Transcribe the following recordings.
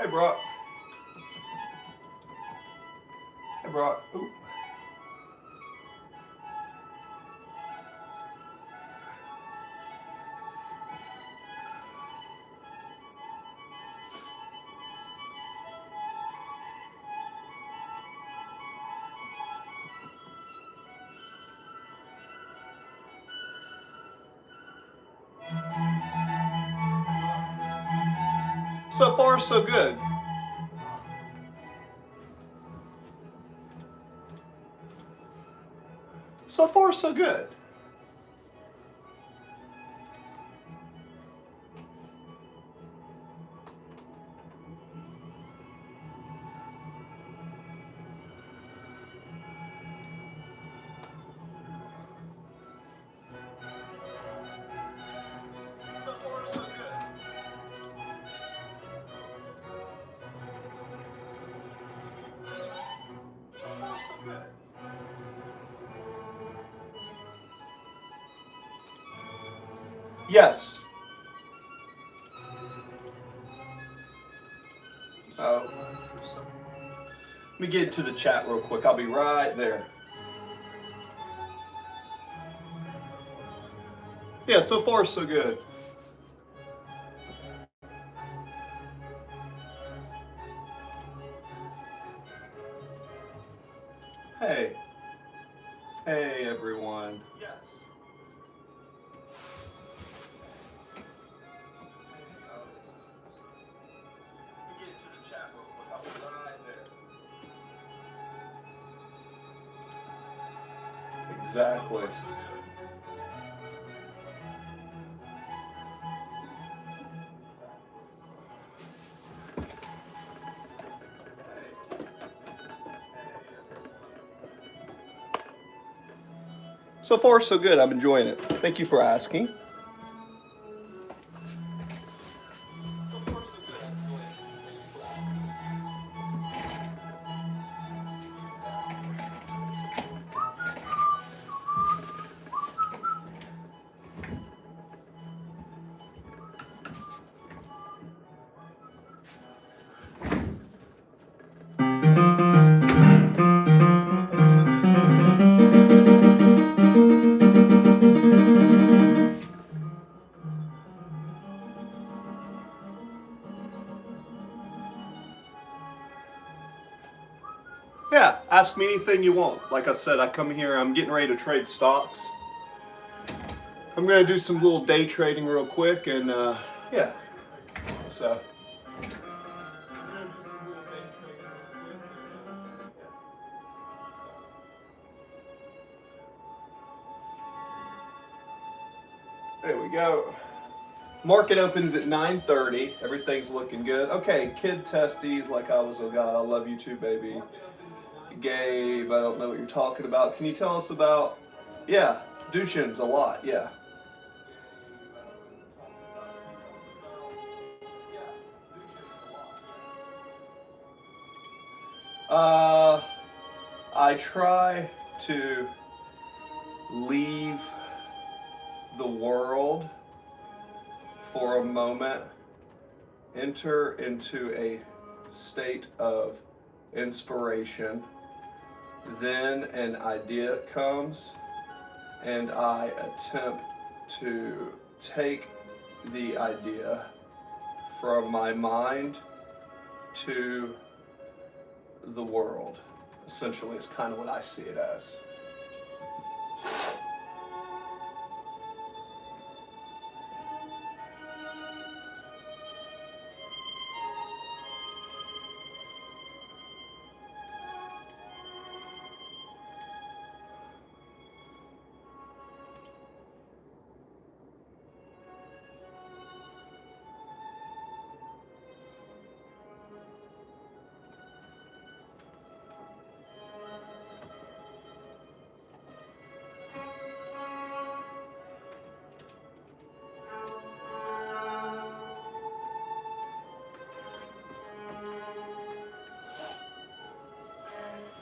Hey, Brock. Hey, Brock. Ooh. So far, so good. So far, so good. So far, so good. So far, so good. Yes. Oh. Let me get into the chat real quick. I'll be right there. Yeah, so far, so good. Hey. Hey, everyone. Yes. Let me get into the chat real quick. I'll be right there. Exactly. So far, so good. I'm enjoying it. Thank you for asking. Yeah, ask me anything you want. Like I said, I come here, I'm getting ready to trade stocks. I'm going to do some little day trading real quick, and yeah, so. There we go. Market opens at 9:30. Everything's looking good. Okay, kid testes like I was a god. I love you too, baby. Gabe, I don't know what you're talking about. Can you tell us about? Yeah, Duchin's a lot. Yeah. Uh, I try to leave the world for a moment, enter into a state of inspiration, then an idea comes, and I attempt to take the idea from my mind to the world. Essentially, is kind of what I see it as.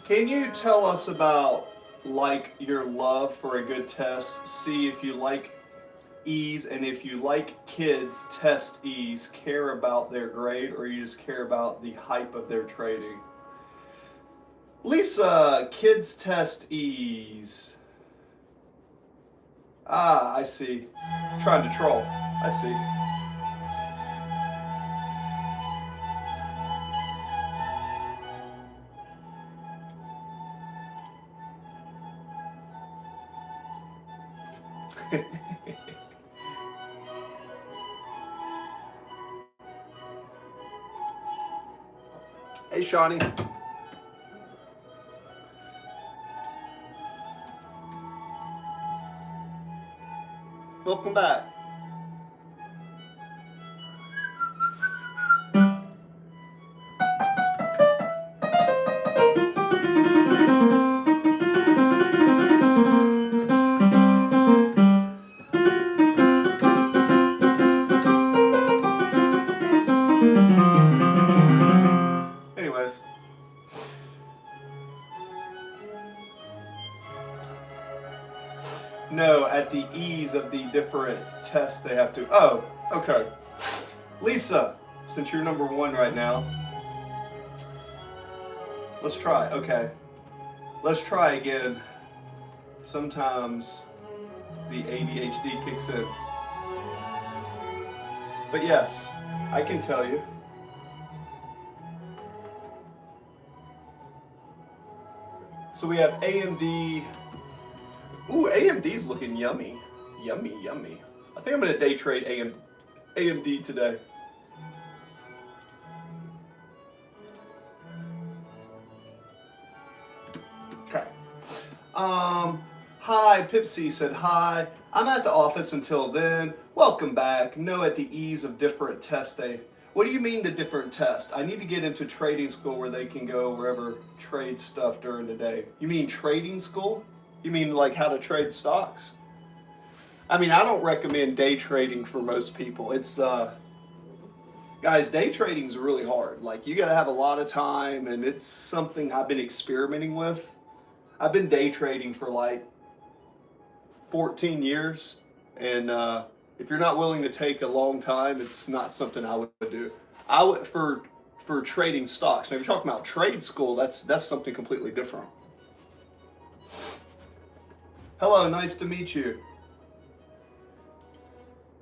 Can you tell us about like your love for a good test? See if you like ease, and if you like kids test ease, care about their grade, or you just care about the hype of their trading. Lisa, kids test ease. Ah, I see. Trying to troll. I see. Hey, Shawnee. Welcome back. Anyways. No, at the ease of the different tests they have to. Oh, okay. Lisa, since you're number one right now, let's try. Okay. Let's try again. Sometimes the ADHD kicks in. But yes, I can tell you. So we have AMD. Ooh, AMD's looking yummy. Yummy, yummy. I think I'm going to day trade AMD today. Okay. Hi, Pipsy said hi. I'm at the office until then. Welcome back. No, at the ease of different test day. What do you mean the different test? I need to get into trading school where they can go wherever trade stuff during the day. You mean trading school? You mean like how to trade stocks? I mean, I don't recommend day trading for most people. It's, guys, day trading is really hard. Like, you got to have a lot of time, and it's something I've been experimenting with. I've been day trading for like 14 years, and if you're not willing to take a long time, it's not something I would do. I would for trading stocks. Now, if you're talking about trade school, that's something completely different. Hello, nice to meet you.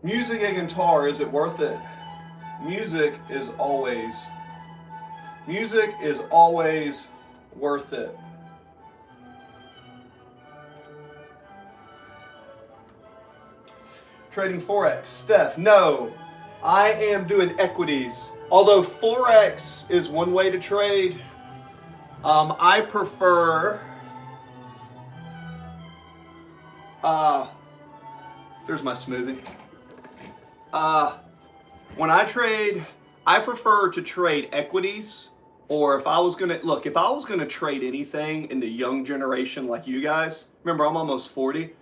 Music and guitar, is it worth it? Music is always worth it. Trading Forex, Steph, no. I am doing equities. Although Forex is one way to trade, I prefer there's my smoothie. When I trade, I prefer to trade equities, or if I was gonna trade anything in the young generation like you guys, remember I'm almost 40,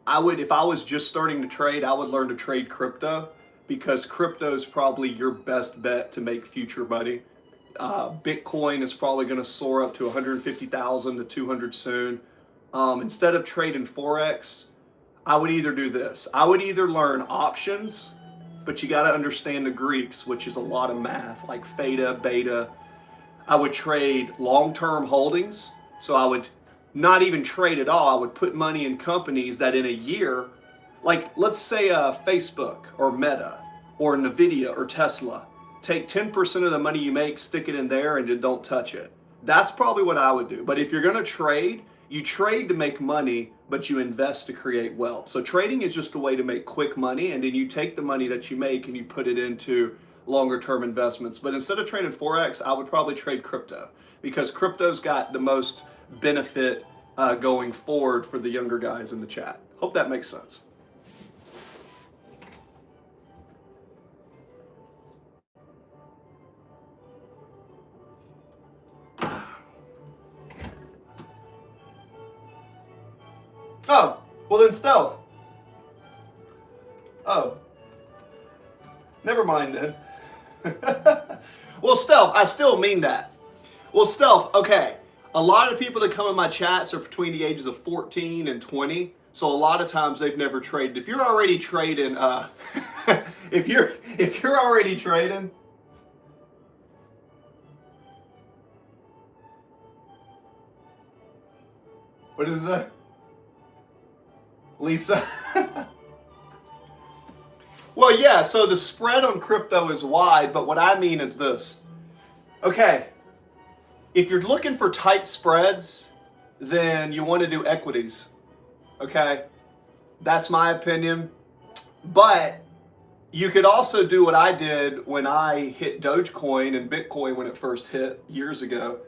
if I was just starting to trade, I would learn to trade crypto, because crypto is probably your best bet to make future money. Bitcoin is probably gonna soar up to 150,000 to 200 soon. Instead of trading Forex, I would either do this. I would either learn options, but you got to understand the Greeks, which is a lot of math, like theta, beta. I would trade long-term holdings. So I would not even trade at all. I would put money in companies that in a year, like let's say Facebook or Meta or Nvidia or Tesla, take 10% of the money you make, stick it in there, and don't touch it. That's probably what I would do. But if you're going to trade, you trade to make money, but you invest to create wealth. So trading is just a way to make quick money, and then you take the money that you make and you put it into longer term investments. But instead of trading Forex, I would probably trade crypto, because crypto's got the most benefit going forward for the younger guys in the chat. Hope that makes sense. Oh, well then stealth. Oh. Never mind then. Well, stealth, I still mean that. Well, stealth, okay. A lot of people that come in my chats are between the ages of 14 and 20. So a lot of times they've never traded. If you're already trading, if you're already trading, what is that? Lisa? Well, yeah, so the spread on crypto is wide, but what I mean is this. Okay, if you're looking for tight spreads, then you want to do equities. Okay, that's my opinion. But you could also do what I did when I hit Dogecoin and Bitcoin when it first hit years ago.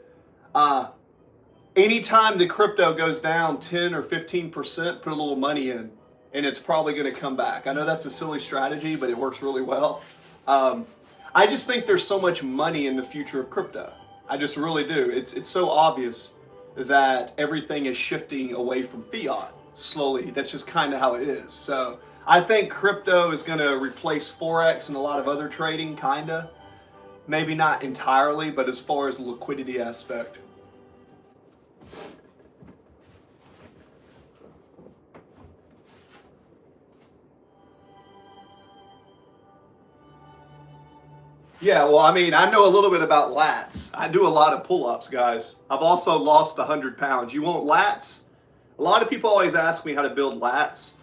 Anytime the crypto goes down 10 or 15%, put a little money in, and it's probably going to come back. I know that's a silly strategy, but it works really well. I just think there's so much money in the future of crypto. I just really do. It's so obvious that everything is shifting away from fiat slowly. That's just kind of how it is. So I think crypto is going to replace Forex and a lot of other trading, kind of. Maybe not entirely, but as far as the liquidity aspect. Yeah, well, I mean, I know a little bit about lats. I do a lot of pull-ups, guys. I've also lost 100 pounds. You want lats? A lot of people always ask me how to build lats.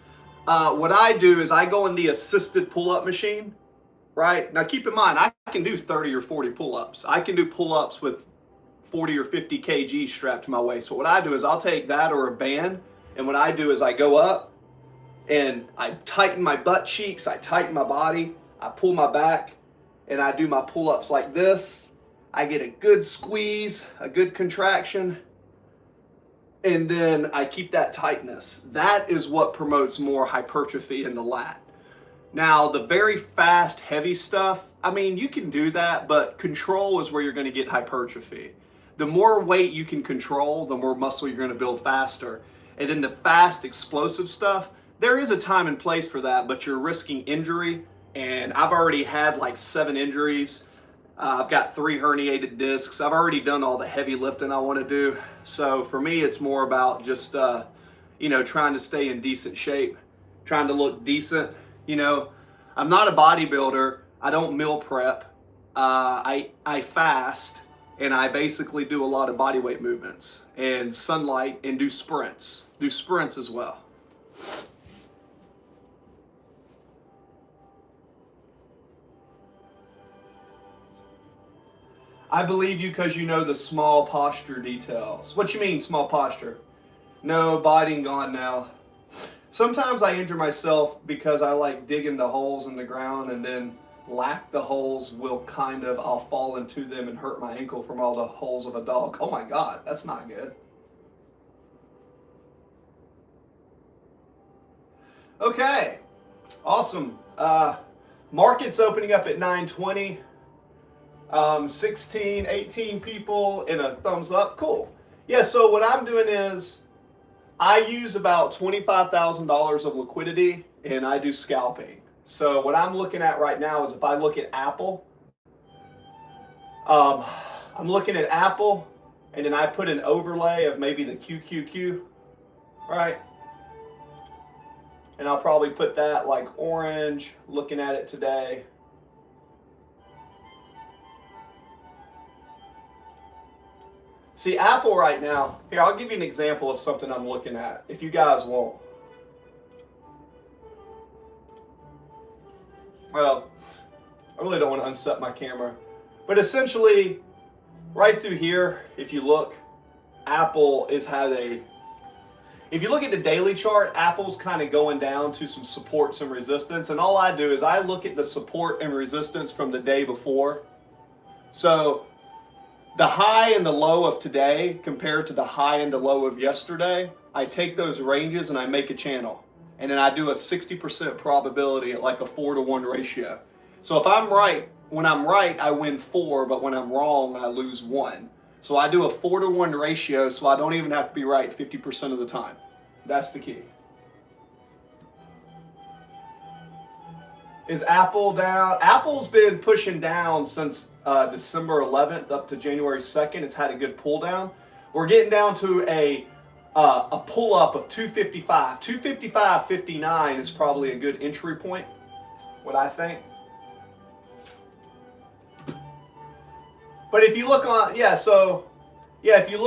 What I do is I go in the assisted pull-up machine, right? Now, keep in mind, I can do 30 or 40 pull-ups. I can do pull-ups with 40 or 50 kg strapped to my waist. So what I do is I'll take that or a band, and what I do is I go up, and I tighten my butt cheeks, I tighten my body, I pull my back, and I do my pull-ups like this. I get a good squeeze, a good contraction, and then I keep that tightness. That is what promotes more hypertrophy in the lat. Now, the very fast, heavy stuff, I mean, you can do that, but control is where you're gonna get hypertrophy. The more weight you can control, the more muscle you're gonna build faster. And then the fast, explosive stuff, there is a time and place for that, but you're risking injury. And I've already had like 7 injuries. I've got 3 herniated discs. I've already done all the heavy lifting I want to do. So for me, it's more about just, trying to stay in decent shape, trying to look decent. I'm not a bodybuilder. I don't meal prep. I fast, and I basically do a lot of bodyweight movements and sunlight and do sprints. Do sprints as well. I believe you because you know the small posture details. What you mean, small posture? No, biting gone now. Sometimes I injure myself because I like digging the holes in the ground and then lack the holes I'll fall into them and hurt my ankle from all the holes of a dog. Oh my God, that's not good. Okay, awesome. Market's opening up at 9:20. 16, 18 people and a thumbs up. Cool. Yeah, so what I'm doing is I use about $25,000 of liquidity and I do scalping. So what I'm looking at right now is if I look at Apple, I'm looking at Apple and then I put an overlay of maybe the QQQ, right? And I'll probably put that like orange, looking at it today. See, Apple right now, here, I'll give you an example of something I'm looking at, if you guys won't. Well, I really don't want to unset my camera. But essentially, right through here, if you look, Apple if you look at the daily chart, Apple's kind of going down to some support, some resistance. And all I do is I look at the support and resistance from the day before. So the high and the low of today compared to the high and the low of yesterday, I take those ranges and I make a channel. And then I do a 60% probability at like a 4-to-1 ratio. So if I'm right, when I'm right, I win 4, but when I'm wrong, I lose 1. So I do a 4-to-1 ratio, so I don't even have to be right 50% of the time. That's the key. Is Apple down? Apple's been pushing down since December 11th up to January 2nd. It's had a good pull down. We're getting down to a a pull-up of 255. 255.59 is probably a good entry point, what I think. But if you look on, if you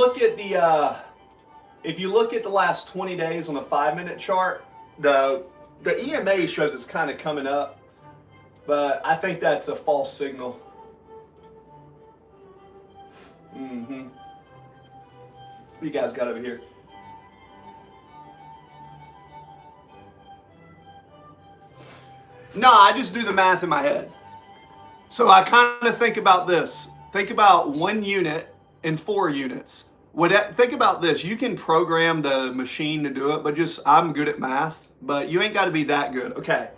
look at the last 20 days on the 5-minute chart, the EMA shows it's kind of coming up, but I think that's a false signal. What you guys got over here? No, I just do the math in my head. So I kind of think about this. Think about 1 unit and 4 units. Think about this. You can program the machine to do it, but I'm good at math, but you ain't got to be that good. Okay.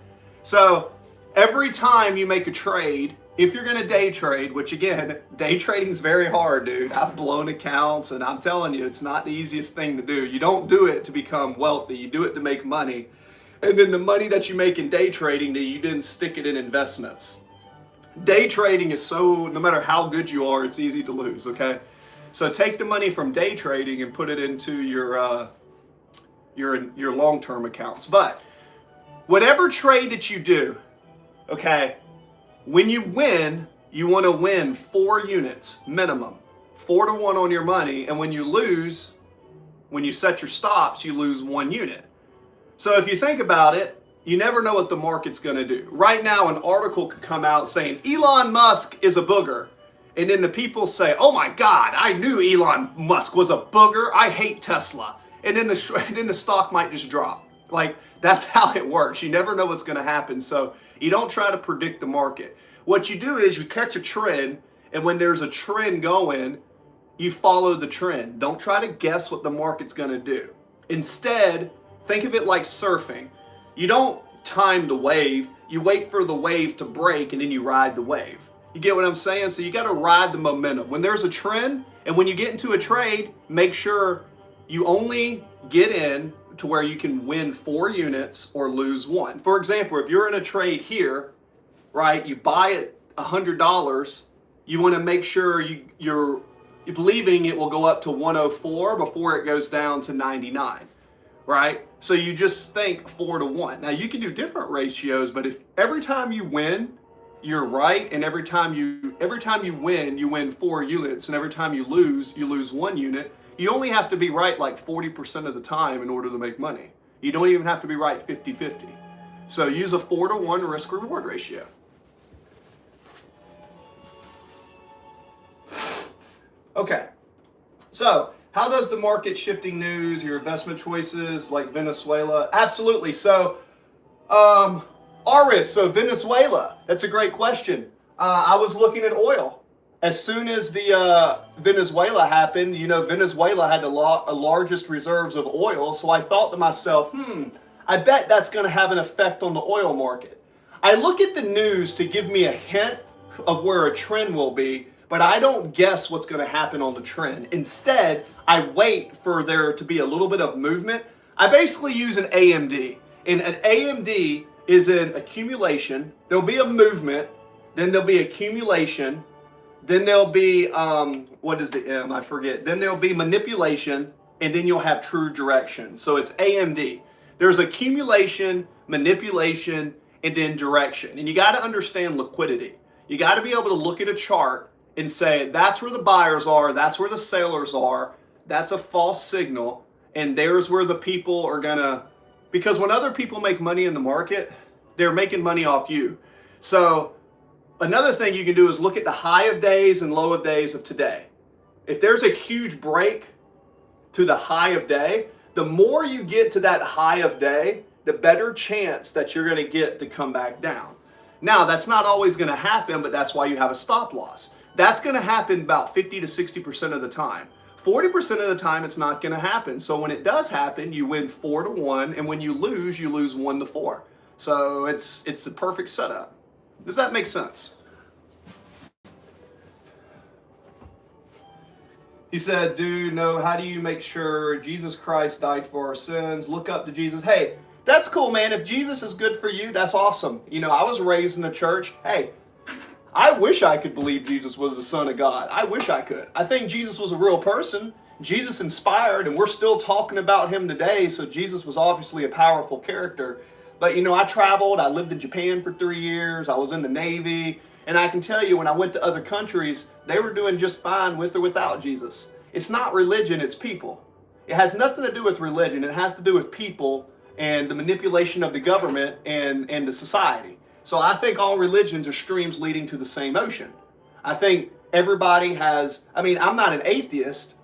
So every time you make a trade, if you're going to day trade, which again, day trading is very hard, dude. I've blown accounts and I'm telling you, it's not the easiest thing to do. You don't do it to become wealthy. You do it to make money. And then the money that you make in day trading, you didn't stick it in investments. Day trading is no matter how good you are, it's easy to lose, okay? So take the money from day trading and put it into your long-term accounts. But whatever trade that you do, okay, when you win, you want to win 4 units minimum, 4 to 1 on your money. And when you lose, when you set your stops, you lose 1 unit. So if you think about it, you never know what the market's going to do. Right now, an article could come out saying Elon Musk is a booger. And then the people say, oh my God, I knew Elon Musk was a booger. I hate Tesla. And then the stock might just drop. Like, that's how it works. You never know what's going to happen. So you don't try to predict the market. What you do is you catch a trend, and when there's a trend going, you follow the trend. Don't try to guess what the market's going to do. Instead, think of it like surfing. You don't time the wave. You wait for the wave to break, and then you ride the wave. You get what I'm saying? So you got to ride the momentum. When there's a trend, and when you get into a trade, make sure you only get in to where you can win 4 units or lose 1. For example, if you're in a trade here, right, you buy at $100, you want to make sure you're believing it will go up to 104 before it goes down to 99, right? So you just think 4 to 1. Now you can do different ratios, but if every time you win, you're right, and every time you win, you win 4 units, and every time you lose 1 unit, you only have to be right like 40% of the time in order to make money. You don't even have to be right 50-50. So use a 4 to 1 risk reward ratio. Okay, so how does the market shifting news, your investment choices like Venezuela? Absolutely. So, Arif, so Venezuela, that's a great question. I was looking at oil. As soon as the Venezuela happened, Venezuela had the largest reserves of oil. So I thought to myself, I bet that's going to have an effect on the oil market. I look at the news to give me a hint of where a trend will be, but I don't guess what's going to happen on the trend. Instead, I wait for there to be a little bit of movement. I basically use an AMD. And an AMD is an accumulation. There'll be a movement, then there'll be accumulation, then there'll be, what is the M? I forget. Then there'll be manipulation, and then you'll have true direction. So it's AMD. There's accumulation, manipulation, and then direction. And you got to understand liquidity. You got to be able to look at a chart and say, that's where the buyers are, that's where the sellers are, that's a false signal, and there's where the people are gonna, because when other people make money in the market, they're making money off you. So another thing you can do is look at the high of days and low of days of today. If there's a huge break to the high of day, the more you get to that high of day, the better chance that you're gonna get to come back down. Now, that's not always gonna happen, but that's why you have a stop loss. That's going to happen about 50 to 60% of the time. 40% of the time, it's not going to happen. So when it does happen, you win 4 to 1, and when you lose 1 to 4. So it's a perfect setup. Does that make sense? He said, how do you make sure Jesus Christ died for our sins? Look up to Jesus. Hey, that's cool, man. If Jesus is good for you, that's awesome. I was raised in a church. Hey, I wish I could believe Jesus was the Son of God. I wish I could. I think Jesus was a real person. Jesus inspired, and we're still talking about him today, so Jesus was obviously a powerful character. But, I traveled. I lived in Japan for 3 years. I was in the Navy. And I can tell you, when I went to other countries, they were doing just fine with or without Jesus. It's not religion, it's people. It has nothing to do with religion. It has to do with people and the manipulation of the government and the society. So I think all religions are streams leading to the same ocean. I think everybody has, I'm not an atheist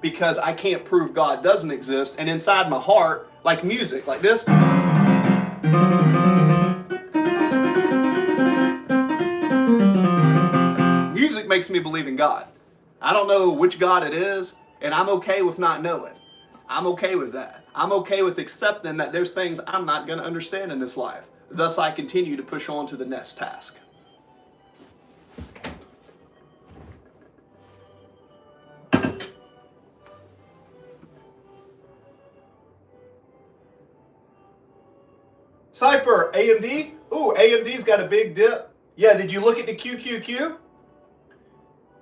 because I can't prove God doesn't exist. And inside my heart, like music, like this. Music makes me believe in God. I don't know which God it is, and I'm okay with not knowing. I'm okay with that. I'm okay with accepting that there's things I'm not going to understand in this life. Thus, I continue to push on to the next task. Cypher, AMD? Ooh, AMD's got a big dip. Yeah, did you look at the QQQ?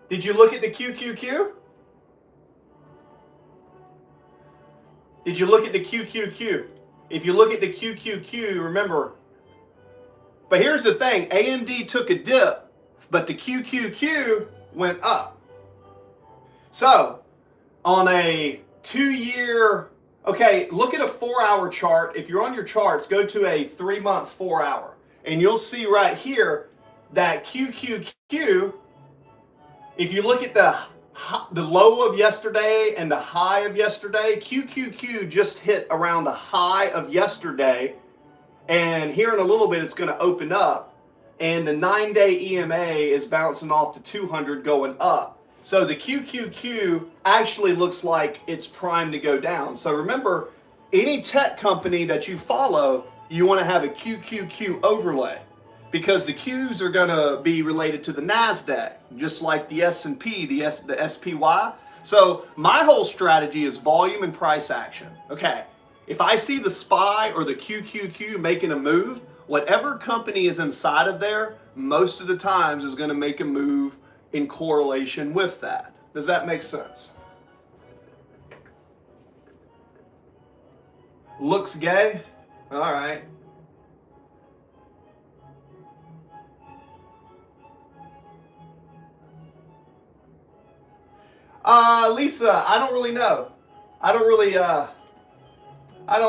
Did you look at the QQQ? Did you look at the QQQ? If you look at the QQQ, remember. But here's the thing, AMD took a dip, but the QQQ went up. So, on a 2-year, okay, look at a 4-hour chart. If you're on your charts, go to a 3-month 4-hour. And you'll see right here that QQQ, if you look at the low of yesterday and the high of yesterday, QQQ just hit around the high of yesterday. And here in a little bit, it's going to open up. And the 9-day EMA is bouncing off to 200 going up. So the QQQ actually looks like it's primed to go down. So remember, any tech company that you follow, you want to have a QQQ overlay, because the Qs are going to be related to the NASDAQ, just like the S&P, the SPY. So my whole strategy is volume and price action. Okay, if I see the SPY or the QQQ making a move, whatever company is inside of there, most of the times is going to make a move in correlation with that. Does that make sense? Looks gay? All right. Lisa, I don't really know. I don't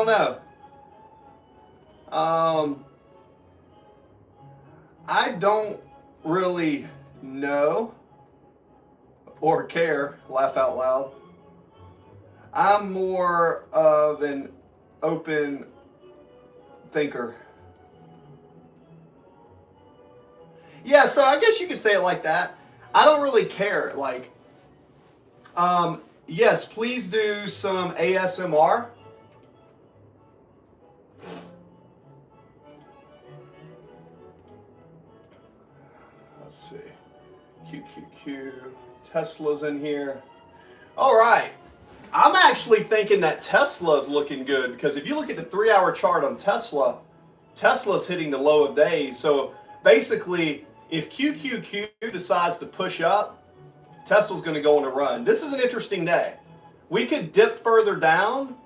know. I don't really know or care, laugh out loud. I'm more of an open thinker. Yeah, so I guess you could say it like that. I don't really care. Like, yes, please do some ASMR. Let's see. QQQ. Tesla's in here. All right. I'm actually thinking that Tesla's looking good, because if you look at the 3-hour chart on Tesla, Tesla's hitting the low of days. So basically, if QQQ decides to push up, Tesla's going to go on a run. This is an interesting day. We could dip further down,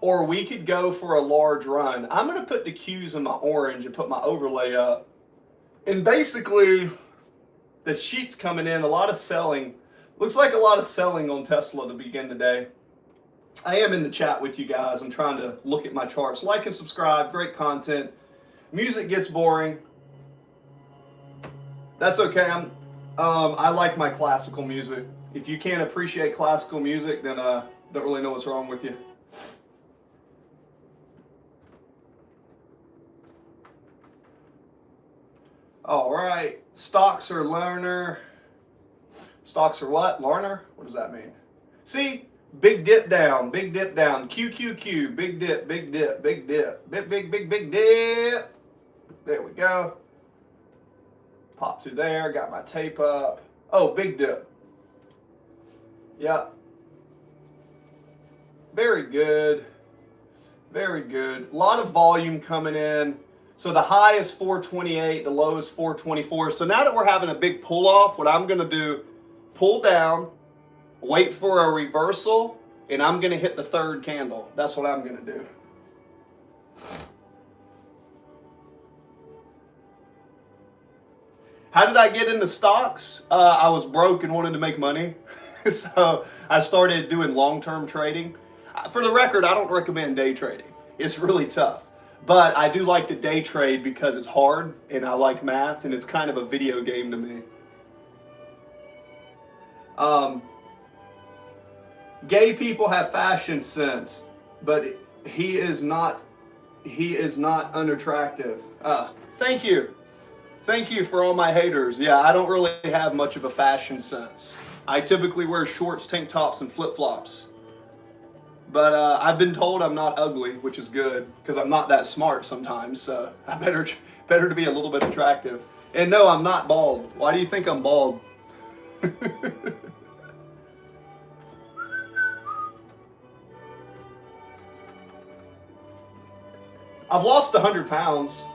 or we could go for a large run. I'm going to put the Qs in my orange and put my overlay up. And basically, the sheet's coming in, a lot of selling. Looks like a lot of selling on Tesla to begin today. I am in the chat with you guys. I'm trying to look at my charts. Like and subscribe. Great content. Music gets boring. That's okay. I like my classical music. If you can't appreciate classical music, then don't really know what's wrong with you. All right. Stocks are learner. Stocks are what? Larner? What does that mean? See? Big dip down. Big dip down. QQQ. Big dip. Big dip. Big dip. Big dip. There we go. Pop to there. Got my tape up. Oh, big dip. Yep. Very good. Very good. A lot of volume coming in. So the high is 428. The low is 424. So now that we're having a big pull off, what I'm going to do, pull down, wait for a reversal, and I'm going to hit the third candle. That's what I'm going to do. How did I get into stocks? I was broke and wanted to make money. So I started doing long-term trading. For the record, I don't recommend day trading. It's really tough. But I do like to day trade because it's hard and I like math and it's kind of a video game to me. Gay people have fashion sense, but he is not unattractive. Thank you. Thank you for all my haters. Yeah, I don't really have much of a fashion sense. I typically wear shorts, tank tops, and flip-flops. But I've been told I'm not ugly, which is good, because I'm not that smart sometimes, so I better to be a little bit attractive. And no, I'm not bald. Why do you think I'm bald? I've lost 100 pounds.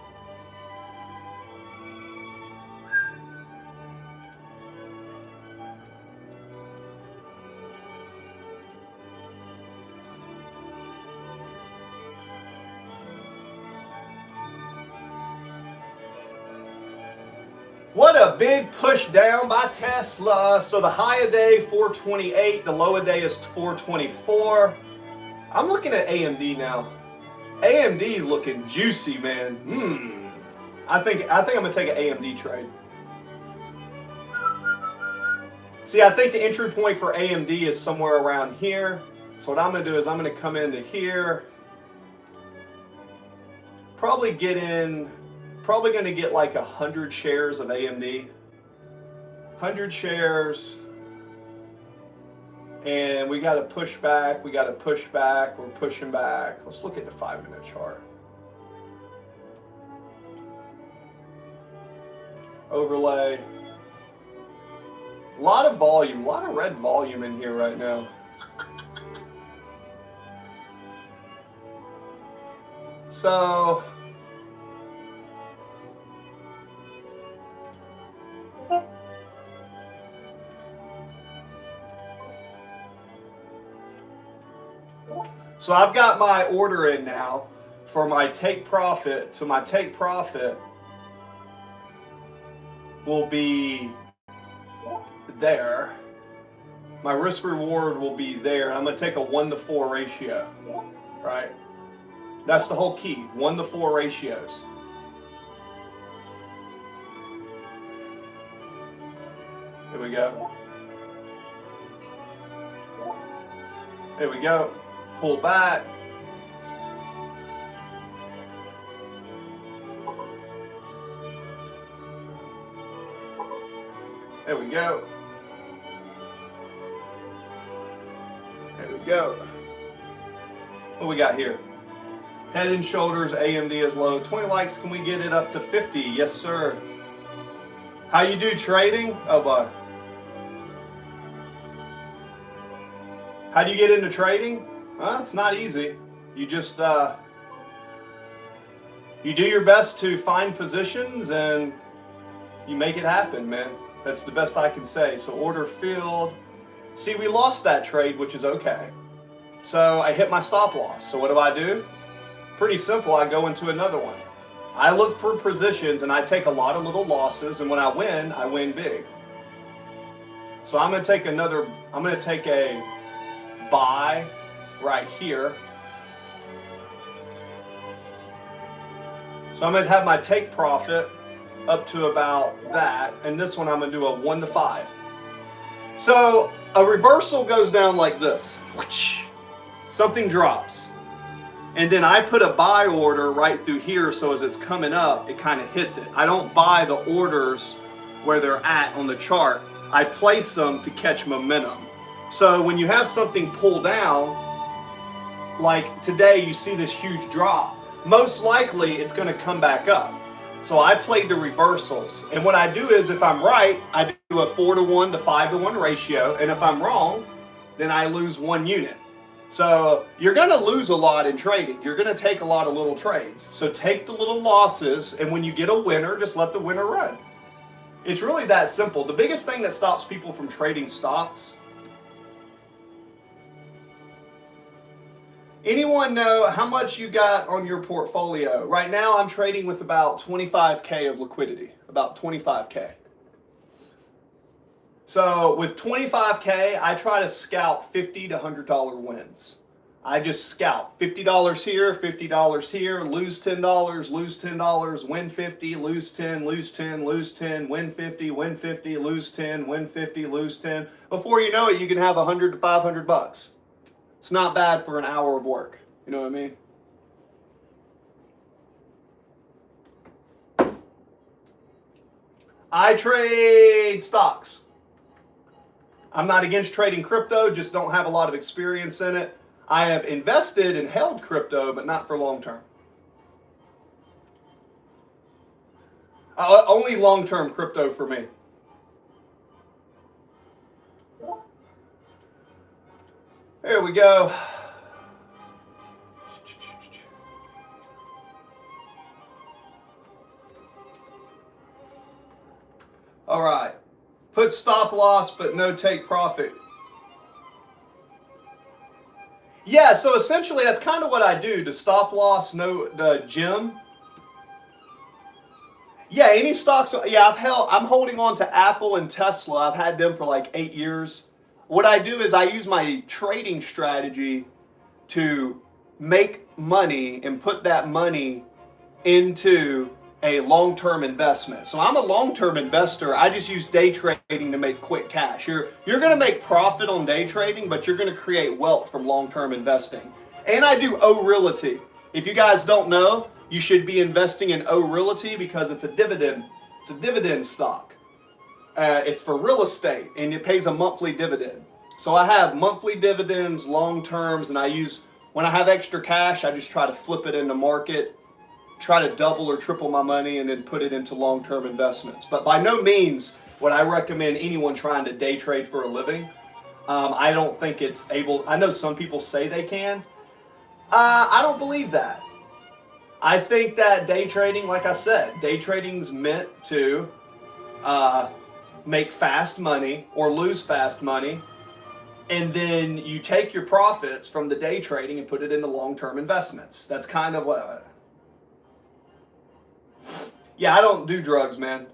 What a big push down by Tesla. So the high of day, 428. The low of day is 424. I'm looking at AMD now. AMD is looking juicy, man. I think I'm gonna take an AMD trade. See, I think the entry point for AMD is somewhere around here. So what I'm gonna do is I'm gonna come into here. Probably gonna get like 100 shares of AMD. 100 shares. And we got to push back. We're pushing back. Let's look at the 5-minute chart. Overlay. A lot of volume, a lot of red volume in here right now. So I've got my order in now for my take profit. So my take profit will be there. My risk reward will be there. I'm going to take a 1-to-4 ratio, right? That's the whole key, 1-to-4 ratios. Here we go. There we go. Pull back. There we go. There we go. What we got here? Head and Shoulders, AMD is low. 20 likes, can we get it up to 50? Yes, sir. How you do trading? Oh, boy. How do you get into trading? Well, it's not easy. You just, you do your best to find positions and you make it happen, man. That's the best I can say. So order filled. See, we lost that trade, which is okay. So I hit my stop loss. So what do? Pretty simple. I go into another one. I look for positions and I take a lot of little losses. And when I win big. So I'm going to take a buy right here. So I'm going to have my take profit up to about that. And this one I'm going to do a 1-to-5. So a reversal goes down like this. Something drops. And then I put a buy order right through here so as it's coming up, it kind of hits it. I don't buy the orders where they're at on the chart. I place them to catch momentum. So when you have something pull down, like today you see this huge drop, most likely it's going to come back up. So I played the reversals. And what I do is if I'm right, I do a 4-to-1 to 5-to-1 ratio. And if I'm wrong, then I lose 1 unit. So you're going to lose a lot in trading. You're going to take a lot of little trades. So take the little losses. And when you get a winner, just let the winner run. It's really that simple. The biggest thing that stops people from trading stocks Anyone know how much you got on your portfolio? Right now I'm trading with about 25K of liquidity, about 25K. So with 25K, I try to scalp $50 to $100 wins. I just scalp $50 here, $50 here, lose $10, lose $10, win 50, lose 10, lose 10, lose 10, win 50, win 50, lose 10, win 50, lose 10. Before you know it, you can have 100 to 500 bucks. It's not bad for an hour of work. You know what I mean? I trade stocks. I'm not against trading crypto, just don't have a lot of experience in it. I have invested and held crypto, but not for long term. Only long-term crypto for me. There we go. All right. Put stop loss, but no take profit. Yeah, so essentially that's kind of what I do. The stop loss, no, the gem. Yeah, any stocks. Yeah, I'm holding on to Apple and Tesla. I've had them for like 8 years. What I do is I use my trading strategy to make money and put that money into a long-term investment. So I'm a long-term investor. I just use day trading to make quick cash. You're going to make profit on day trading, but you're going to create wealth from long-term investing. And I do O Realty. If you guys don't know, you should be investing in O Realty because it's a dividend. It's a dividend stock. It's for real estate and it pays a monthly dividend. So I have monthly dividends, long terms, and when I have extra cash, I just try to flip it into market, try to double or triple my money, and then put it into long-term investments. But by no means would I recommend anyone trying to day trade for a living. I don't think it's able. I know some people say they can. I don't believe that. I think that day trading, like I said, day trading's meant to make fast money or lose fast money. And then you take your profits from the day trading and put it into long-term investments. That's kind of what Yeah, I don't do drugs, man.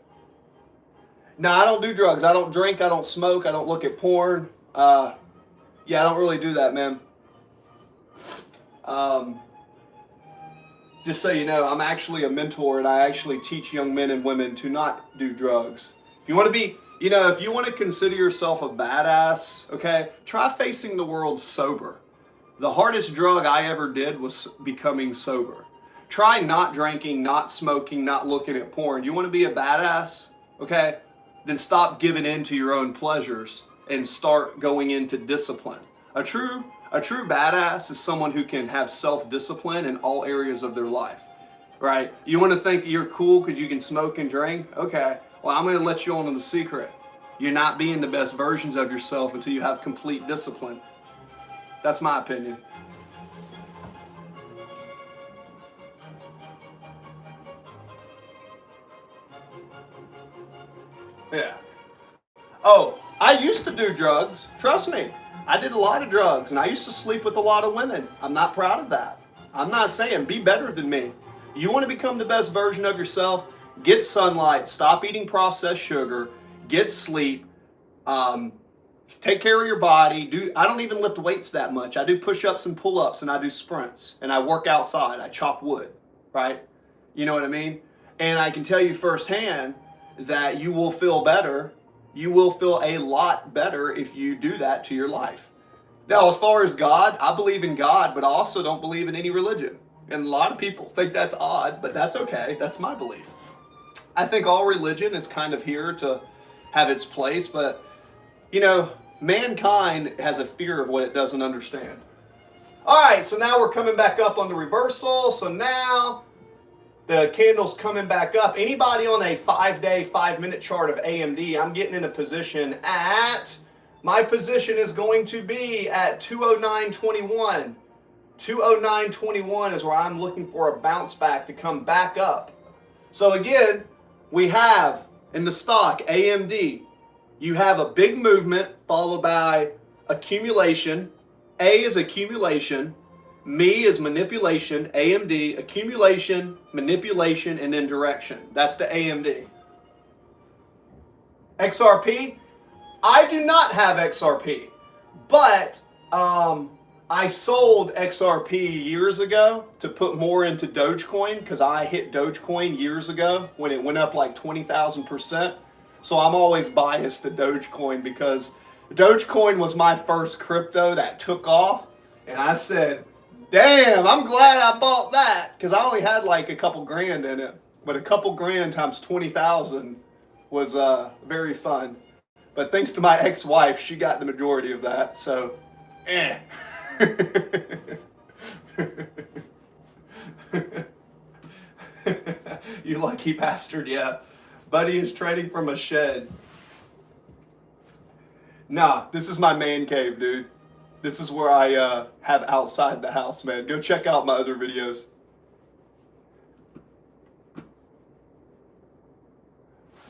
No, I don't do drugs. I don't drink. I don't smoke. I don't look at porn. Yeah, I don't really do that, man. Just so you know, I'm actually a mentor and I actually teach young men and women to not do drugs. If you want to be, if you want to consider yourself a badass, okay, try facing the world sober. The hardest drug I ever did was becoming sober. Try not drinking, not smoking, not looking at porn. You want to be a badass, okay? Then stop giving in to your own pleasures and start going into discipline. A true badass is someone who can have self-discipline in all areas of their life, right? You want to think you're cool because you can smoke and drink? Okay, well, I'm going to let you on the secret. You're not being the best versions of yourself until you have complete discipline. That's my opinion. Yeah. Oh, I used to do drugs. Trust me. I did a lot of drugs and I used to sleep with a lot of women. I'm not proud of that. I'm not saying be better than me. You want to become the best version of yourself? Get sunlight, stop eating processed sugar, get sleep, take care of your body. I don't even lift weights that much. I do push-ups and pull-ups and I do sprints and I work outside. I chop wood, right? You know what I mean? And I can tell you firsthand that you will feel better. You will feel a lot better if you do that to your life. Now, as far as God, I believe in God, but I also don't believe in any religion. And a lot of people think that's odd, but that's okay. That's my belief. I think all religion is kind of here to have its place, but, mankind has a fear of what it doesn't understand. All right, so now we're coming back up on the reversal. So now the candle's coming back up. Anybody on a 5-day, 5-minute chart of AMD, I'm getting in a position my position is going to be at 209.21. 209.21 is where I'm looking for a bounce back to come back up. So again, we have in the stock AMD, you have a big movement followed by accumulation. A is accumulation. Me is manipulation, AMD, accumulation, manipulation, and then direction. That's the AMD. XRP, I do not have XRP, but I sold XRP years ago to put more into Dogecoin because I hit Dogecoin years ago when it went up like 20,000%. So I'm always biased to Dogecoin because Dogecoin was my first crypto that took off. And I said, damn, I'm glad I bought that because I only had like a couple grand in it. But a couple grand times 20,000 was very fun. But thanks to my ex-wife, she got the majority of that. So, You lucky bastard, yeah. Buddy is trading from a shed. Nah, this is my man cave, dude. This is where I have outside the house, man. Go check out my other videos.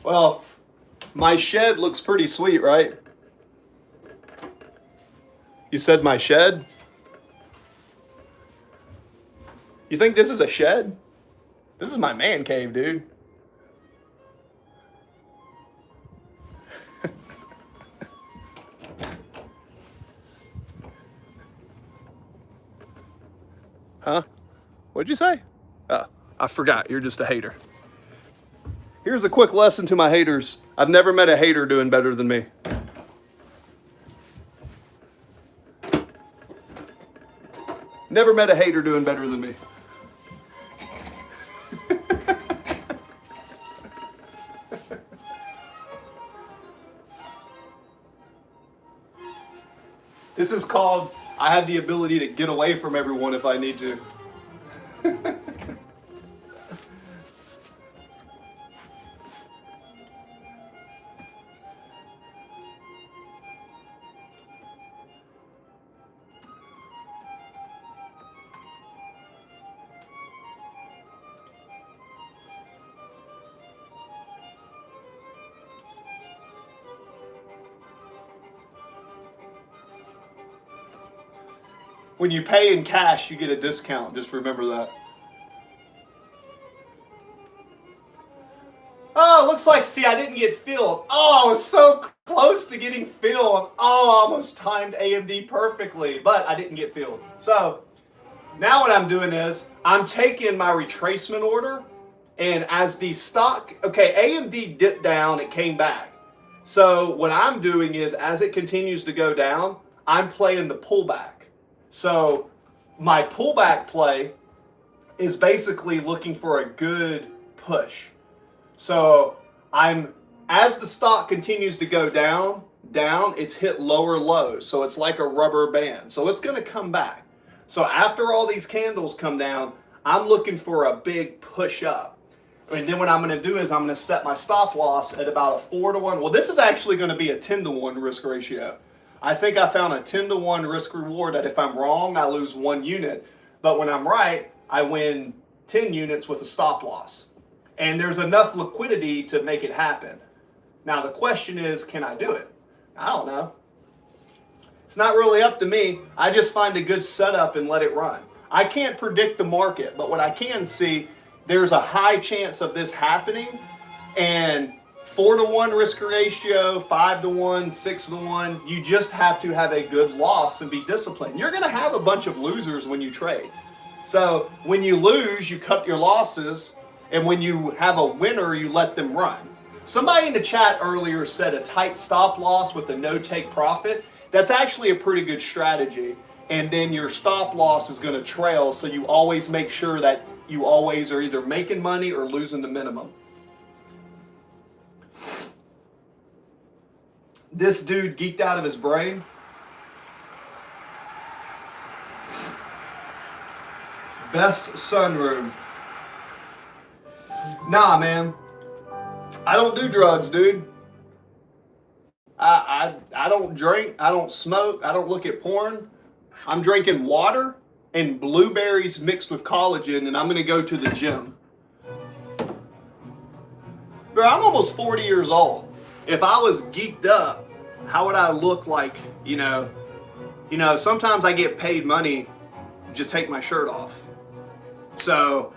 Well, my shed looks pretty sweet, right? You said my shed? You think this is a shed? This is my man cave, dude. Huh? What'd you say? Oh, I forgot. You're just a hater. Here's a quick lesson to my haters. I've never met a hater doing better than me. Never met a hater doing better than me. This is called, I have the ability to get away from everyone if I need to. When you pay in cash, you get a discount. Just remember that. Oh, looks like, see, I didn't get filled. Oh, I was so close to getting filled. Oh, I almost timed AMD perfectly, but I didn't get filled. So now what I'm doing is I'm taking my retracement order, and as the stock, okay, AMD dipped down, it came back. So what I'm doing is as it continues to go down, I'm playing the pullback. So my pullback play is basically looking for a good push. So as the stock continues to go down, it's hit lower lows. So it's like a rubber band. So it's going to come back. So after all these candles come down, I'm looking for a big push up. And then what I'm going to do is I'm going to set my stop loss at about a 4-to-1. Well, this is actually going to be a 10-to-1 risk ratio. I think I found a 10-to-1 risk reward that if I'm wrong, I lose 1 unit. But when I'm right, I win 10 units with a stop loss. And there's enough liquidity to make it happen. Now the question is, can I do it? I don't know. It's not really up to me. I just find a good setup and let it run. I can't predict the market, but what I can see, there's a high chance of this happening. And 4-to-1 risk ratio, 5-to-1, 6-to-1, you just have to have a good loss and be disciplined. You're going to have a bunch of losers when you trade. So when you lose, you cut your losses, and when you have a winner, you let them run. Somebody in the chat earlier said a tight stop loss with a no-take profit. That's actually a pretty good strategy. And then your stop loss is going to trail, so you always make sure that you always are either making money or losing the minimum. This dude geeked out of his brain. Best sunroom. Nah, man. I don't do drugs, dude. I don't drink. I don't smoke. I don't look at porn. I'm drinking water and blueberries mixed with collagen, and I'm going to go to the gym. Bro, I'm almost 40 years old. If I was geeked up, how would I look like, you know, sometimes I get paid money just take my shirt off. So,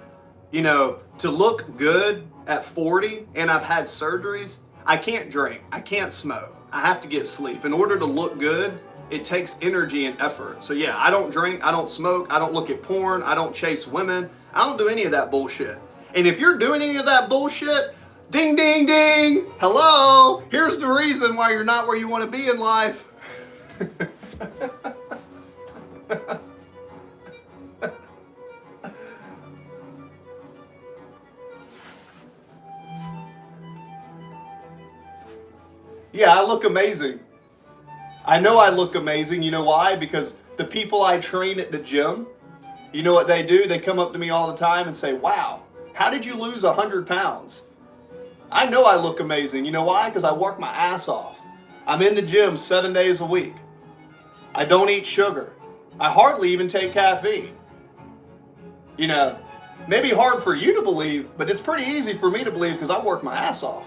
you know, to look good at 40, and I've had surgeries, I can't drink, I can't smoke, I have to get sleep. In order to look good, it takes energy and effort. So yeah, I don't drink, I don't smoke, I don't look at porn, I don't chase women, I don't do any of that bullshit. And if you're doing any of that bullshit, ding, ding, ding, hello, here's the reason why you're not where you want to be in life. Yeah, I look amazing. I know I look amazing. You know why? Because the people I train at the gym, you know what they do? They come up to me all the time and say, wow, how did you lose 100 pounds? I know I look amazing. You know why? Because I work my ass off. I'm in the gym 7 days a week. I don't eat sugar. I hardly even take caffeine. You know, maybe hard for you to believe, but it's pretty easy for me to believe because I work my ass off.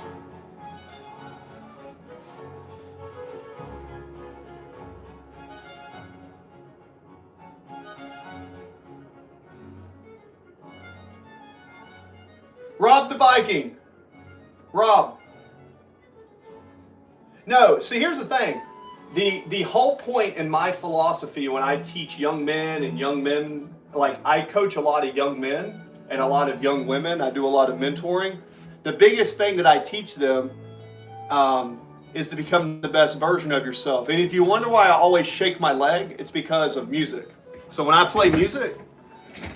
Rob the Viking. Rob. No, see, here's the thing. The whole point in my philosophy when I teach young men and young men, like I coach a lot of young men and a lot of young women. I do a lot of mentoring. The biggest thing that I teach them is to become the best version of yourself. And if you wonder why I always shake my leg, it's because of music. So when I play music,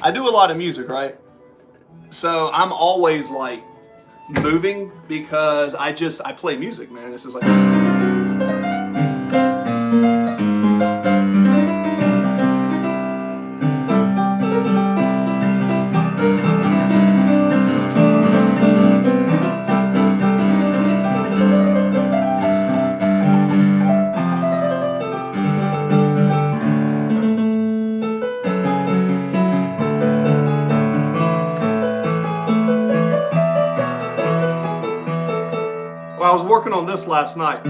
I do a lot of music, right? So I'm always like moving because I play music, man. This is like. I was working on this last night.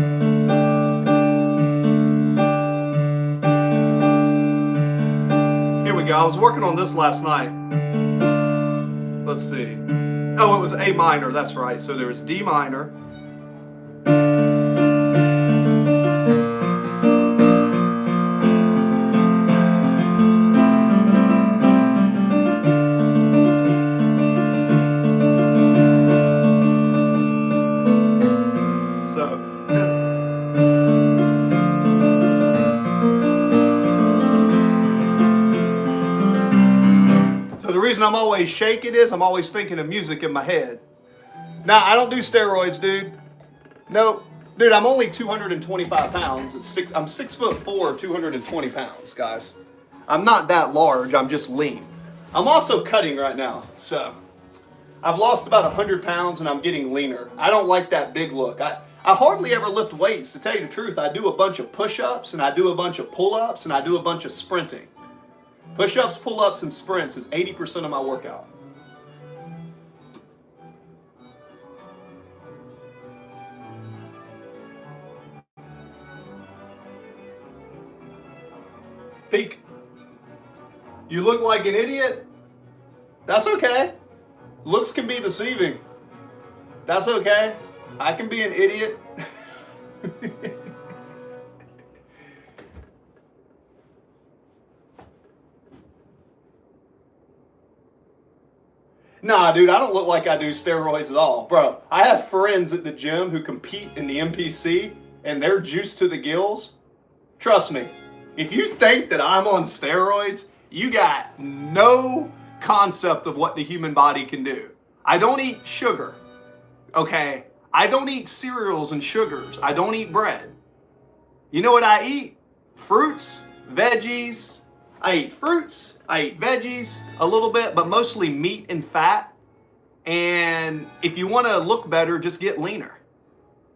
Here we go. I was working on this last night. Let's see. Oh, it was A minor. That's right. So there was D minor. The reason I'm always shaking is I'm always thinking of music in my head. Now, I don't do steroids, dude. Nope. Dude, I'm only 225 pounds. I'm 6'4", 220 pounds, guys. I'm not that large, I'm just lean. I'm also cutting right now, so I've lost about 100 pounds and I'm getting leaner. I don't like that big look. I hardly ever lift weights. To tell you the truth, I do a bunch of push-ups and I do a bunch of pull-ups and I do a bunch of sprinting. Push-ups, pull-ups, and sprints is 80% of my workout. Peek. You look like an idiot? That's okay. Looks can be deceiving. That's okay. I can be an idiot. Nah, dude, I don't look like I do steroids at all. Bro, I have friends at the gym who compete in the NPC and they're juiced to the gills. Trust me, if you think that I'm on steroids, you got no concept of what the human body can do. I don't eat sugar, okay? I don't eat cereals and sugars. I don't eat bread. You know what I eat? Fruits, veggies. I eat fruits, I eat veggies a little bit, but mostly meat and fat. And if you want to look better, just get leaner.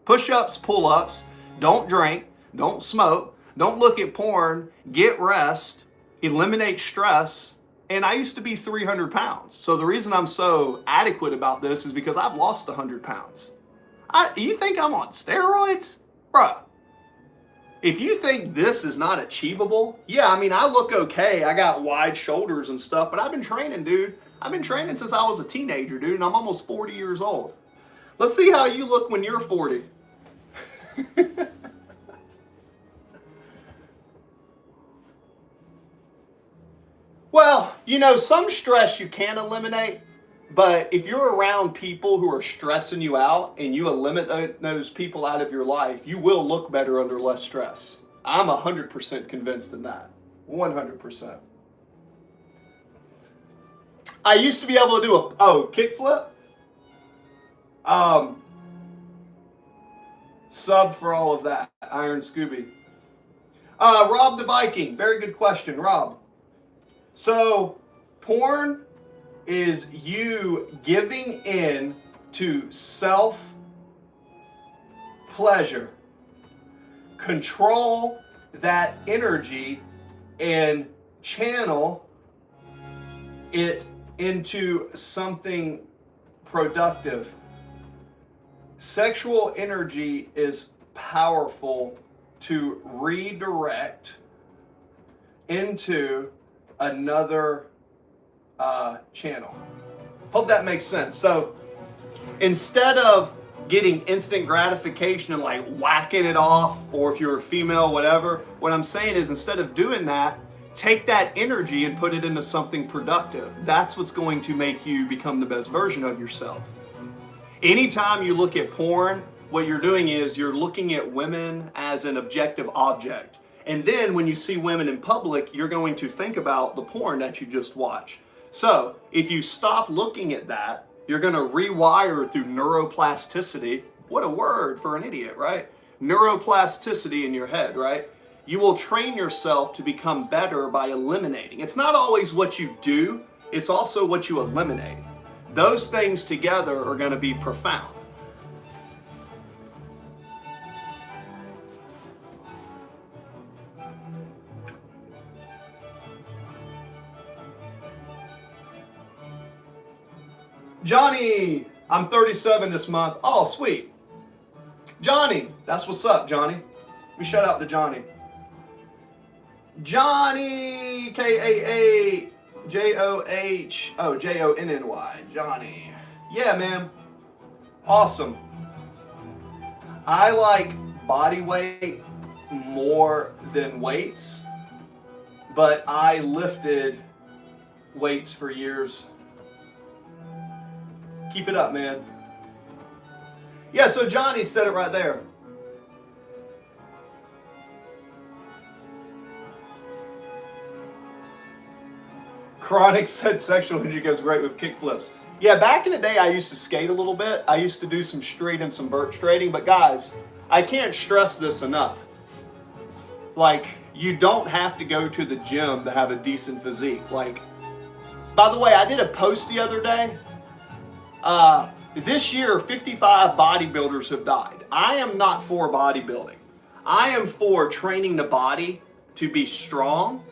Push-ups, pull-ups, don't drink, don't smoke, don't look at porn, get rest, eliminate stress. And I used to be 300 pounds. So the reason I'm so adequate about this is because I've lost 100 pounds. You think I'm on steroids? Bruh. If you think this is not achievable, yeah, I mean, I look okay. I got wide shoulders and stuff, but I've been training, dude. I've been training since I was a teenager, dude, and I'm almost 40 years old. Let's see how you look when you're 40. Well, you know, some stress you can eliminate, but if you're around people who are stressing you out and you eliminate those people out of your life, you will look better under less stress. I'm 100% convinced in that. 100%. I used to be able to do a kickflip. Sub for all of that, Iron Scooby. Rob the Viking, very good question, Rob. So, porn is you giving in to self-pleasure. Control that energy and channel it into something productive. Sexual energy is powerful to redirect into another channel. Hope that makes sense. So instead of getting instant gratification and like whacking it off, or if you're a female, whatever, what I'm saying is instead of doing that, take that energy and put it into something productive. That's what's going to make you become the best version of yourself. Anytime you look at porn, what you're doing is you're looking at women as an objective object. And then when you see women in public, you're going to think about the porn that you just watched. So if you stop looking at that, you're going to rewire through neuroplasticity. What a word for an idiot, right? Neuroplasticity in your head, right? You will train yourself to become better by eliminating. It's not always what you do, it's also what you eliminate. Those things together are going to be profound. Johnny, I'm 37 this month. Oh, sweet. Johnny, that's what's up, Johnny. Let me shout out to Johnny. Johnny, K-A-A-J-O-H, oh, J-O-N-N-Y, Johnny. Yeah, man. Awesome. I like body weight more than weights, but I lifted weights for years. Keep it up, man. Yeah, so Johnny said it right there. Chronic said sexual energy goes great with kickflips. Yeah, back in the day, I used to skate a little bit. I used to do some street and some vert straightening. But guys, I can't stress this enough. Like, you don't have to go to the gym to have a decent physique. Like, by the way, I did a post the other day. This year, 55 bodybuilders have died. I am not for bodybuilding. I am for training the body to be strong,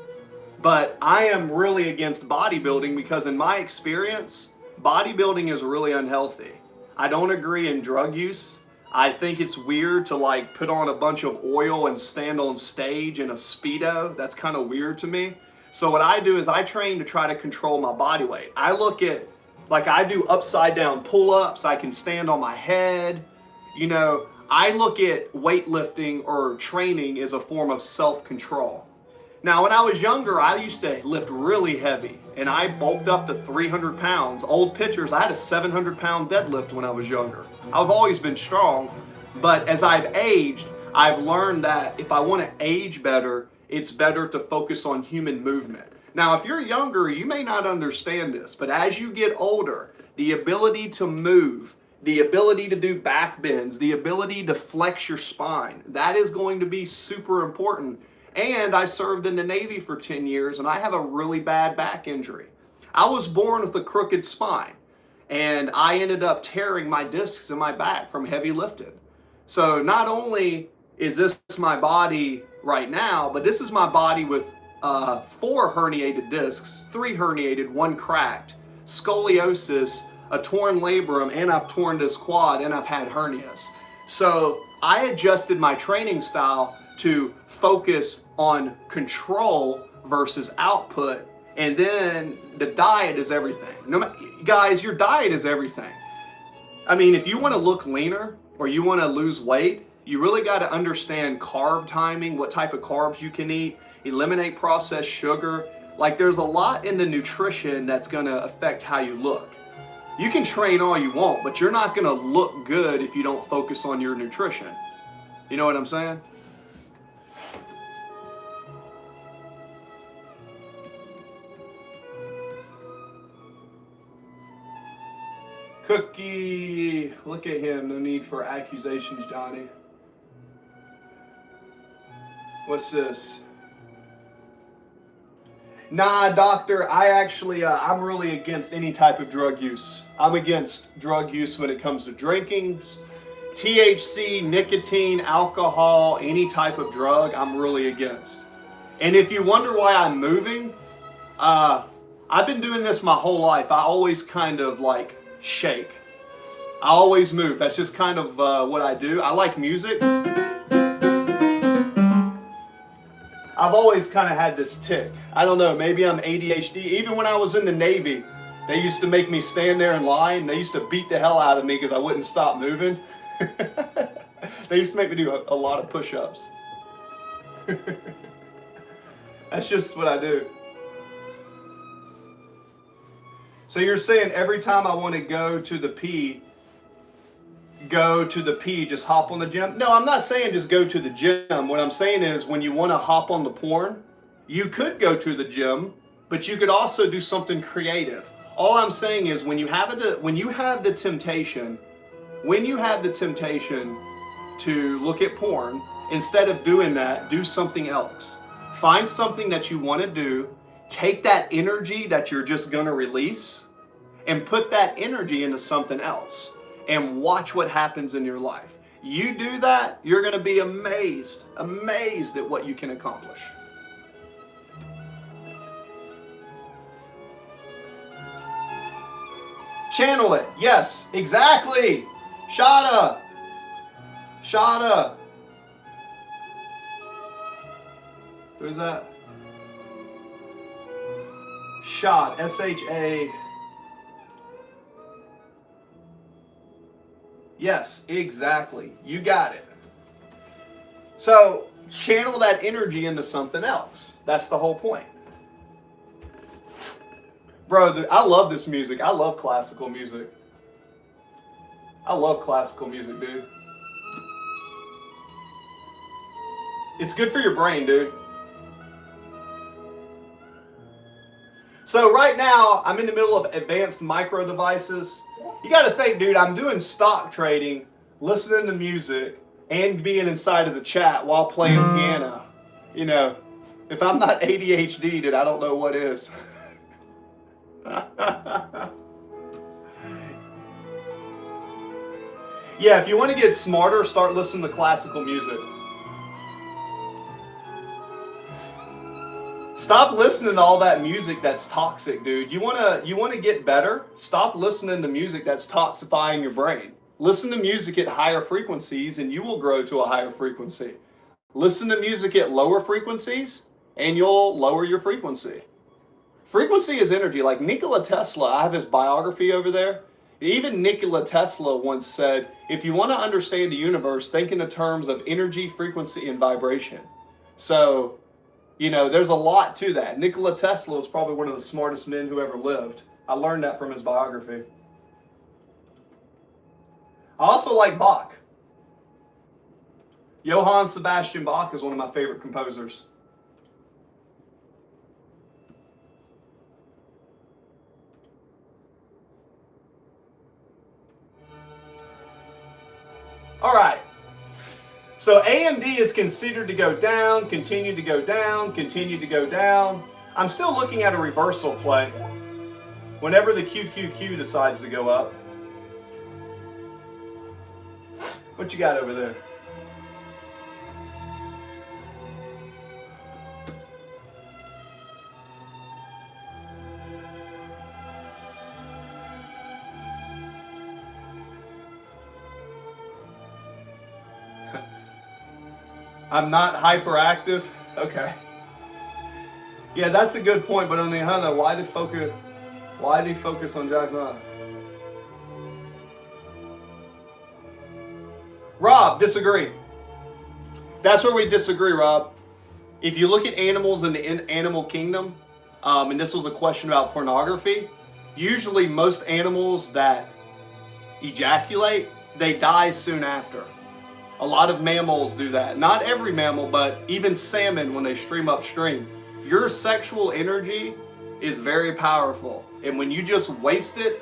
but I am really against bodybuilding because in my experience, bodybuilding is really unhealthy. I don't agree in drug use. I think it's weird to like put on a bunch of oil and stand on stage in a Speedo. That's kind of weird to me. So what I do is I train to try to control my body weight. I look at, like I do upside down pull-ups, I can stand on my head. You know, I look at weightlifting or training as a form of self-control. Now, when I was younger, I used to lift really heavy and I bulked up to 300 pounds. Old pictures, I had a 700-pound deadlift when I was younger. I've always been strong, but as I've aged, I've learned that if I want to age better, it's better to focus on human movement. Now, if you're younger, you may not understand this, but as you get older, the ability to move, the ability to do back bends, the ability to flex your spine, that is going to be super important. And I served in the Navy for 10 years, and I have a really bad back injury. I was born with a crooked spine, and I ended up tearing my discs in my back from heavy lifting. So not only is this my body right now, but this is my body with 4 herniated discs, 3 herniated, 1 cracked, scoliosis, a torn labrum, and I've torn this quad, and I've had hernias. So I adjusted my training style to focus on control versus output. And then the diet is everything. Guys, your diet is everything. I mean, if you want to look leaner or you want to lose weight, you really got to understand carb timing, what type of carbs you can eat, eliminate processed sugar. Like, there's a lot in the nutrition that's going to affect how you look. You can train all you want, but you're not going to look good if you don't focus on your nutrition. You know what I'm saying? Cookie, look at him. No need for accusations, Johnny. What's this? Nah, doctor, I actually, I'm really against any type of drug use. I'm against drug use when it comes to drinking, THC, nicotine, alcohol, any type of drug, I'm really against. And if you wonder why I'm moving, I've been doing this my whole life. I always kind of like shake. I always move. That's just kind of what I do. I like music. I've always kind of had this tick. I don't know, maybe I'm ADHD. Even when I was in the Navy, they used to make me stand there in line. They used to beat the hell out of me because I wouldn't stop moving. They used to make me do a lot of push-ups. That's just what I do. So you're saying every time I want to go to the P, just hop on the gym? No, I'm not saying just go to the gym. What I'm saying is when you want to hop on the porn, you could go to the gym, but you could also do something creative. All I'm saying is when you have the temptation to look at porn, instead of doing that, do something else. Find something that you want to do, take that energy that you're just going to release and put that energy into something else. And watch what happens in your life. You do that, you're going to be amazed at what you can accomplish. Channel it. Yes, exactly. Shada. Who's that? Shad. S-H-A. Yes, exactly. You got it. So, channel that energy into something else. That's the whole point. Bro, I love this music. I love classical music. I love classical music, dude. It's good for your brain, dude. So right now, I'm in the middle of advanced micro devices. You got to think, dude, I'm doing stock trading, listening to music, and being inside of the chat while playing piano. You know, if I'm not ADHD, dude, I don't know what is. Yeah, if you want to get smarter, start listening to classical music. Stop listening to all that music that's toxic, dude. You wanna get better? Stop listening to music that's toxifying your brain. Listen to music at higher frequencies and you will grow to a higher frequency. Listen to music at lower frequencies and you'll lower your frequency. Frequency is energy. Like Nikola Tesla, I have his biography over there. Even Nikola Tesla once said, if you want to understand the universe, think in the terms of energy, frequency, and vibration. So, you know, there's a lot to that. Nikola Tesla was probably one of the smartest men who ever lived. I learned that from his biography. I also like Bach. Johann Sebastian Bach is one of my favorite composers. All right. So AMD is considered to go down, continue to go down, continue to go down. I'm still looking at a reversal play whenever the QQQ decides to go up. What you got over there? I'm not hyperactive. Okay. Yeah, that's a good point. But on the other hand, why do you focus on Jack Ma? Rob, disagree. That's where we disagree, Rob. If you look at animals in the animal kingdom, and this was a question about pornography, usually most animals that ejaculate, they die soon after. A lot of mammals do that. Not every mammal, but even salmon when they stream upstream. Your sexual energy is very powerful. And when you just waste it,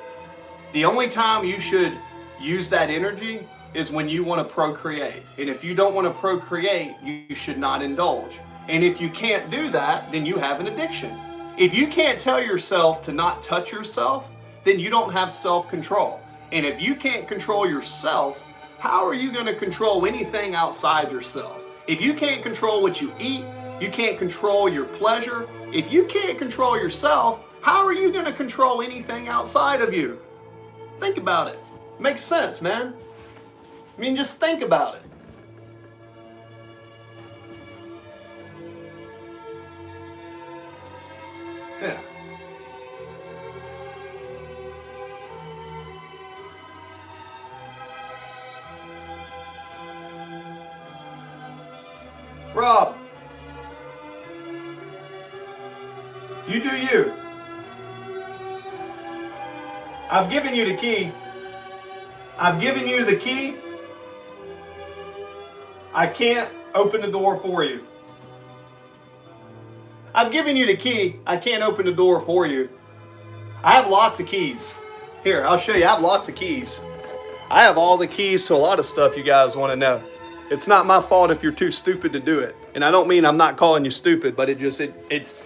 the only time you should use that energy is when you want to procreate. And if you don't want to procreate, you should not indulge. And if you can't do that, then you have an addiction. If you can't tell yourself to not touch yourself, then you don't have self-control. And if you can't control yourself, how are you going to control anything outside yourself? If you can't control what you eat, you can't control your pleasure. If you can't control yourself, how are you going to control anything outside of you? Think about it. Makes sense, man. I mean, just think about it. Yeah. Rob, you do you. I've given you the key. I've given you the key. I can't open the door for you. I've given you the key. I can't open the door for you. I have lots of keys. Here, I'll show you. I have lots of keys. I have all the keys to a lot of stuff you guys want to know. It's not my fault if you're too stupid to do it. And I don't mean I'm not calling you stupid, but it's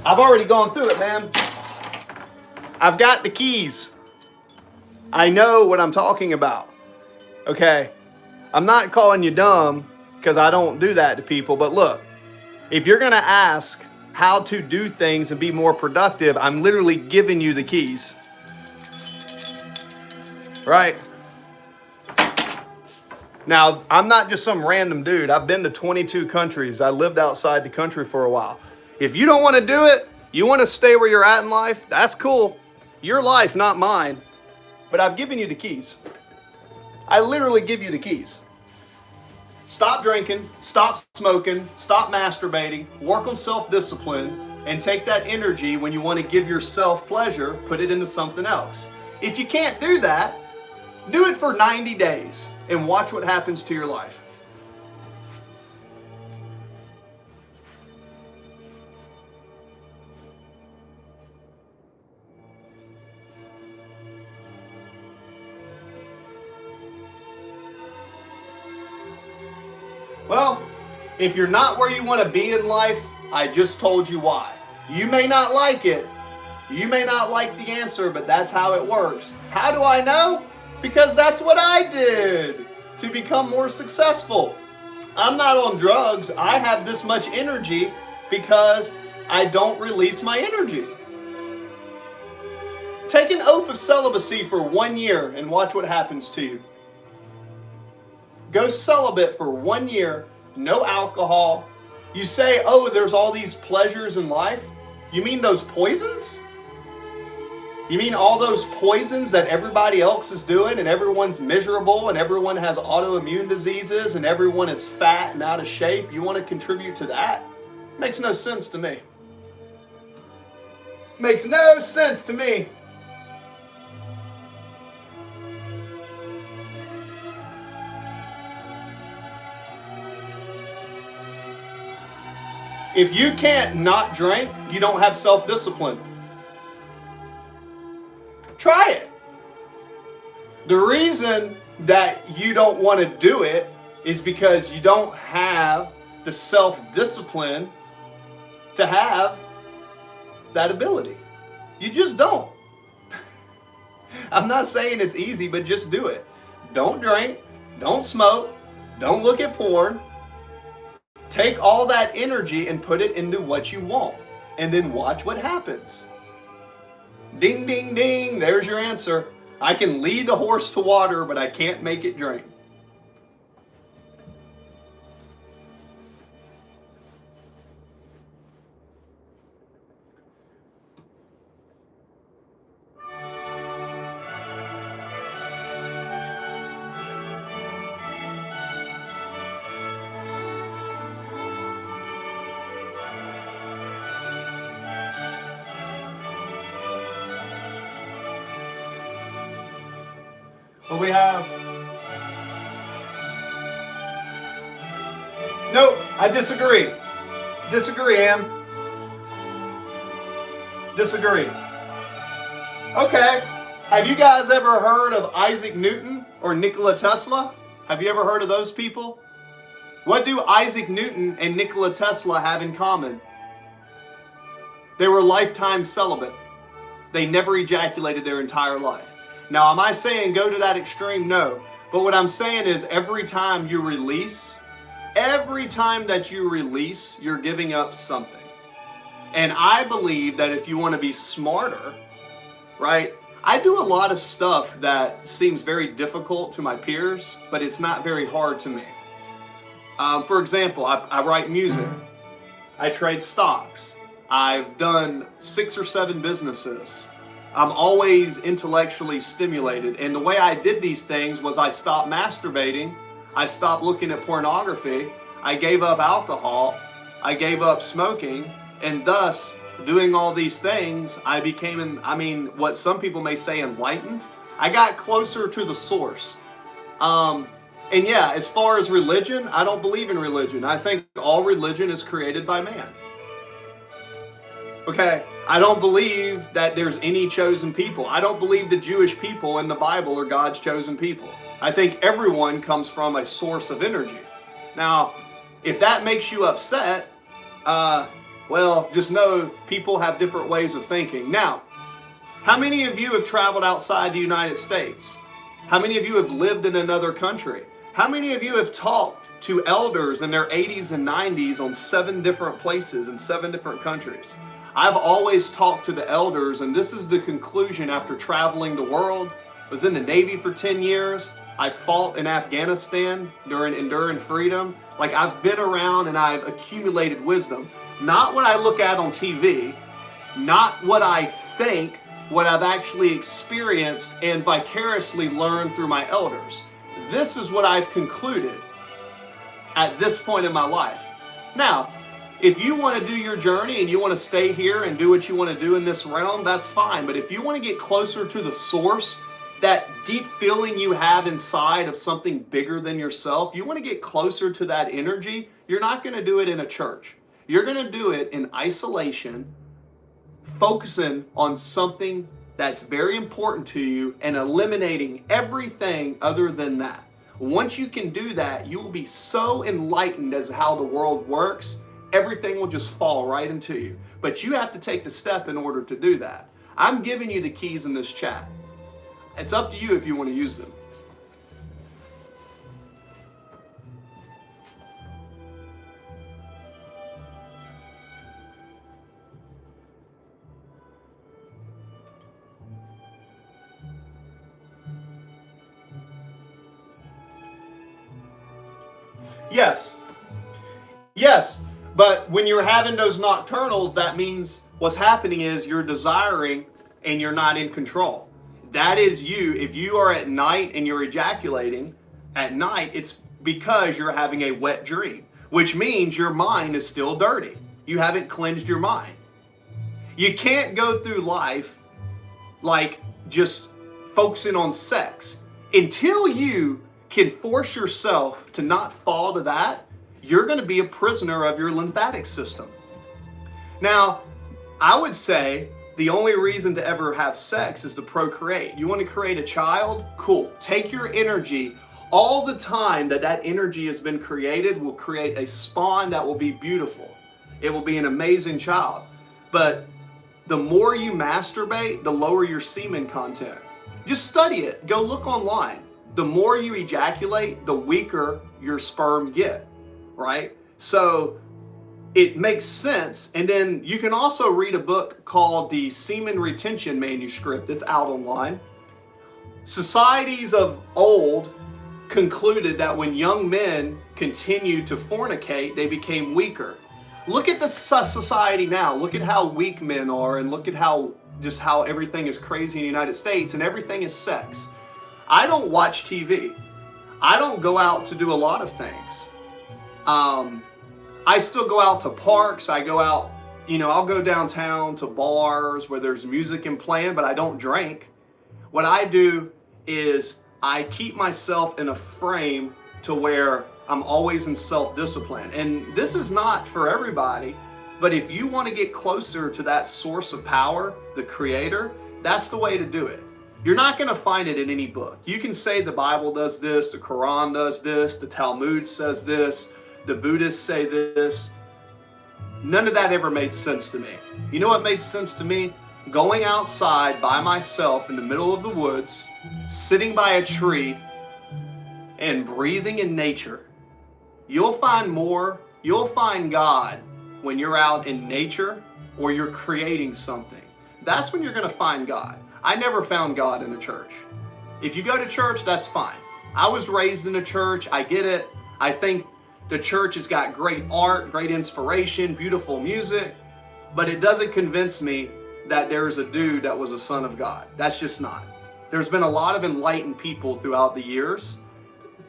I've already gone through it, man. I've got the keys. I know what I'm talking about. Okay? I'm not calling you dumb because I don't do that to people, but look, if you're going to ask how to do things and be more productive, I'm literally giving you the keys. Right? Now, I'm not just some random dude. I've been to 22 countries. I lived outside the country for a while. If you don't want to do it, you want to stay where you're at in life, that's cool. Your life, not mine. But I've given you the keys. I literally give you the keys. Stop drinking, stop smoking, stop masturbating, work on self-discipline, and take that energy when you want to give yourself pleasure, put it into something else. If you can't do that, do it for 90 days and watch what happens to your life. Well, if you're not where you want to be in life, I just told you why. You may not like it. You may not like the answer, but that's how it works. How do I know? Because that's what I did to become more successful. I'm not on drugs. I have this much energy because I don't release my energy. Take an oath of celibacy for 1 year and watch what happens to you. Go celibate for 1 year, no alcohol. You say, oh, there's all these pleasures in life. You mean those poisons? You mean all those poisons that everybody else is doing and everyone's miserable and everyone has autoimmune diseases and everyone is fat and out of shape? You want to contribute to that? Makes no sense to me. Makes no sense to me. If you can't not drink, you don't have self-discipline. Try it. The reason that you don't want to do it is because you don't have the self-discipline to have that ability. You just don't. I'm not saying it's easy, but just do it. Don't drink, don't smoke, don't look at porn. Take all that energy and put it into what you want, and then watch what happens. Ding, ding, ding, there's your answer. I can lead a horse to water, but I can't make it drink. we have? Nope, I disagree. Disagree, Am. Disagree. Okay. Have you guys ever heard of Isaac Newton or Nikola Tesla? Have you ever heard of those people? What do Isaac Newton and Nikola Tesla have in common? They were lifetime celibate. They never ejaculated their entire life. Now, am I saying go to that extreme? No. But what I'm saying is every time that you release, you're giving up something. And I believe that if you want to be smarter, right? I do a lot of stuff that seems very difficult to my peers, but it's not very hard to me. For example, I write music. I trade stocks. I've done 6 or 7 businesses. I'm always intellectually stimulated. And the way I did these things was I stopped masturbating. I stopped looking at pornography. I gave up alcohol. I gave up smoking. And thus, doing all these things, I became, what some people may say enlightened. I got closer to the source. And yeah, as far as religion, I don't believe in religion. I think all religion is created by man. Okay, I don't believe that there's any chosen people. I don't believe the Jewish people in the Bible are God's chosen people. I think everyone comes from a source of energy. Now, if that makes you upset, well, just know people have different ways of thinking. Now, how many of you have traveled outside the United States? How many of you have lived in another country? How many of you have talked to elders in their 80s and 90s on 7 different places in 7 different countries? I've always talked to the elders, and this is the conclusion after traveling the world. I was in the Navy for 10 years. I fought in Afghanistan during Enduring Freedom. Like, I've been around and I've accumulated wisdom. Not what I look at on TV, not what I think, what I've actually experienced and vicariously learned through my elders. This is what I've concluded at this point in my life. Now, if you want to do your journey and you want to stay here and do what you want to do in this realm, that's fine. But if you want to get closer to the source, that deep feeling you have inside of something bigger than yourself, you want to get closer to that energy, you're not going to do it in a church. You're going to do it in isolation, focusing on something that's very important to you and eliminating everything other than that. Once you can do that, you will be so enlightened as to how the world works. Everything will just fall right into you. But you have to take the step in order to do that. I'm giving you the keys in this chat. It's up to you if you want to use them. Yes. But when you're having those nocturnals, that means what's happening is you're desiring and you're not in control. That is you. If you are at night and you're ejaculating at night, it's because you're having a wet dream, which means your mind is still dirty. You haven't cleansed your mind. You can't go through life like just focusing on sex. Until you can force yourself to not fall to that, you're going to be a prisoner of your lymphatic system. Now, I would say the only reason to ever have sex is to procreate. You want to create a child? Cool. Take your energy. All the time that energy has been created will create a spawn that will be beautiful. It will be an amazing child. But the more you masturbate, the lower your semen content. Just study it. Go look online. The more you ejaculate, the weaker your sperm get. Right? So it makes sense. And then you can also read a book called the Semen Retention Manuscript. It's out online. Societies of old concluded that when young men continued to fornicate, they became weaker. Look at the society now. Look at how weak men are, and look at how everything is crazy in the United States, and everything is sex. I don't watch TV. I don't go out to do a lot of things. I still go out to parks. I go out, I'll go downtown to bars where there's music and playing, but I don't drink. What I do is I keep myself in a frame to where I'm always in self-discipline. And this is not for everybody, but if you want to get closer to that source of power, the Creator, that's the way to do it. You're not going to find it in any book. You can say the Bible does this, the Quran does this, the Talmud says this, the Buddhists say this. None of that ever made sense to me. You know what made sense to me? Going outside by myself in the middle of the woods, sitting by a tree, and breathing in nature. You'll find God when you're out in nature or you're creating something. That's when you're going to find God. I never found God in a church. If you go to church, that's fine. I was raised in a church. I get it. I think the church has got great art, great inspiration, beautiful music, but it doesn't convince me that there's a dude that was a son of God. That's just not. There's been a lot of enlightened people throughout the years,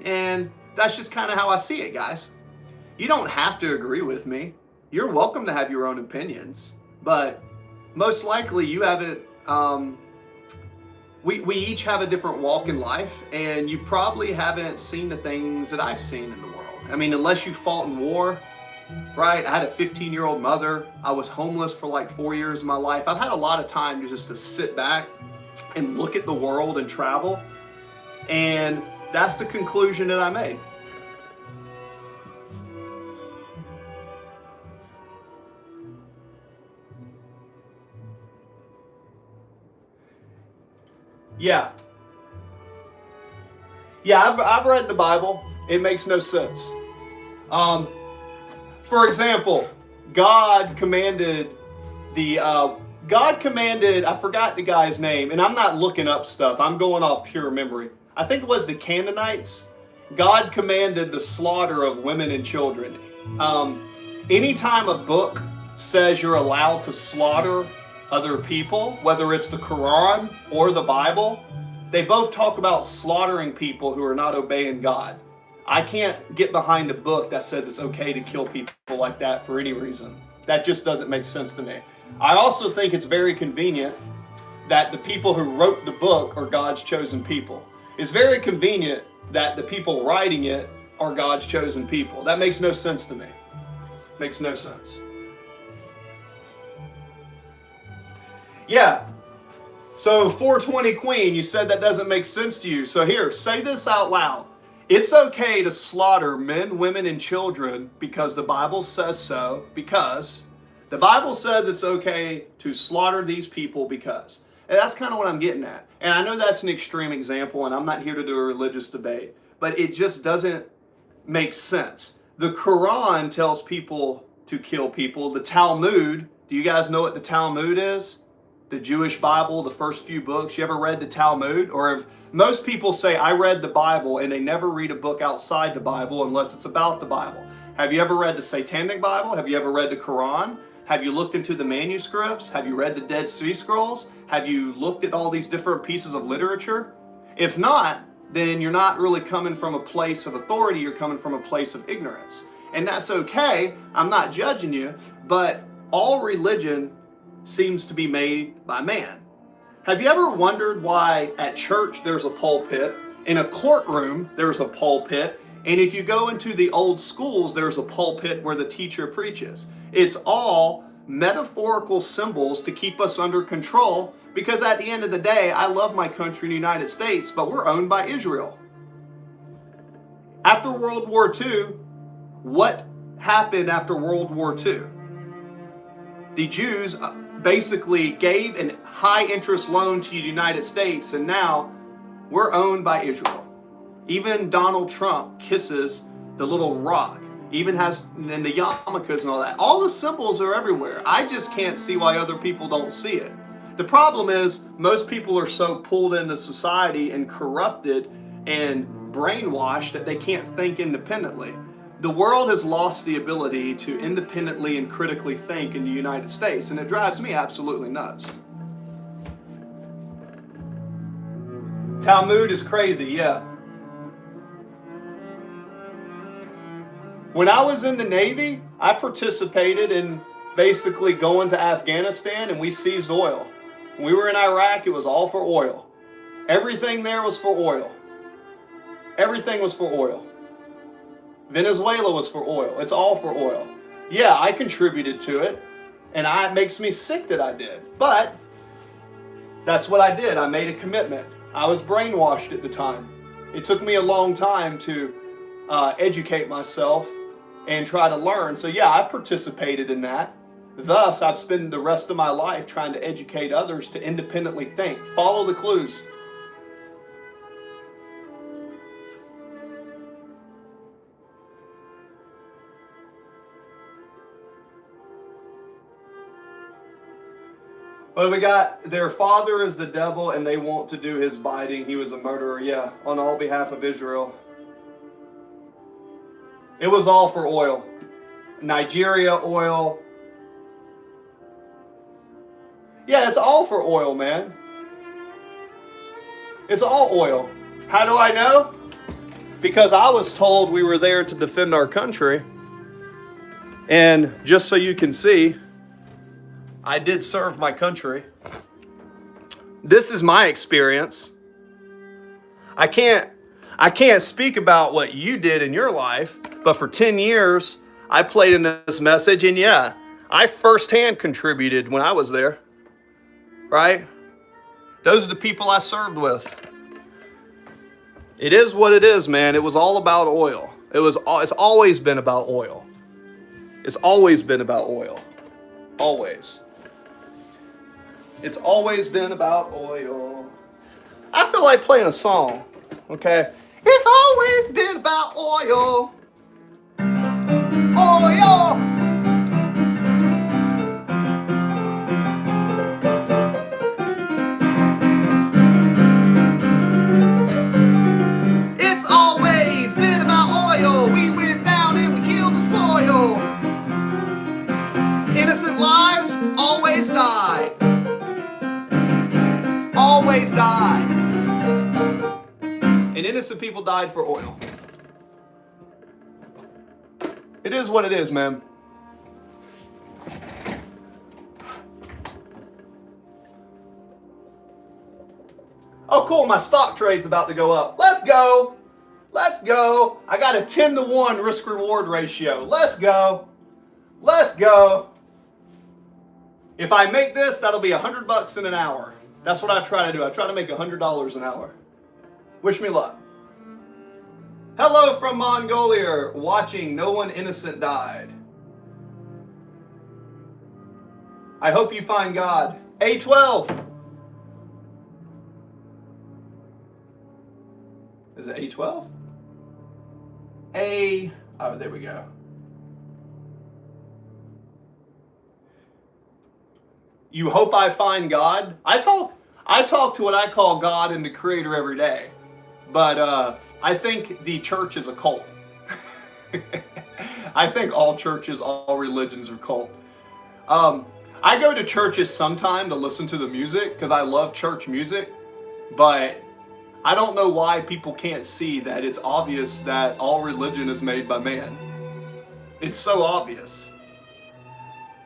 and that's just kind of how I see it, guys. You don't have to agree with me. You're welcome to have your own opinions, but most likely you haven't, we each have a different walk in life, and you probably haven't seen the things that I've seen in the world. I mean, unless you fought in war, right? I had a 15-year-old mother. I was homeless for like 4 years of my life. I've had a lot of time just to sit back and look at the world and travel, and that's the conclusion that I made. Yeah, I've read the Bible. It makes no sense. For example, God commanded, I forgot the guy's name, and I'm not looking up stuff. I'm going off pure memory. I think it was the Canaanites. God commanded the slaughter of women and children. Anytime a book says you're allowed to slaughter other people, whether it's the Quran or the Bible, they both talk about slaughtering people who are not obeying God. I can't get behind a book that says it's okay to kill people like that for any reason. That just doesn't make sense to me. I also think it's very convenient that the people who wrote the book are God's chosen people. It's very convenient that the people writing it are God's chosen people. That makes no sense to me. Makes no sense. Yeah. So 420 Queen, you said that doesn't make sense to you. So here, say this out loud. It's okay to slaughter men, women, and children because the Bible says so, because the Bible says it's okay to slaughter these people because. And that's kind of what I'm getting at. And I know that's an extreme example, and I'm not here to do a religious debate, but it just doesn't make sense. The Quran tells people to kill people. The Talmud, do you guys know what the Talmud is? The Jewish Bible, the first few books. You ever read the Talmud? Or if most people say, I read the Bible, and they never read a book outside the Bible unless it's about the Bible. Have you ever read the Satanic Bible? Have you ever read the Quran? Have you looked into the manuscripts? Have you read the Dead Sea Scrolls? Have you looked at all these different pieces of literature? If not, then you're not really coming from a place of authority, you're coming from a place of ignorance. And that's okay, I'm not judging you, but all religion seems to be made by man. Have you ever wondered why at church there's a pulpit, in a courtroom there's a pulpit, and if you go into the old schools there's a pulpit where the teacher preaches? It's all metaphorical symbols to keep us under control, because at the end of the day, I love my country, the United States, but we're owned by Israel. After World War II, what happened after World War II? The Jews basically gave a high interest loan to the United States, and now we're owned by Israel. Even Donald Trump kisses the little rock, even has and the yarmulkes and all that. All the symbols are everywhere. I just can't see why other people don't see it. The problem is most people are so pulled into society and corrupted and brainwashed that they can't think independently. The world has lost the ability to independently and critically think in the United States, and it drives me absolutely nuts. Talmud is crazy, yeah. When I was in the Navy, I participated in basically going to Afghanistan, and we seized oil. When we were in Iraq, it was all for oil. Everything there was for oil. Everything was for oil. Venezuela was for oil. It's all for oil. Yeah, I contributed to it, and it makes me sick that I did. But that's what I did. I made a commitment. I was brainwashed at the time. It took me a long time to educate myself and try to learn. So yeah, I've participated in that. Thus, I've spent the rest of my life trying to educate others to independently think. Follow the clues. But we got, their father is the devil and they want to do his bidding. He was a murderer, yeah, on all behalf of Israel. It was all for oil. Nigeria oil. Yeah, it's all for oil, man. It's all oil. How do I know? Because I was told we were there to defend our country. And just so you can see, I did serve my country. This is my experience. I can't speak about what you did in your life, but for 10 years, I played in this message, and yeah, I firsthand contributed when I was there, right? Those are the people I served with. It is what it is, man. It was all about oil. It's always been about oil. It's always been about oil. Always. It's always been about oil. I feel like playing a song, okay? It's always been about oil. Oil. It's always been about oil. We went down and we killed the soil. Innocent lives always die. Always die. And innocent people died for oil. It is what it is, man. Oh, cool. My stock trade's about to go up. Let's go. Let's go. I got a 10-to-1 risk-reward ratio. Let's go. Let's go. If I make this, that'll be $100 in an hour. That's what I try to do. I try to make $100 an hour. Wish me luck. Hello from Mongolia, watching No One Innocent Died. I hope you find God. A12. Is it A12? Oh, there we go. You hope I find God? I talk to what I call God and the Creator every day. But I think the church is a cult. I think all churches, all religions are cult. I go to churches sometime to listen to the music because I love church music. But I don't know why people can't see that it's obvious that all religion is made by man. It's so obvious.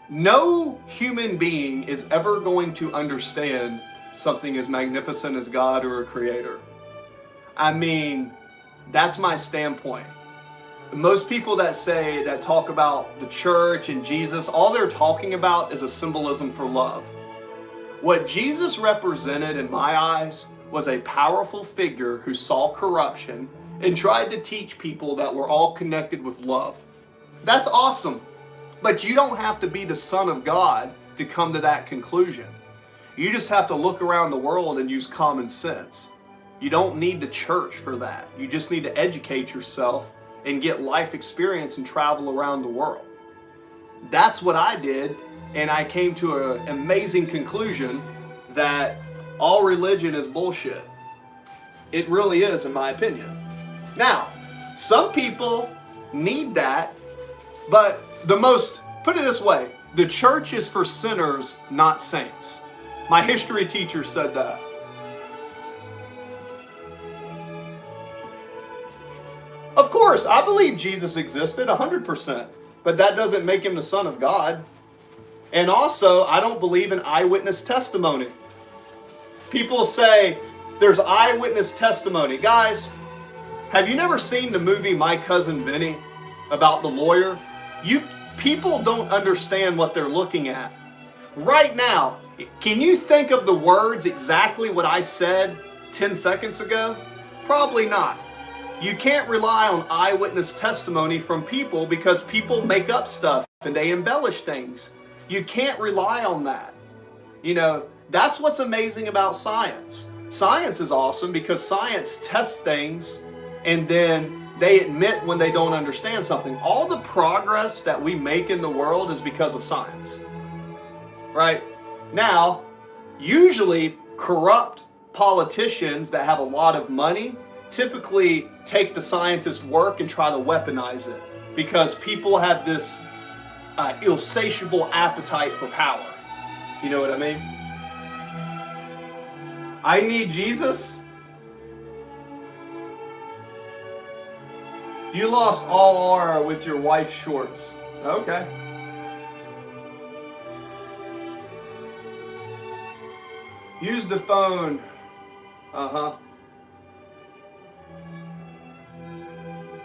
No human being is ever going to understand something as magnificent as God or a creator. I mean, that's my standpoint. Most people that talk about the church and Jesus, all they're talking about is a symbolism for love. What Jesus represented in my eyes was a powerful figure who saw corruption and tried to teach people that we're all connected with love. That's awesome. But you don't have to be the Son of God to come to that conclusion. You just have to look around the world and use common sense. You don't need the church for that. You just need to educate yourself and get life experience and travel around the world. That's what I did, and I came to an amazing conclusion that all religion is bullshit. It really is, in my opinion. Now, some people need that, but put it this way, the church is for sinners, not saints. My history teacher said that. Of course, I believe Jesus existed 100%, but that doesn't make him the Son of God. And also, I don't believe in eyewitness testimony. People say there's eyewitness testimony. Guys, Have you never seen the movie My Cousin Vinny about the lawyer? People don't understand what they're looking at. Right now, can you think of the words exactly what I said 10 seconds ago? Probably not. You can't rely on eyewitness testimony from people because people make up stuff and they embellish things. You can't rely on that. You know, that's what's amazing about science. Science is awesome because science tests things and then they admit when they don't understand something. All the progress that we make in the world is because of science. Right? Now, usually corrupt politicians that have a lot of money typically take the scientist's work and try to weaponize it because people have this insatiable appetite for power. You know what I mean? I need Jesus. You lost all aura with your wife's shorts. Okay. Use the phone.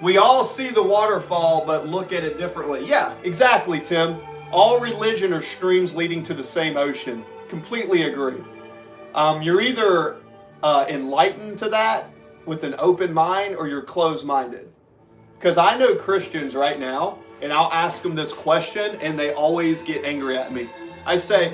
We all see the waterfall, but look at it differently. Yeah, exactly, Tim. All religion are streams leading to the same ocean. Completely agree. You're either enlightened to that with an open mind or you're closed-minded. Because I know Christians right now, and I'll ask them this question, and they always get angry at me. I say,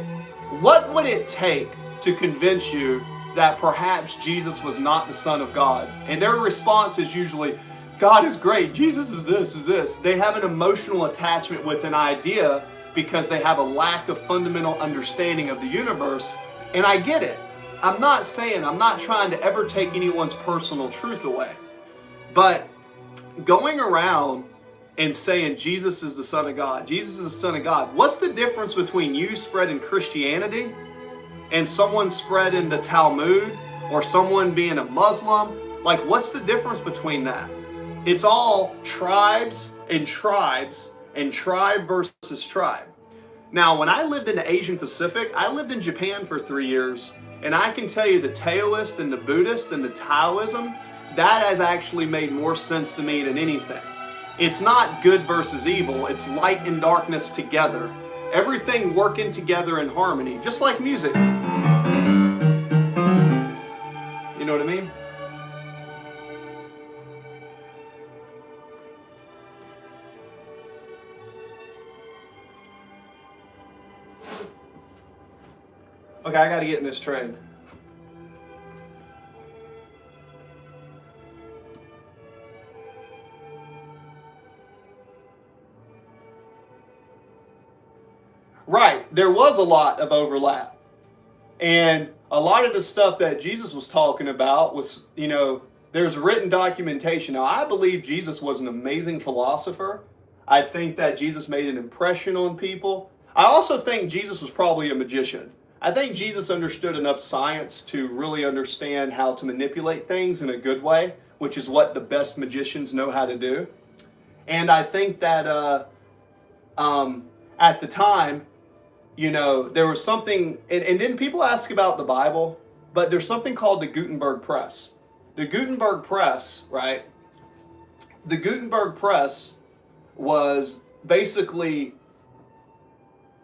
what would it take to convince you that perhaps Jesus was not the Son of God? And their response is usually, God is great, Jesus is this, is this. They have an emotional attachment with an idea because they have a lack of fundamental understanding of the universe, and I get it. I'm not trying to ever take anyone's personal truth away. But going around and saying Jesus is the Son of God, Jesus is the Son of God, what's the difference between you spreading Christianity and someone spreading the Talmud or someone being a Muslim? Like, what's the difference between that? It's all tribes and tribes and tribe versus tribe. Now, when I lived in the Asian Pacific, I lived in Japan for 3 years, and I can tell you the Taoist and the Buddhist and the Taoism, that has actually made more sense to me than anything. It's not good versus evil, it's light and darkness together. Everything working together in harmony, just like music. You know what I mean? Okay, I gotta get in this train. Right, there was a lot of overlap. And a lot of the stuff that Jesus was talking about was, you know, there's written documentation. Now, I believe Jesus was an amazing philosopher. I think that Jesus made an impression on people. I also think Jesus was probably a magician. I think Jesus understood enough science to really understand how to manipulate things in a good way, which is what the best magicians know how to do. And I think that at the time, you know, there was something, and then people ask about the Bible, but there's something called the Gutenberg Press. The Gutenberg Press, right? The Gutenberg Press was basically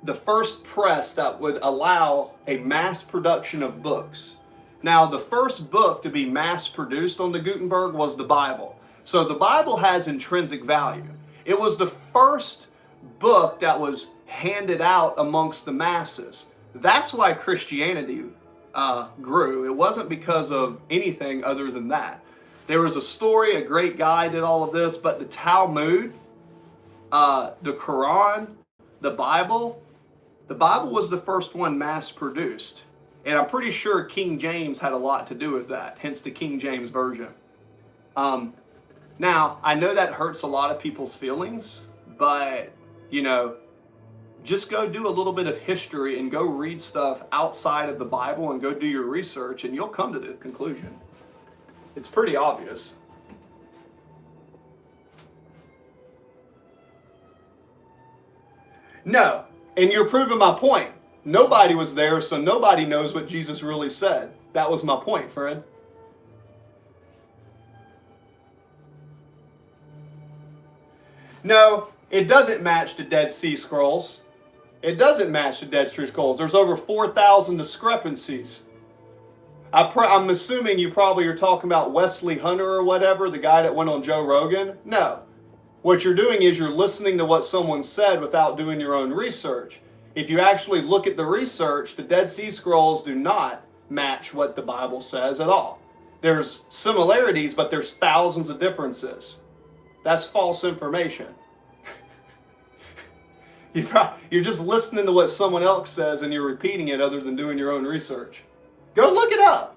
the first press that would allow a mass production of books. Now, the first book to be mass produced on the Gutenberg was the Bible. So the Bible has intrinsic value. It was the first book that was handed out amongst the masses. That's why Christianity grew. It wasn't because of anything other than that. There was a story, a great guy did all of this, but the Talmud, the Quran, the Bible was the first one mass produced. And I'm pretty sure King James had a lot to do with that, hence the King James Version. Now, I know that hurts a lot of people's feelings, but, you know, just go do a little bit of history and go read stuff outside of the Bible and go do your research and you'll come to the conclusion. It's pretty obvious. No, and you're proving my point. Nobody was there, so nobody knows what Jesus really said. That was my point, friend. No, it doesn't match the Dead Sea Scrolls. It doesn't match the Dead Sea Scrolls. There's over 4,000 discrepancies. I'm assuming you probably are talking about Wesley Hunter or whatever, the guy that went on Joe Rogan. No. What you're doing is you're listening to what someone said without doing your own research. If you actually look at the research, the Dead Sea Scrolls do not match what the Bible says at all. There's similarities, but there's thousands of differences. That's false information. You're just listening to what someone else says and you're repeating it other than doing your own research. Go look it up.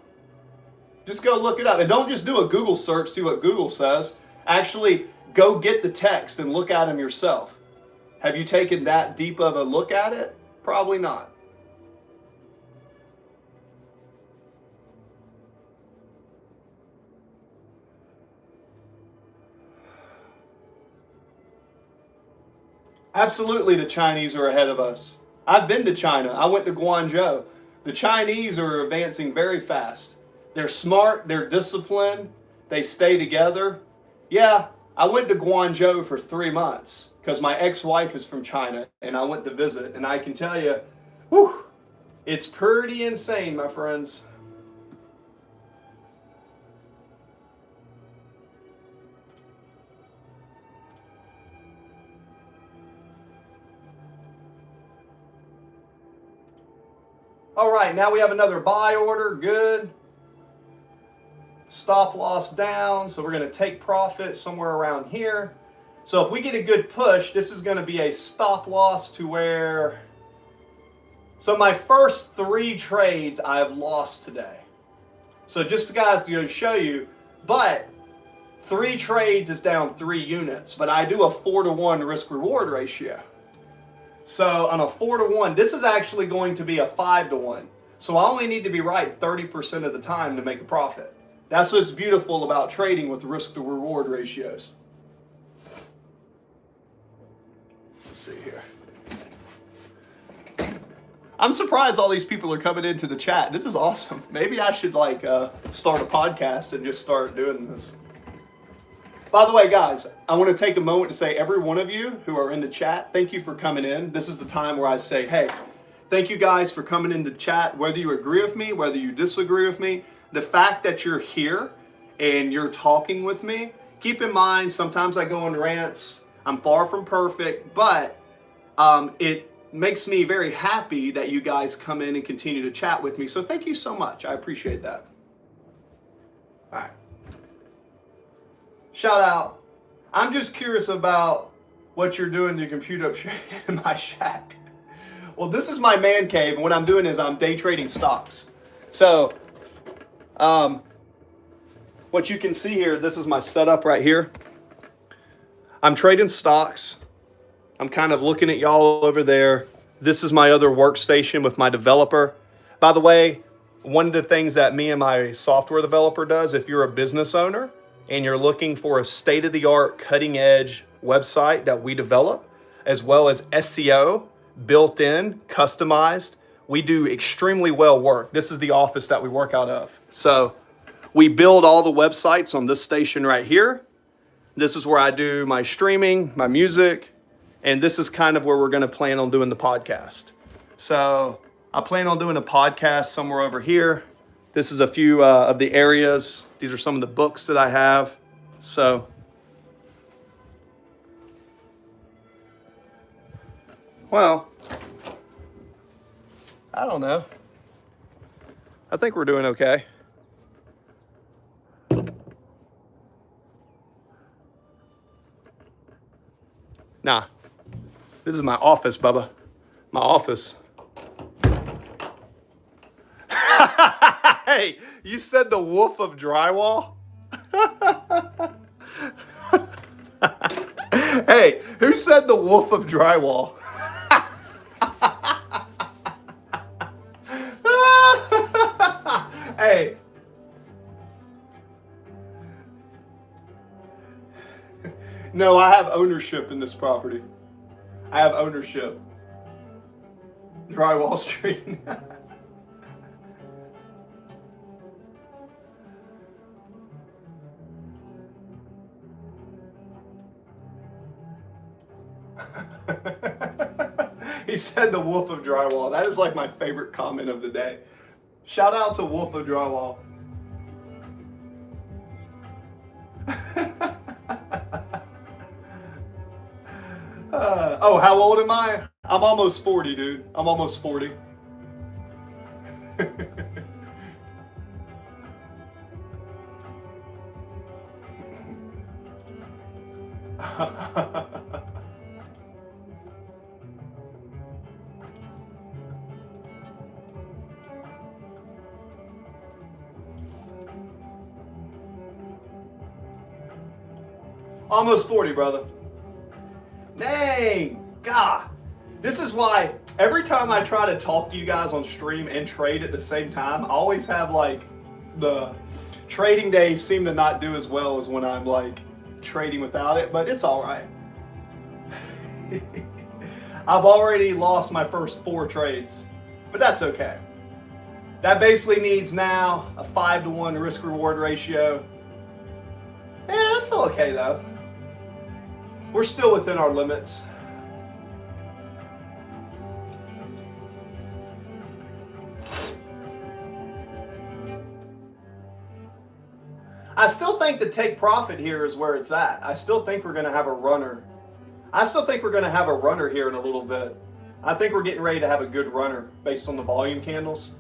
Just go look it up. And don't just do a Google search, see what Google says. Actually, go get the text and look at them yourself. Have you taken that deep of a look at it? Probably not. Absolutely, the Chinese are ahead of us. I've been to China. I went to Guangzhou. The Chinese are advancing very fast. They're smart, they're disciplined, they stay together. Yeah, I went to Guangzhou for 3 months because my ex-wife is from China and I went to visit. And I can tell you, whew, it's pretty insane, my friends. All right, now we have another buy order. Good. Stop loss down. So we're going to take profit somewhere around here. So if we get a good push, this is going to be a stop loss to where... So my first 3 trades I've lost today. So just guys to show you, but 3 trades is down 3 units. But I do a 4-to-1 risk reward ratio. So on a 4-to-1, this is actually going to be a 5-to-1. So I only need to be right 30% of the time to make a profit. That's what's beautiful about trading with risk to reward ratios. Let's see here. I'm surprised all these people are coming into the chat. This is awesome. Maybe I should start a podcast and just start doing this. By the way, guys, I want to take a moment to say every one of you who are in the chat, thank you for coming in. This is the time where I say, hey, thank you guys for coming in the chat. Whether you agree with me, whether you disagree with me, the fact that you're here and you're talking with me, keep in mind, sometimes I go on rants. I'm far from perfect, but it makes me very happy that you guys come in and continue to chat with me. So thank you so much. I appreciate that. All right. Shout out. I'm just curious about what you're doing to your computer up in my shack. Well, this is my man cave, and what I'm doing is I'm day trading stocks. So, what you can see here, this is my setup right here. I'm trading stocks. I'm kind of looking at y'all over there. This is my other workstation with my developer. By the way, one of the things that me and my software developer does, if you're a business owner and you're looking for a state-of-the-art, cutting-edge website that we develop, as well as SEO, built in, customized, we do extremely well work. This is the office that we work out of. So we build all the websites on this station right here. This is where I do my streaming, my music, and this is kind of where we're gonna plan on doing the podcast. So I plan on doing a podcast somewhere over here. This is a few of the areas. These are some of the books that I have. So, well, I don't know. I think we're doing okay. Nah, this is my office, Bubba. My office. Hey, you said the wolf of drywall? Hey, who said the wolf of drywall? Hey. No, I have ownership in this property. I have ownership. Drywall Street. He said the wolf of drywall. That is like my favorite comment of the day. Shout out to Wolf of Drywall. Oh, how old am I? I'm almost 40, dude. I'm almost 40. Almost 40, brother. Dang, God. This is why every time I try to talk to you guys on stream and trade at the same time, I always have like the trading days seem to not do as well as when I'm like trading without it, but it's all right. I've already lost my first 4 trades, but that's okay. That basically needs now a 5-to-1 risk reward ratio. Yeah, that's still okay though. We're still within our limits. I still think the take profit here is where it's at. I still think we're going to have a runner. I still think we're going to have a runner here in a little bit. I think we're getting ready to have a good runner based on the volume candles.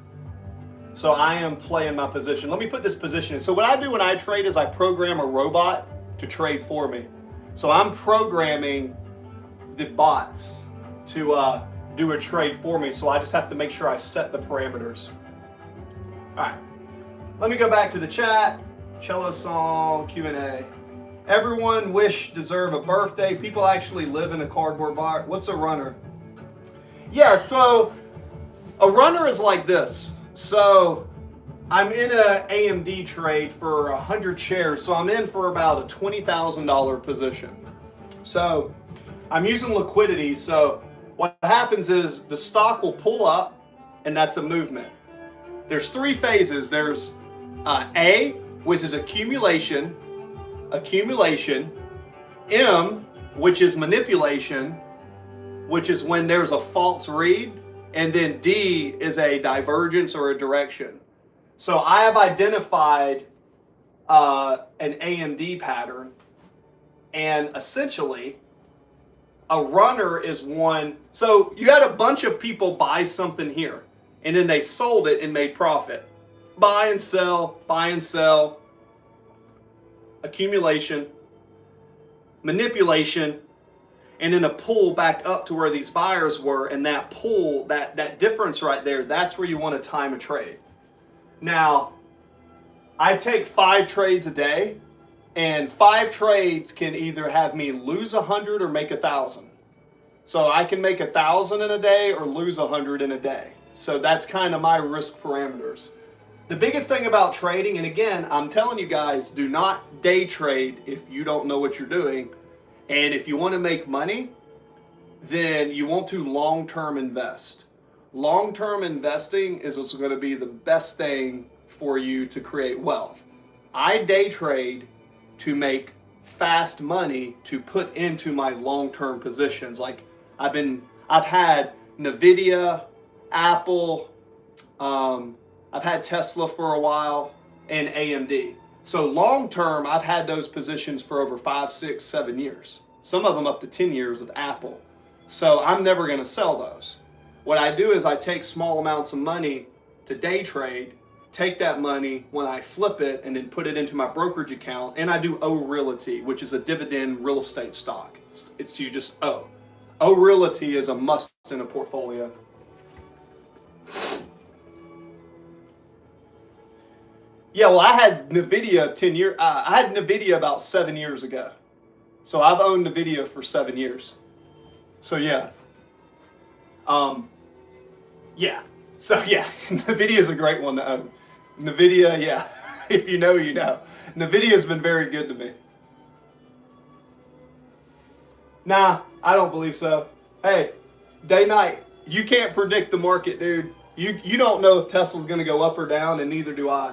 So I am playing my position. Let me put this position in. So what I do when I trade is I program a robot to trade for me. So I'm programming the bots to do a trade for me. So I just have to make sure I set the parameters. All right. Let me go back to the chat. Cello song, Q&A. Everyone wish deserve a birthday. People actually live in a cardboard box. What's a runner? Yeah, so a runner is like this. So I'm in a AMD trade for 100 shares. So I'm in for about a $20,000 position. So I'm using liquidity. So what happens is the stock will pull up and that's a movement. There's 3 phases. There's A, which is accumulation, M, which is manipulation, which is when there's a false read, and then D is a divergence or a direction. So I have identified an AMD pattern, and essentially a runner is one. So you had a bunch of people buy something here, and then they sold it and made profit. Buy and sell, accumulation, manipulation, and then a pull back up to where these buyers were, and that pull, that difference right there, that's where you want to time a trade. Now, I take 5 trades a day, and 5 trades can either have me lose 100 or make 1,000. So I can make 1,000 in a day or lose 100 in a day. So that's kind of my risk parameters. The biggest thing about trading, and again, I'm telling you guys, do not day trade if you don't know what you're doing. And if you want to make money, then you want to long-term invest. Long-term investing is what's going to be the best thing for you to create wealth. I day trade to make fast money to put into my long-term positions. Like I've had Nvidia, Apple, I've had Tesla for a while, and AMD. So long term, I've had those positions for over 5, 6, 7 years. Some of them up to 10 years with Apple. So I'm never going to sell those. What I do is I take small amounts of money to day trade, take that money when I flip it, and then put it into my brokerage account. And I do O Realty, which is a dividend real estate stock. It's you just O. O Realty is a must in a portfolio. Yeah, well, I had Nvidia 10 years. I had Nvidia about 7 years ago, so I've owned Nvidia for 7 years. So yeah, yeah. So yeah, Nvidia is a great one to own. Nvidia, yeah. If you know, you know. Nvidia has been very good to me. Nah, I don't believe so. Hey, day night. You can't predict the market, dude. You don't know if Tesla's going to go up or down, and neither do I.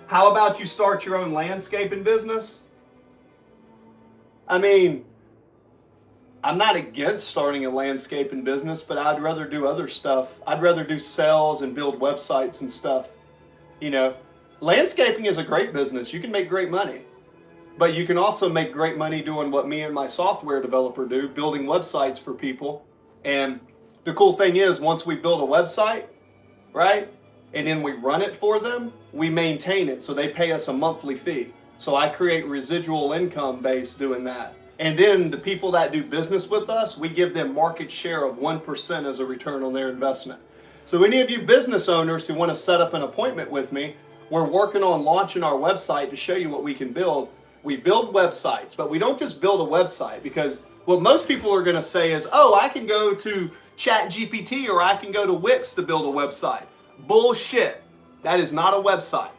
How about you start your own landscaping business? I mean, I'm not against starting a landscaping business, but I'd rather do other stuff. I'd rather do sales and build websites and stuff. You know, landscaping is a great business. You can make great money, but you can also make great money doing what me and my software developer do, building websites for people. And the cool thing is, once we build a website, right, and then we run it for them, we maintain it. So they pay us a monthly fee. So I create residual income based doing that. And then the people that do business with us, we give them market share of 1% as a return on their investment. So any of you business owners who want to set up an appointment with me, we're working on launching our website to show you what we can build. We build websites, but we don't just build a website, because what most people are going to say is, oh, I can go to ChatGPT or I can go to Wix to build a website. Bullshit. That is not a website.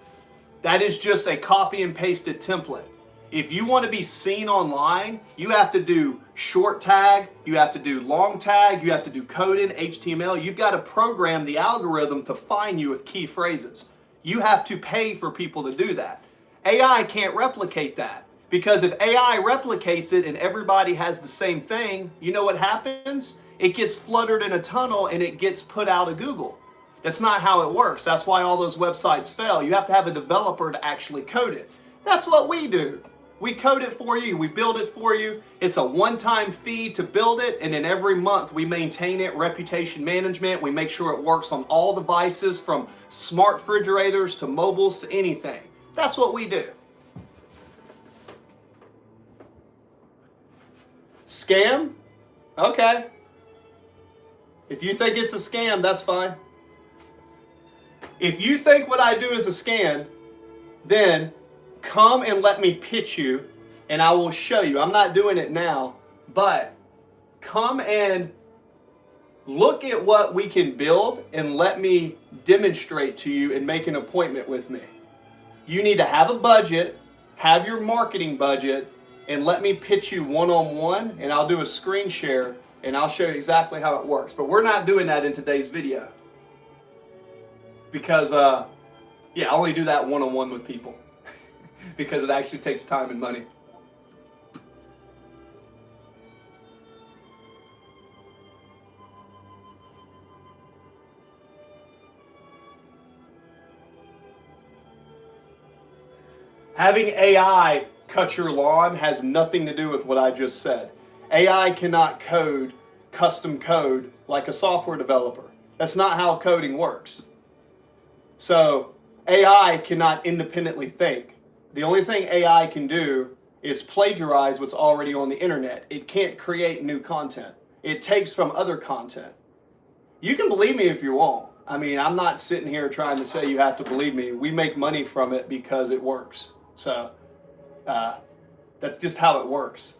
That is just a copy and pasted template. If you want to be seen online, you have to do short tag, you have to do long tag, you have to do coding, HTML. You've got to program the algorithm to find you with key phrases. You have to pay for people to do that. AI can't replicate that, because if AI replicates it and everybody has the same thing, you know what happens? It gets fluttered in a tunnel and it gets put out of Google. That's not how it works. That's why all those websites fail. You have to have a developer to actually code it. That's what we do. We code it for you. We build it for you. It's a one-time fee to build it, and then every month we maintain it, reputation management. We make sure it works on all devices, from smart refrigerators to mobiles to anything. That's what we do. Scam? Okay. If you think it's a scam, that's fine. If you think what I do is a scam, then come and let me pitch you and I will show you. I'm not doing it now, but come and look at what we can build and let me demonstrate to you and make an appointment with me. You need to have a budget, have your marketing budget, and let me pitch you one-on-one, and I'll do a screen share and I'll show you exactly how it works. But we're not doing that in today's video, because I only do that one-on-one with people because it actually takes time and money. Having AI cut your lawn has nothing to do with what I just said. AI cannot code custom code like a software developer. That's not how coding works. So AI cannot independently think. The only thing AI can do is plagiarize what's already on the internet. It can't create new content. It takes from other content. You can believe me if you want. I mean, I'm not sitting here trying to say you have to believe me. We make money from it because it works. So that's just how it works.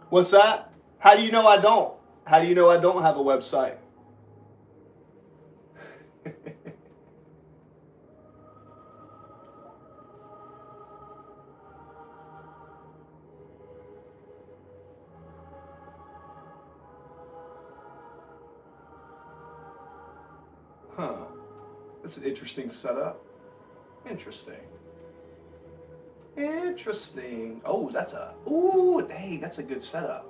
What's that? How do you know I don't? How do you know I don't have a website? Huh. That's an interesting setup. Interesting. Interesting. Oh, that's a, ooh, dang, that's a good setup.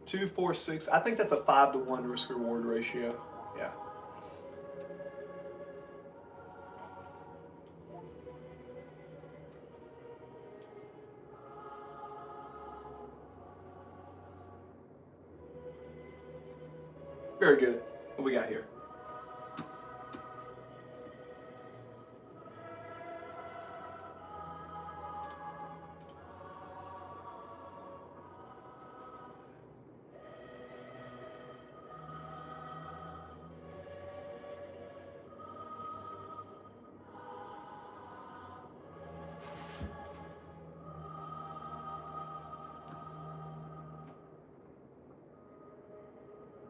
2, 4, 6. I think that's a 5-to-1 risk reward ratio. Yeah. Very good. What we got here?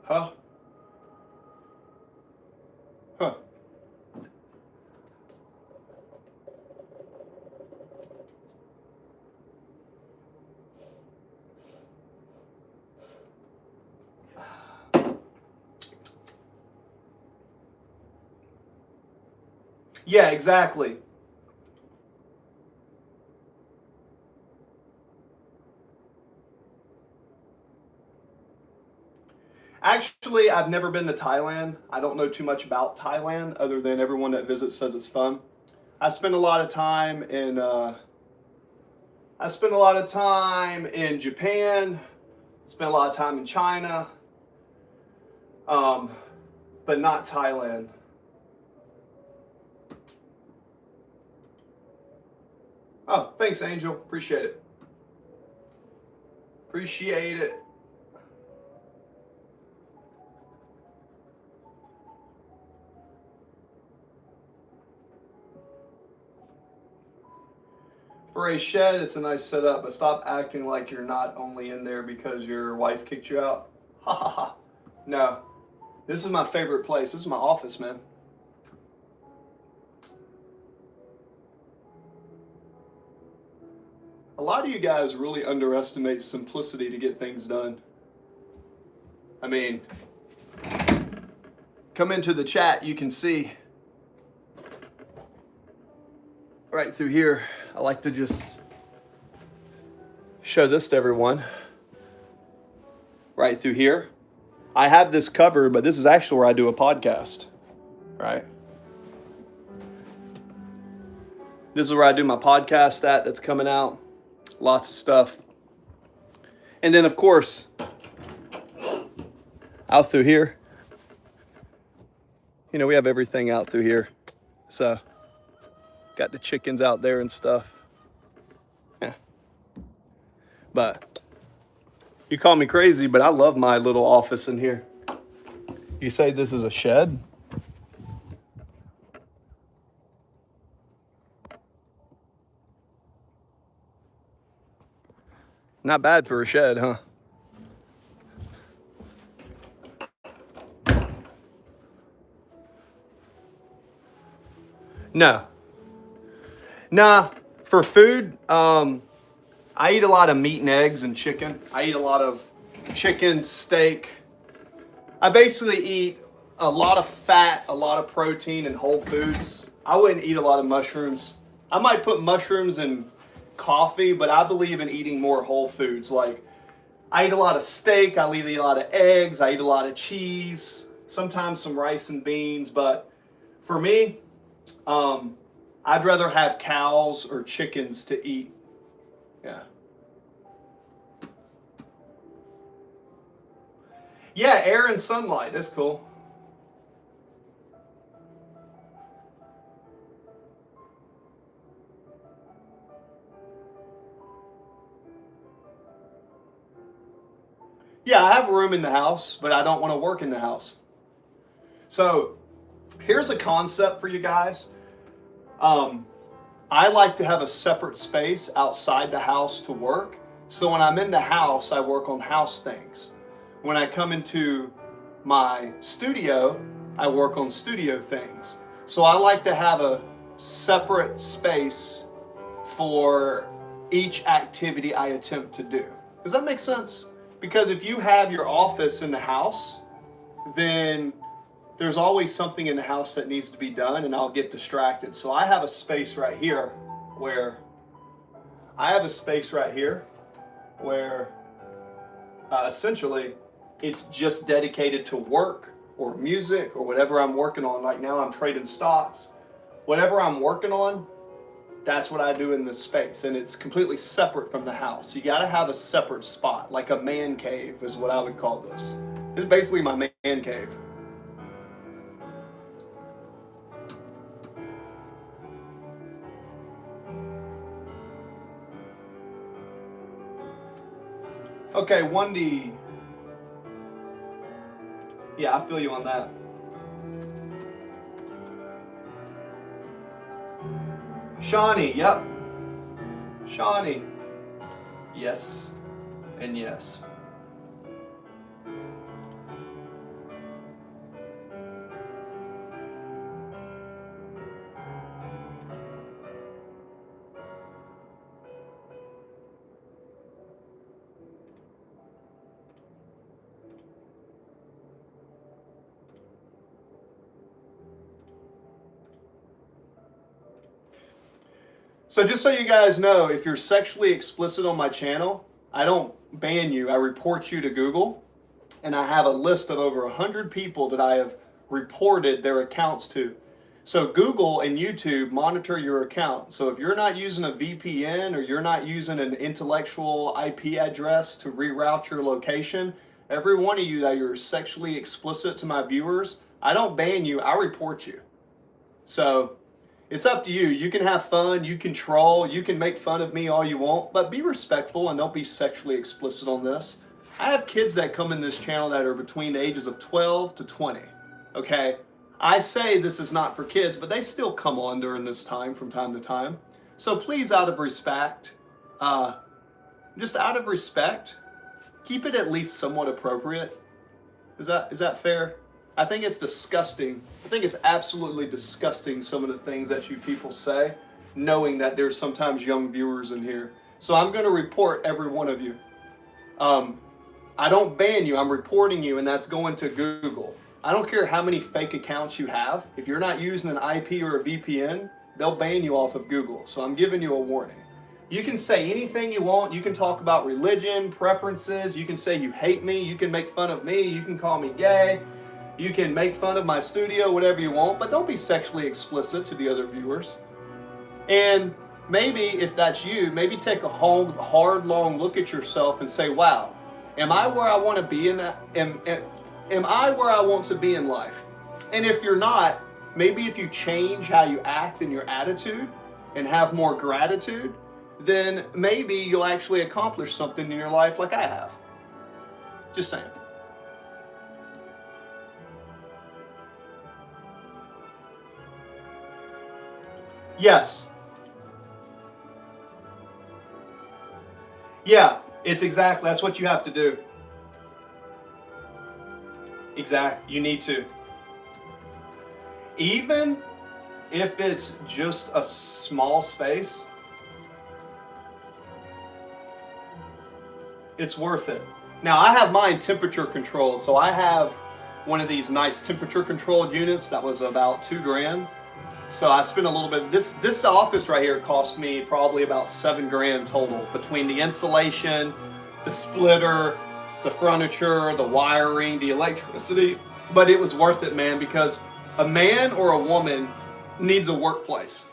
Huh? Huh. Yeah, exactly. Actually, I've never been to Thailand. I don't know too much about Thailand other than everyone that visits says it's fun. I spend a lot of time in Japan. Spent a lot of time in China, um, but not Thailand. Oh, thanks, Angel. Appreciate it. Appreciate it. For a shed, it's a nice setup, but stop acting like you're not only in there because your wife kicked you out. Ha ha ha. No, this is my favorite place. This is my office, man. A lot of you guys really underestimate simplicity to get things done. I mean, come into the chat, you can see right through here. I like to just show this to everyone. Right through here. I have this covered, but this is actually where I do a podcast, right? This is where I do my podcast that's coming out. Lots of stuff. And then, of course, out through here, you know, we have everything out through here. So, got the chickens out there and stuff. Yeah. But, you call me crazy, but I love my little office in here. You say this is a shed? Not bad for a shed, huh? No. Nah, for food, I eat a lot of meat and eggs and chicken. I eat a lot of chicken, steak. I basically eat a lot of fat, a lot of protein, and whole foods. I wouldn't eat a lot of mushrooms. I might put mushrooms in coffee, but I believe in eating more whole foods. Like, I eat a lot of steak, I eat a lot of eggs, I eat a lot of cheese, sometimes some rice and beans, but for me, I'd rather have cows or chickens to eat. Yeah. Yeah, air and sunlight. That's cool. Yeah, I have room in the house, but I don't want to work in the house. So here's a concept for you guys. I like to have a separate space outside the house to work. So when I'm in the house, I work on house things. When I come into my studio, I work on studio things. So I like to have a separate space for each activity I attempt to do. Does that make sense? Because if you have your office in the house, then there's always something in the house that needs to be done and I'll get distracted. So I have a space right here where essentially it's just dedicated to work or music or whatever I'm working on. Right now I'm trading stocks. Whatever I'm working on, that's what I do in this space, and it's completely separate from the house. You gotta have a separate spot, like a man cave is what I would call this. This is basically my man cave. Okay, 1D. Yeah, I feel you on that. Shawnee, yep. Shawnee. Yes, and yes. So just so you guys know, if you're sexually explicit on my channel, I don't ban you. I report you to Google, and I have a list of over 100 people that I have reported their accounts to. So Google and YouTube monitor your account. So if you're not using a VPN or you're not using an intellectual IP address to reroute your location, every one of you that you're sexually explicit to my viewers, I don't ban you, I report you. So it's up to you. You can have fun, you can troll, you can make fun of me all you want, but be respectful and don't be sexually explicit on this. I have kids that come in this channel that are between the ages of 12 to 20, okay? I say this is not for kids, but they still come on during this time from time to time. So please, out of respect, just out of respect, keep it at least somewhat appropriate. Is that fair? I think it's disgusting. I think it's absolutely disgusting, some of the things that you people say, knowing that there's sometimes young viewers in here. So I'm going to report every one of you. I don't ban you, I'm reporting you, and that's going to Google. I don't care how many fake accounts you have. If you're not using an IP or a VPN, they'll ban you off of Google. So I'm giving you a warning. You can say anything you want. You can talk about religion, preferences. You can say you hate me. You can make fun of me. You can call me gay. You can make fun of my studio, whatever you want, but don't be sexually explicit to the other viewers. And maybe if that's you, maybe take a hard, long look at yourself and say, wow, am I where I want to be in that? Am I where I want to be in life? And if you're not, maybe if you change how you act and your attitude and have more gratitude, then maybe you'll actually accomplish something in your life like I have. Just saying. Yes. Yeah, it's exactly, that's what you have to do. Exactly, you need to. Even if it's just a small space, it's worth it. Now I have mine temperature controlled, so I have one of these nice temperature controlled units that was about $2,000. So I spent a little bit. This office right here cost me probably about $7,000 total between the insulation, the splitter, the furniture, the wiring, the electricity. But it was worth it, man, because a man or a woman needs a workplace.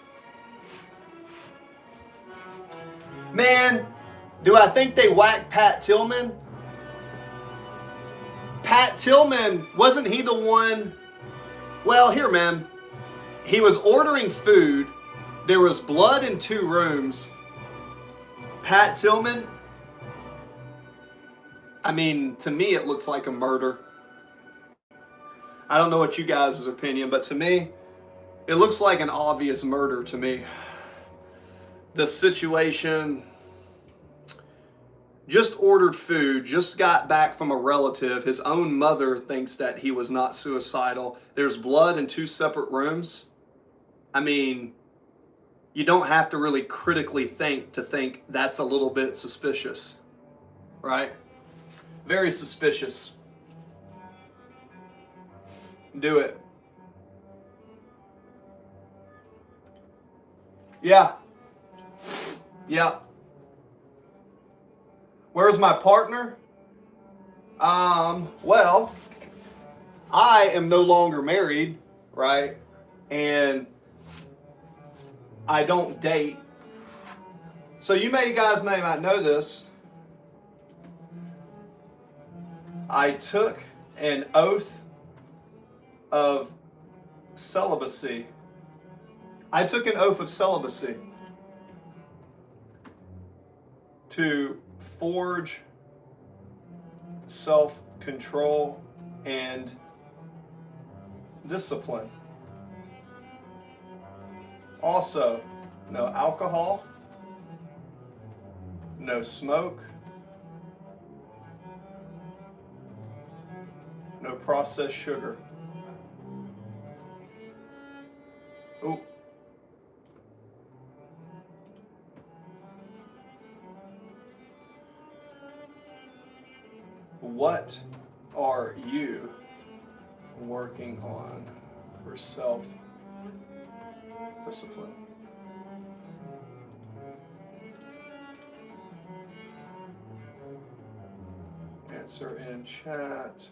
Man, do I think they whacked Pat Tillman? Pat Tillman, wasn't he the one? Well, here, man. He was ordering food. There was blood in 2 rooms. Pat Tillman, I mean, to me, it looks like a murder. I don't know what you guys' opinion, but to me, it looks like an obvious murder to me. The situation, just ordered food, just got back from a relative. His own mother thinks that he was not suicidal. There's blood in 2 separate rooms. I mean, you don't have to really critically think to think that's a little bit suspicious, right? Very suspicious. Do it. Yeah. Yeah. Where's my partner? Well, I am no longer married, right? And I don't date. So you guys may not know this. I took an oath of celibacy. I took an oath of celibacy to forge self-control and discipline. Also, no alcohol, no smoke, no processed sugar. Ooh. What are you working on for self-discipline? Answer in chat.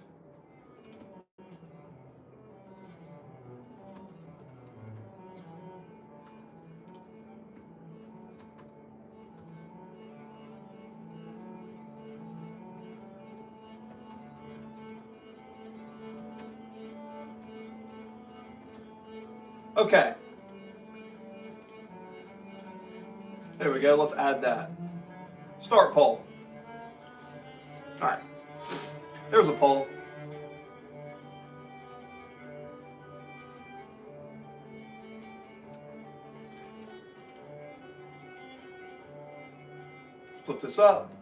Okay. There we go. Let's add that. Start poll. All right. There's a poll. Flip this up.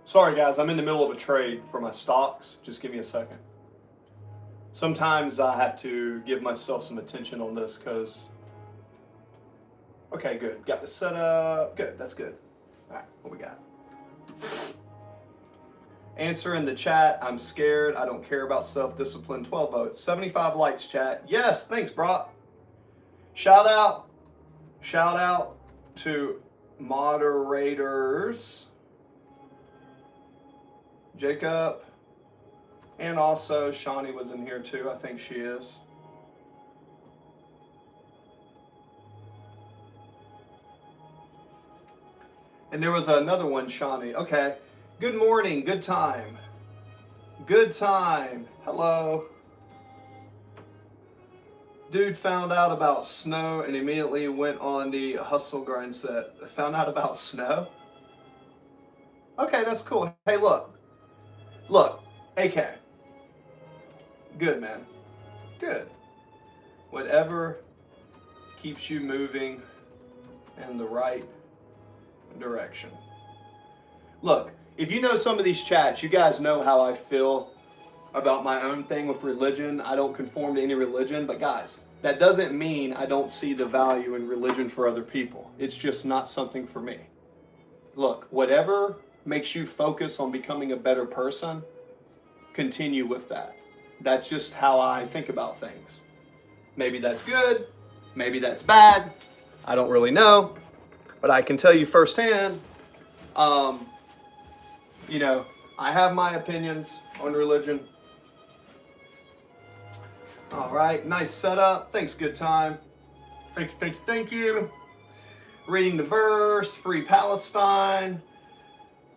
Sorry guys, I'm in the middle of a trade for my stocks. Just give me a second. Sometimes I have to give myself some attention on this because, okay, good. Got the setup. Good, that's good. All right, what we got? Answer in the chat. I'm scared. I don't care about self-discipline. 12 votes. 75 likes, chat. Yes, thanks, Brock. Shout out to moderators. Jacob, and also Shawnee was in here too. I think she is. And there was another one, Shawnee. Okay. Good morning. Good time. Good time. Hello. Dude found out about snow and immediately went on the hustle grind set. Found out about snow? Okay, that's cool. Hey, look. Look, AK. Good, man. Good. Whatever keeps you moving in the right direction. Look, if you know some of these chats, you guys know how I feel about my own thing with religion. I don't conform to any religion, but guys, that doesn't mean I don't see the value in religion for other people. It's just not something for me. Look, whatever makes you focus on becoming a better person, continue with that. That's just how I think about things. Maybe that's good, maybe that's bad, I don't really know, but I can tell you firsthand, you know, I have my opinions on religion. All right, nice setup. Thanks, good time. Thank you, thank you, thank you. Reading the verse, free Palestine.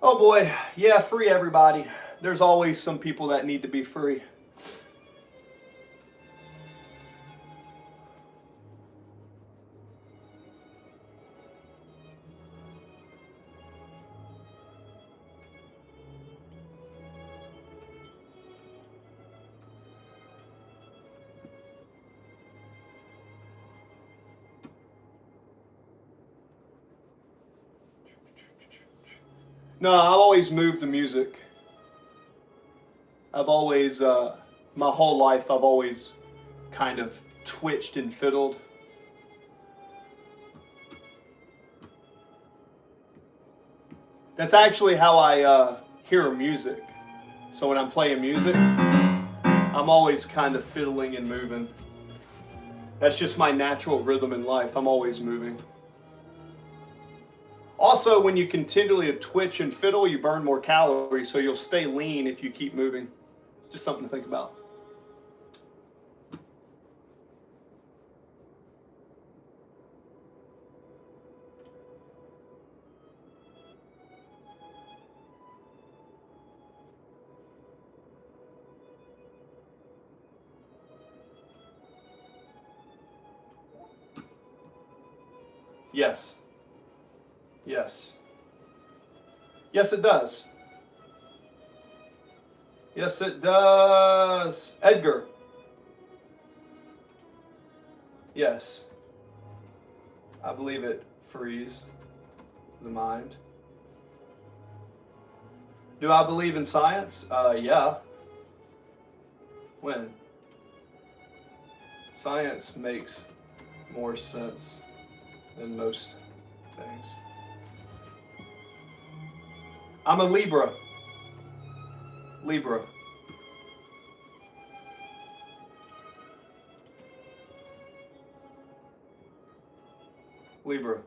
Oh boy, yeah, free everybody. There's always some people that need to be free. No, I've always moved to music. I've always, my whole life, I've always kind of twitched and fiddled. That's actually how I hear music. So when I'm playing music, I'm always kind of fiddling and moving. That's just my natural rhythm in life. I'm always moving. Also, when you continually twitch and fiddle, you burn more calories, so you'll stay lean if you keep moving. Just something to think about. Yes. Yes. Yes, it does. Yes, it does. Edgar. Yes. I believe it frees the mind. Do I believe in science? Yeah. When? Science makes more sense than most things. I'm a Libra. Libra. Libra.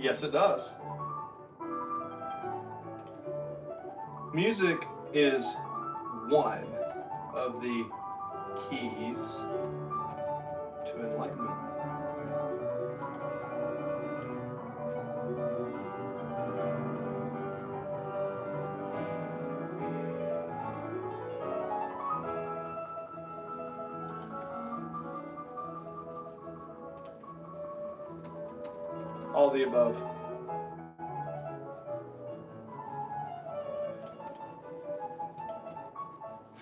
Yes, it does. Music is one of the keys to enlightenment. All the above.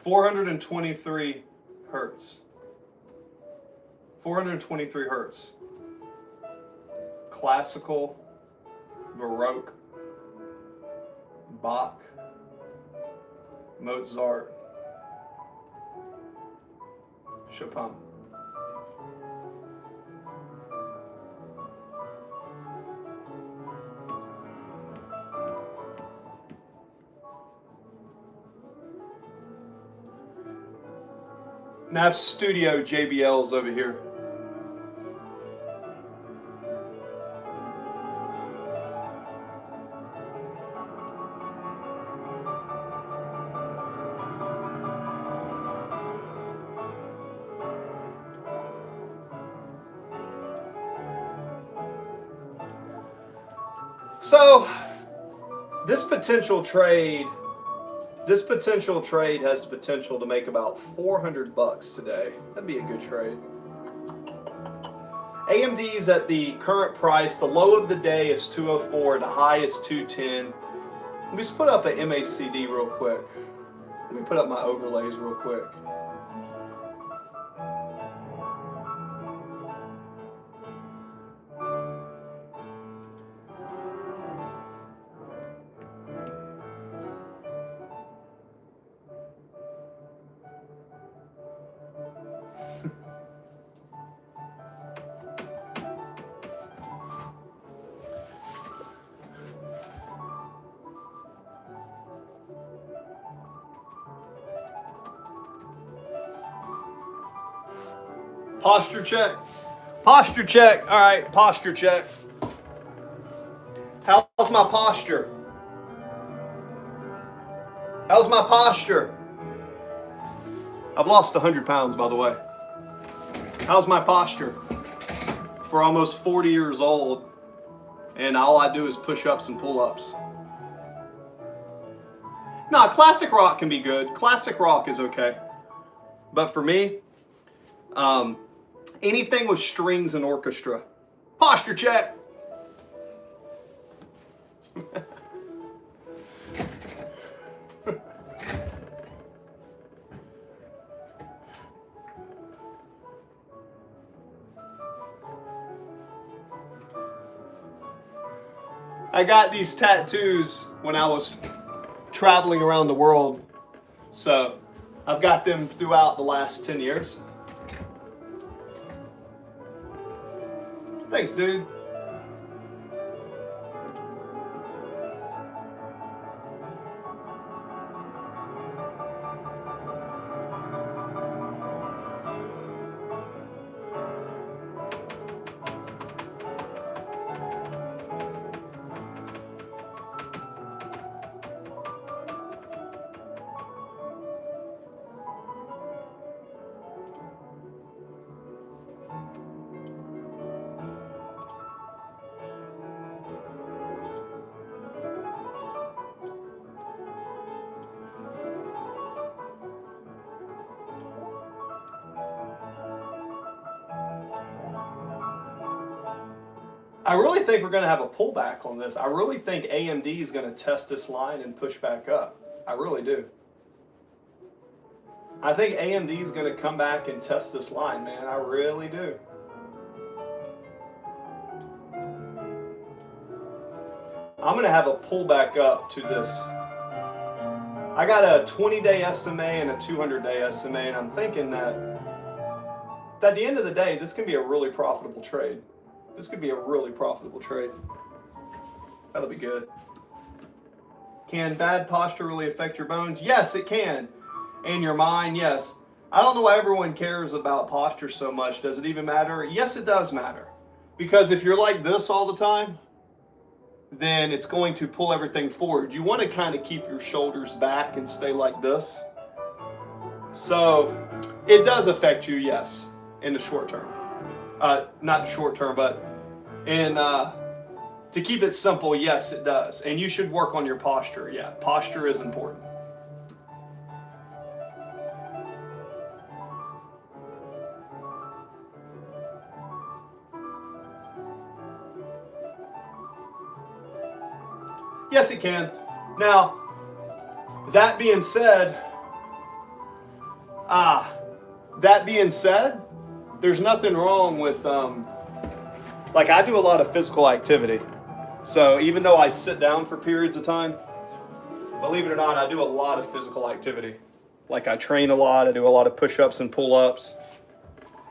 $423 hertz. 423 hertz. Classical, Baroque, Bach, Mozart, Chopin. Nav Studio JBLs over here. So, this potential trade has the potential to make about $400 today. That'd be a good trade. AMD's at the current price. The low of the day is 204. The high is 210. Let me just put up an MACD real quick. Let me put up my overlays real quick. Posture check. Posture check. All right, posture check. How's my posture? How's my posture? I've lost 100 pounds, by the way. How's my posture? For almost 40 years old, and all I do is push-ups and pull-ups. Nah, classic rock can be good. Classic rock is okay. But for me, anything with strings and orchestra. Posture check. I got these tattoos when I was traveling around the world. So I've got them throughout the last 10 years. Thanks, dude. I really think we're going to have a pullback on this. I really think AMD is going to test this line and push back up. I really do. I think AMD is going to come back and test this line, man. I really do. I'm going to have a pullback up to this. I got a 20-day SMA and a 200-day SMA, and I'm thinking that at the end of the day, this can be a really profitable trade. This could be a really profitable trade. That'll be good. Can bad posture really affect your bones? Yes, it can. And your mind, yes. I don't know why everyone cares about posture so much. Does it even matter? Yes, it does matter. Because if you're like this all the time, then it's going to pull everything forward. You want to kind of keep your shoulders back and stay like this. So it does affect you, yes, in the short term. Not short term, but in to keep it simple, yes, it does. And you should work on your posture. Yeah, posture is important. Yes, it can. Now, that being said, there's nothing wrong with, like I do a lot of physical activity. So even though I sit down for periods of time, believe it or not, I do a lot of physical activity. Like I train a lot, I do a lot of push-ups and pull-ups,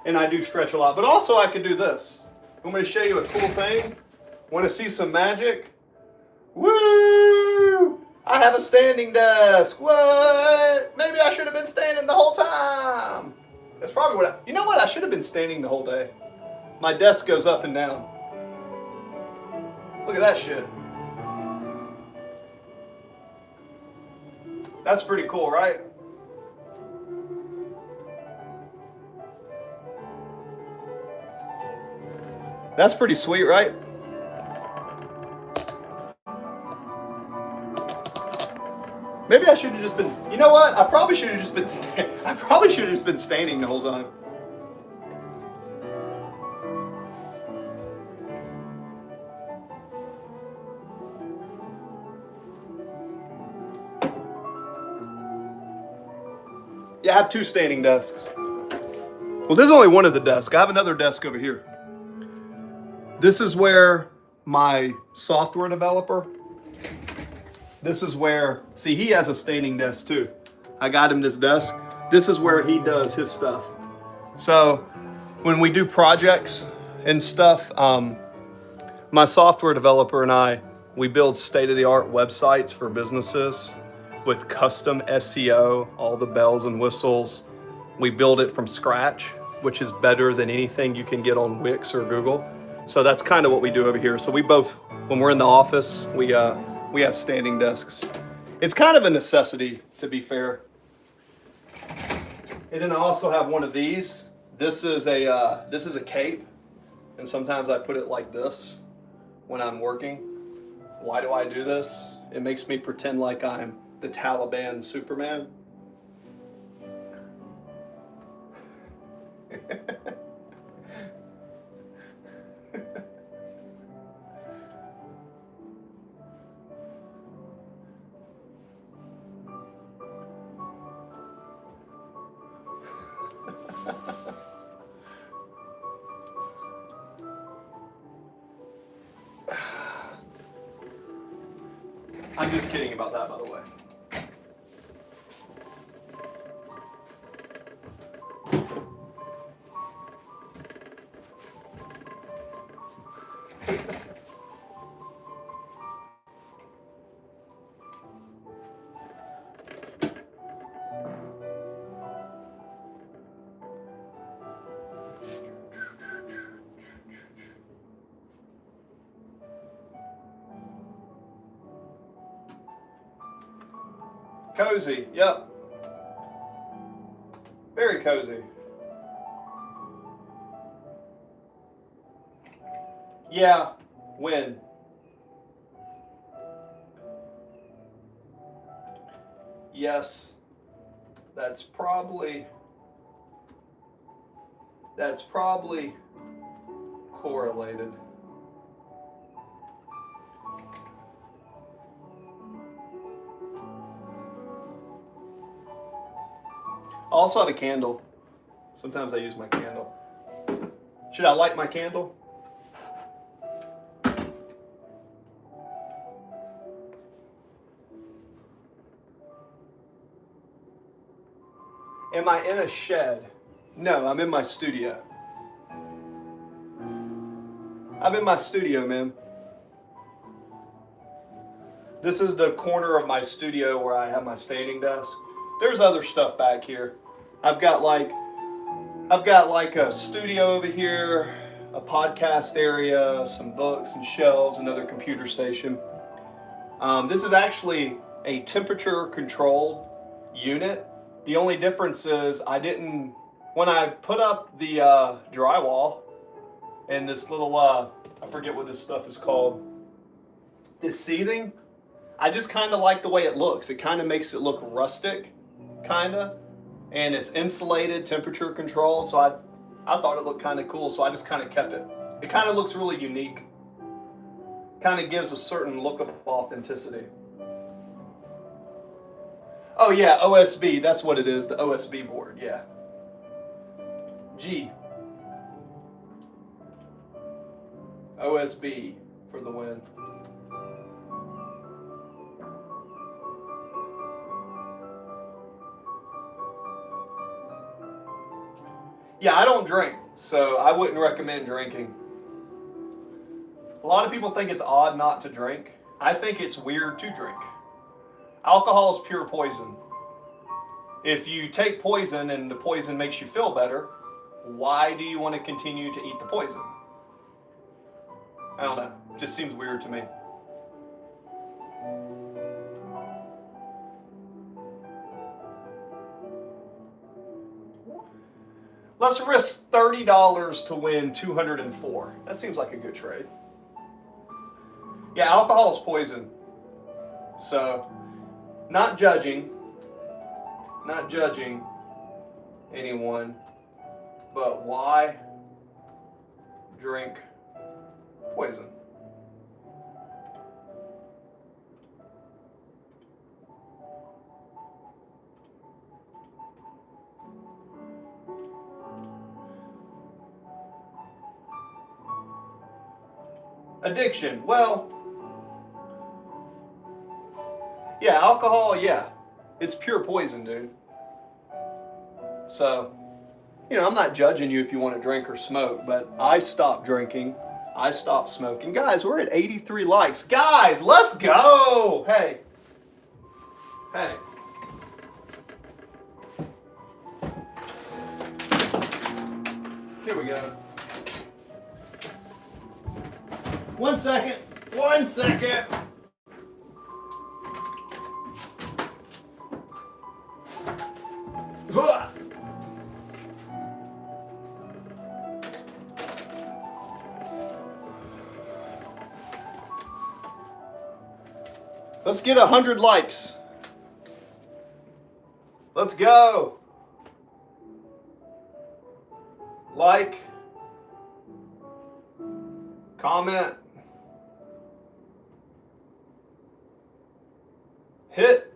and I do stretch a lot. But also I could do this. I'm going to show you a cool thing. Want to see some magic? Woo! I have a standing desk. What? Maybe I should have been standing the whole time. That's probably what you know what? I should have been standing the whole day. My desk goes up and down. Look at that shit. That's pretty cool, right? That's pretty sweet, right? Maybe I should have just been, you know what? I probably should have just been standing the whole time. Yeah, I have two standing desks. Well, this is only one of the desks. I have another desk over here. This is where my software developer, this is where, see, he has a standing desk too. I got him this desk. This is where he does his stuff. So when we do projects and stuff, my software developer and I, we build state-of-the-art websites for businesses with custom SEO, all the bells and whistles. We build it from scratch, which is better than anything you can get on Wix or Google. So that's kind of what we do over here. So we both, when we're in the office, we have standing desks. It's kind of a necessity, to be fair. And then I also have one of these. This is a cape, and sometimes I put it like this when I'm working. Why do I do this? It makes me pretend like I'm the Taliban Superman. I'm just kidding about that, by the way. Cozy, yep. Very cozy. Yeah, when? Yes, that's probably correlated. I also have a candle. Sometimes I use my candle. Should I light my candle? Am I in a shed? No, I'm in my studio. I'm in my studio, man. This is the corner of my studio where I have my standing desk. There's other stuff back here. I've got like a studio over here, a podcast area, some books and shelves, another computer station. This is actually a temperature controlled unit. The only difference is when I put up the drywall and this little, I forget what this stuff is called, this seathing, I just kind of like the way it looks. It kind of makes it look rustic, kind of. And it's insulated, temperature controlled, so I thought it looked kind of cool, so I just kind of kept it. It kind of looks really unique. Kind of gives a certain look of authenticity. Oh yeah, OSB, that's what it is, the OSB board, yeah. G. OSB for the win. Yeah, I don't drink, so I wouldn't recommend drinking. A lot of people think it's odd not to drink. I think it's weird to drink. Alcohol is pure poison. If you take poison and the poison makes you feel better, why do you want to continue to eat the poison? I don't know. It just seems weird to me. Let's risk $30 to win 204. That seems like a good trade. Yeah, alcohol is poison. So, not judging anyone, but why drink poison? Addiction. Well, yeah, alcohol, yeah. It's pure poison, dude. So, I'm not judging you if you want to drink or smoke, but I stopped drinking. I stopped smoking. Guys, we're at 83 likes. Guys, let's go! Hey. Here we go. 1 second. 1 second. Let's get 100 likes. Let's go. Like. Comment. Hit.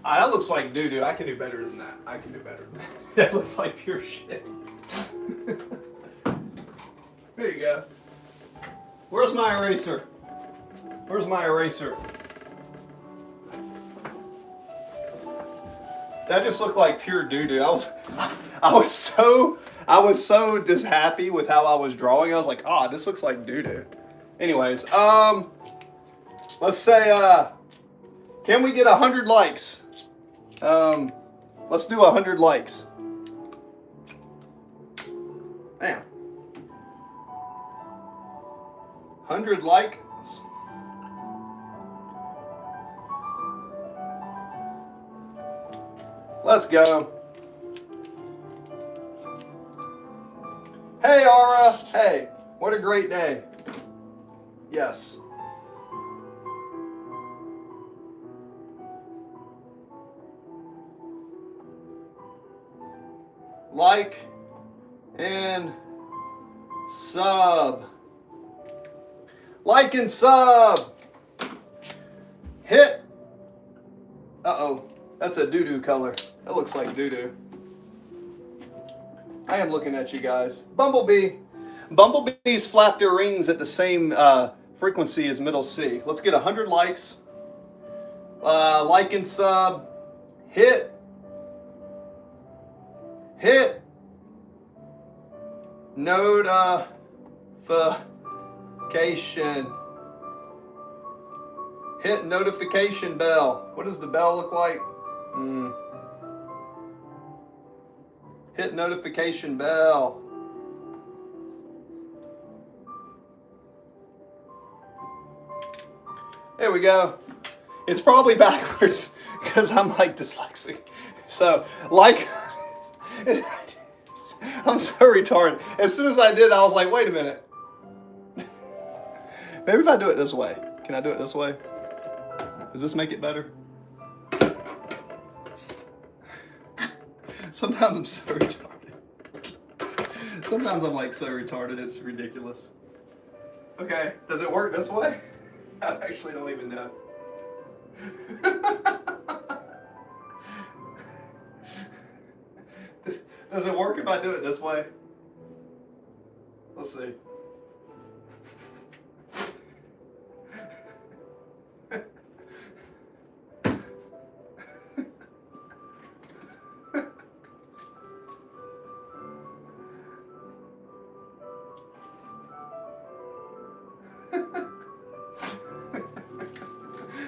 That looks like doo-doo. I can do better than that. That looks like pure shit. There you go. Where's my eraser? That just looked like pure doo-doo. I was so just happy with how I was drawing. I was like, this looks like doo-doo. Anyways, let's say, can we get 100 likes? Let's do 100 likes. Damn. 100 likes. Let's go. Hey, Ara. Hey, what a great day. Yes. Like and sub. Like and sub. Hit. Uh-oh. That's a doo-doo color. That looks like doo-doo. I am looking at you guys. Bumblebee. Bumblebees flap their wings at the same frequency as middle C. Let's get 100 likes. Like and sub. Hit notification. Hit notification bell. What does the bell look like? Hit notification bell. There we go. It's probably backwards because I'm like dyslexic. So, like, I'm so retarded. As soon as I did, I was like, wait a minute. Maybe if I do it this way. Can I do it this way? Does this make it better? Sometimes I'm so retarded. Sometimes I'm like so retarded, it's ridiculous. Okay, does it work this way? I actually don't even know. Does it work if I do it this way? Let's see.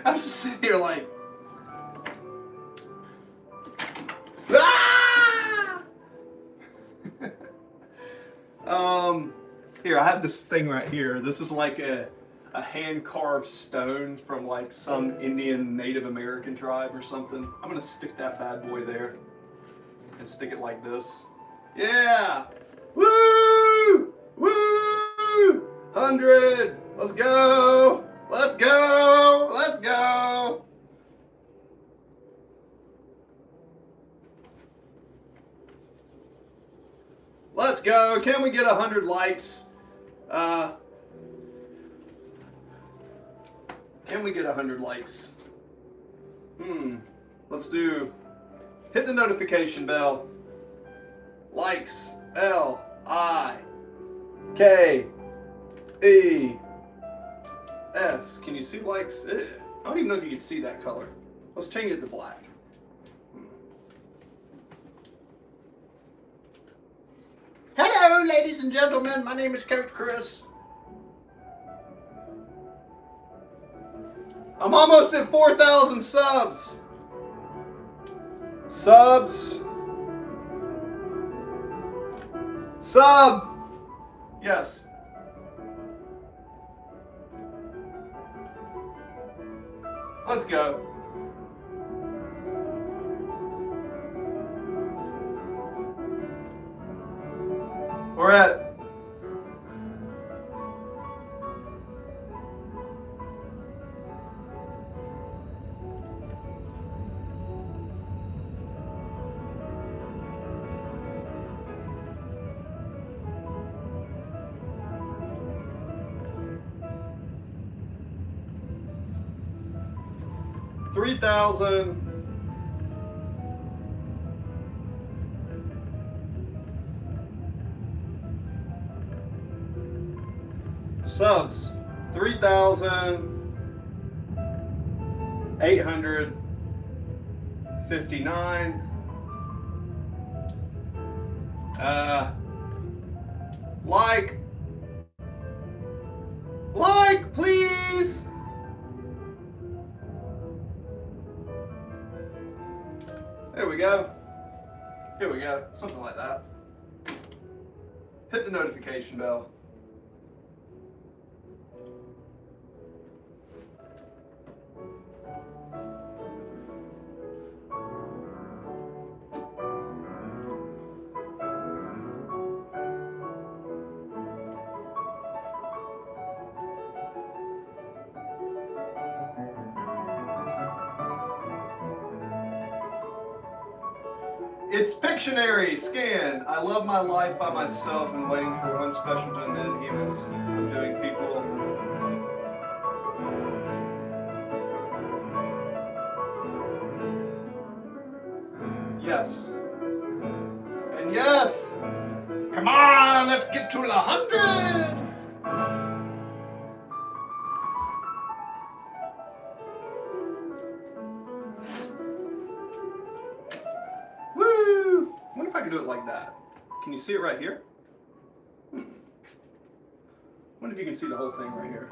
I was just sitting here like, ah! Here, I have this thing right here. This is like a hand-carved stone from like some Indian Native American tribe or something. I'm gonna stick that bad boy there and stick it like this. Yeah! Woo! Woo! 100! Let's go! Let's go! Let's go! Let's go! Can we get 100 likes? Can we get 100 likes? Let's do. Hit the notification bell. Likes. L-I-K-E-S. Can you see likes? I don't even know if you can see that color. Let's change it to black. Hello, ladies and gentlemen. My name is Coach Chris. I'm almost at 4,000 subs. Sub. Yes. Let's go. We're at 3,000 subs. 3,859. Like, please. There we go. Here we go. Something like that. Hit the notification bell. It's Pictionary Scan. I love my life by myself and waiting for one special to end. He was undoing people. Yes. And yes. Come on, let's get to 100. can do it like that. Can you see it right here? Wonder if you can see the whole thing right here.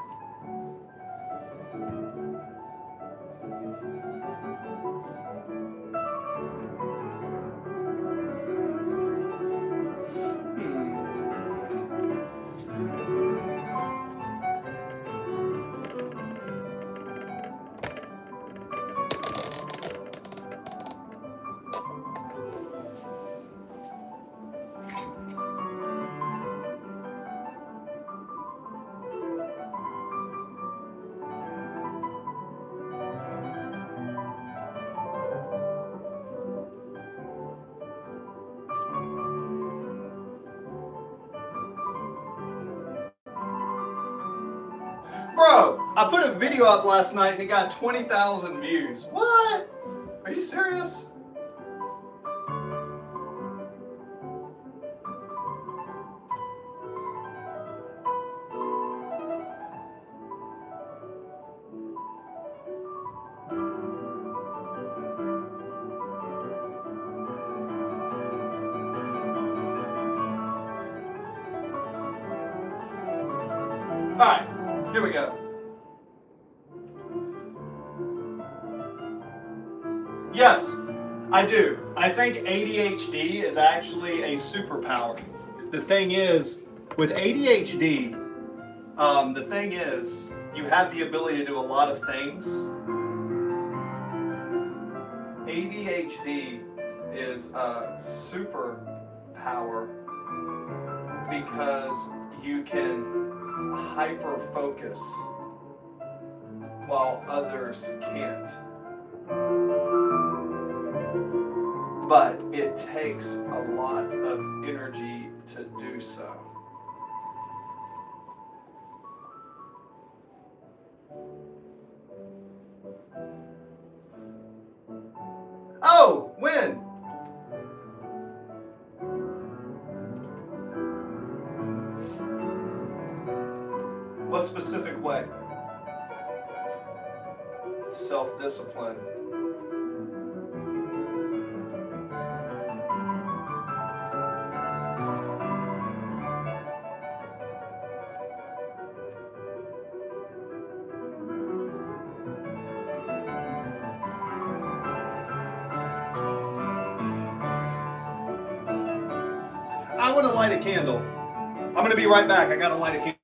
Bro, I put a video up last night and it got 20,000 views. What? Are you serious? Alright, here we go. Yes, I do. I think ADHD is actually a superpower. The thing is, with ADHD, the thing is, you have the ability to do a lot of things. ADHD is a superpower because you can hyper focus while others can't. But it takes a lot of energy to do so. Oh, when? What specific way? Self-discipline. I want to light a candle. I'm going to be right back. I got to light a candle.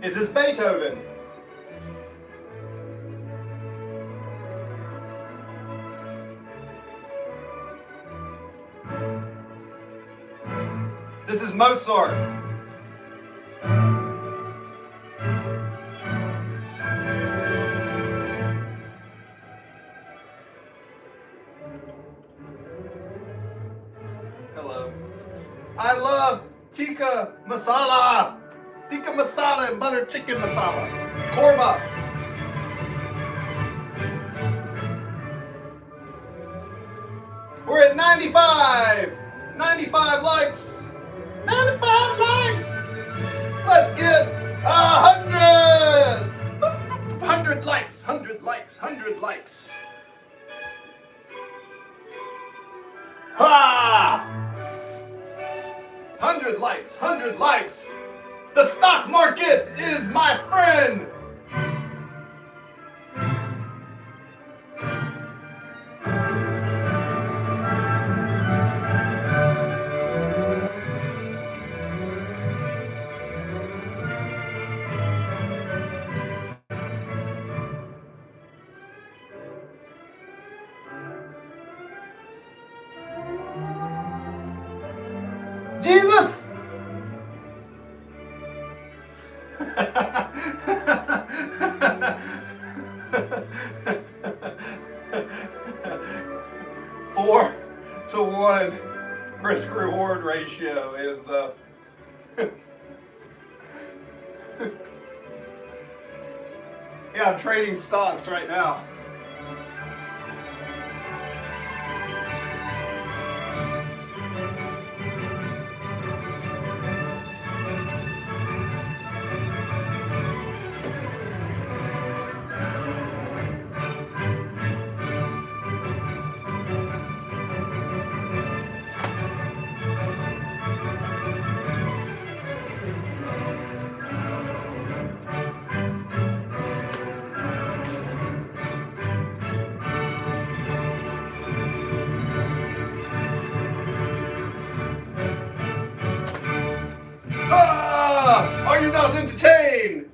Is this Beethoven? This is Mozart. Hello. I love tikka masala. Tikka masala and butter chicken masala. Korma. We're at 95. 95 likes. 95 likes. Let's get 100. 100 likes. 100 likes. 100 likes. Ha! 100 likes. 100 likes. The stock market is my friend. Jesus! Four to one risk reward ratio is the yeah, I'm trading stocks right now. Are you not entertained?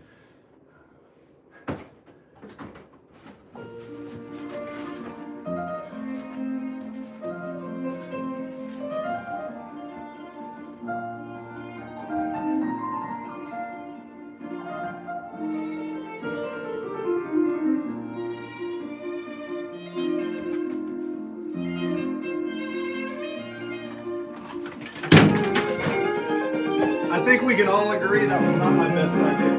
I think we can all agree that was not my best idea.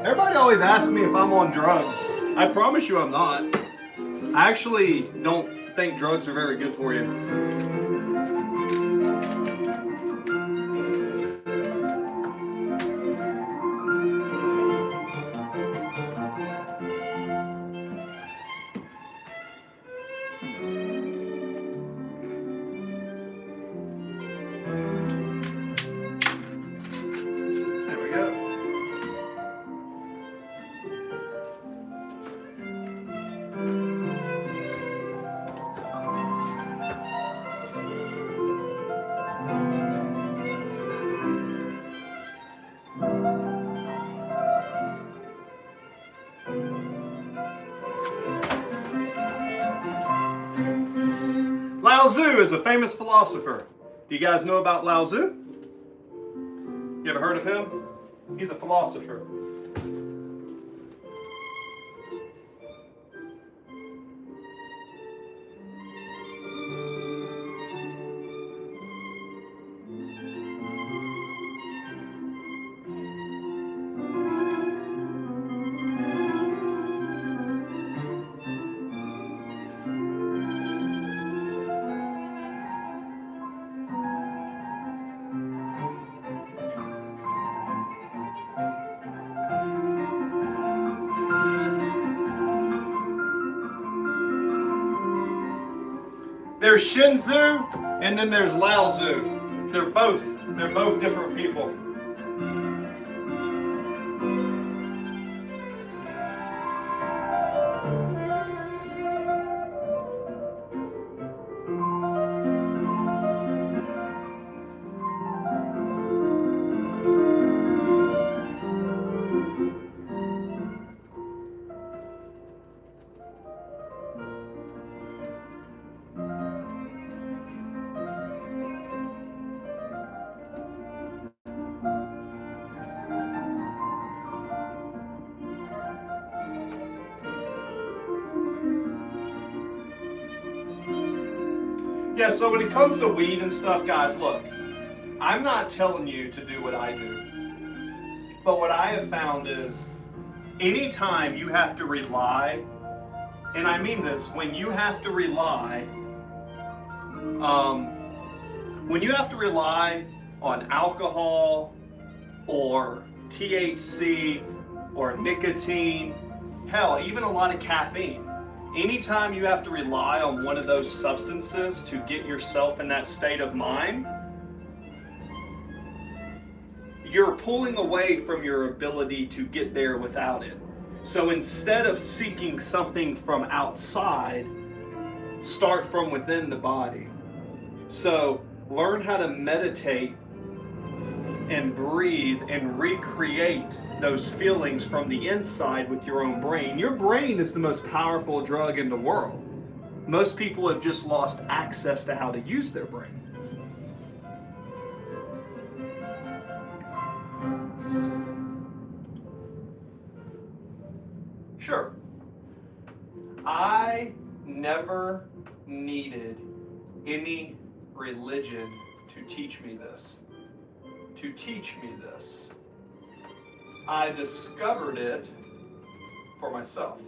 Everybody always asks me if I'm on drugs. I promise you I'm not. I actually don't think drugs are very good for you. Lao Tzu is a famous philosopher. Do you guys know about Lao Tzu? You ever heard of him? He's a philosopher. There's Shin Tzu and then there's Lao Tzu. They're both different people. Yeah, so when it comes to weed and stuff, guys, look, I'm not telling you to do what I do. But what I have found is anytime you have to rely, and I mean this, when you have to rely on alcohol or THC or nicotine, hell, even a lot of caffeine, anytime you have to rely on one of those substances to get yourself in that state of mind, you're pulling away from your ability to get there without it. So instead of seeking something from outside, start from within the body. So learn how to meditate and breathe and recreate those feelings from the inside with your own brain. Your brain is the most powerful drug in the world. Most people have just lost access to how to use their brain. Sure. I never needed any religion to teach me this. I discovered it for myself.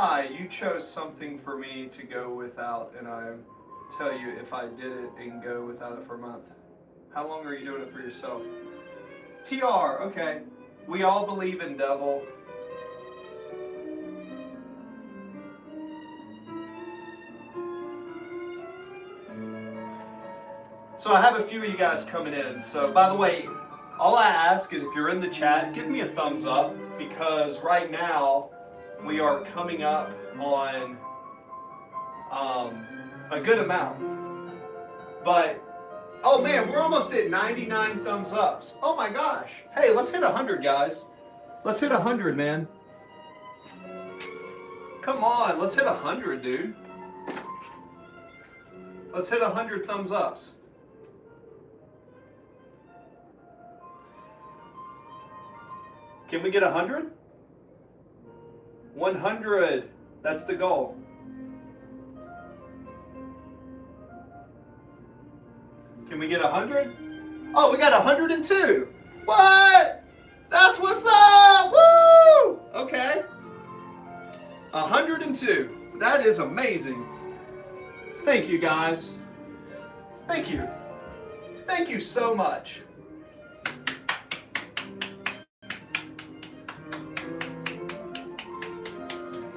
Hi, you chose something for me to go without, and I tell you if I did it and go without it for a month. How long are you doing it for yourself? TR, okay. We all believe in devil. So I have a few of you guys coming in. So by the way, all I ask is if you're in the chat, give me a thumbs up, because right now we are coming up on a good amount. But, oh man, we're almost at 99 thumbs ups. Oh my gosh. Hey, let's hit 100, guys. Let's hit 100, man. Come on, let's hit 100, dude. Let's hit 100 thumbs ups. Can we get 100? 100. That's the goal. Can we get 100? Oh, we got 102. What? That's what's up. Woo! Okay. 102. That is amazing. Thank you, guys. Thank you. Thank you so much.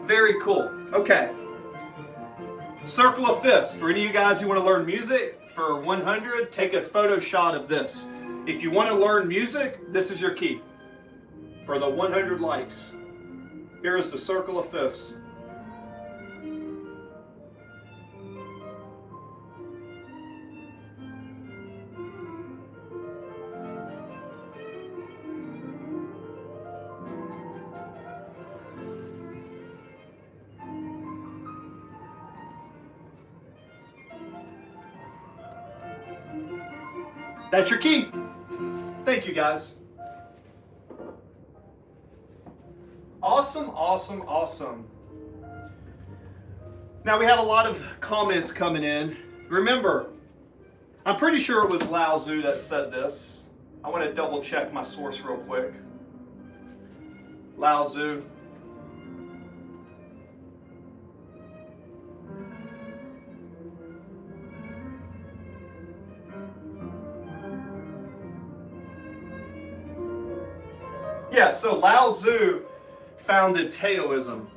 Very cool. Okay. Circle of fifths. For any of you guys who want to learn music, for 100, take a photo shot of this. If you want to learn music, this is your key. For the 100 likes. Here is the circle of fifths. That's your key. Thank you, guys. Awesome, awesome, awesome. Now we have a lot of comments coming in. Remember, I'm pretty sure it was Lao Tzu that said this. I want to double check my source real quick. Lao Tzu. Yeah, so Lao Tzu founded Taoism.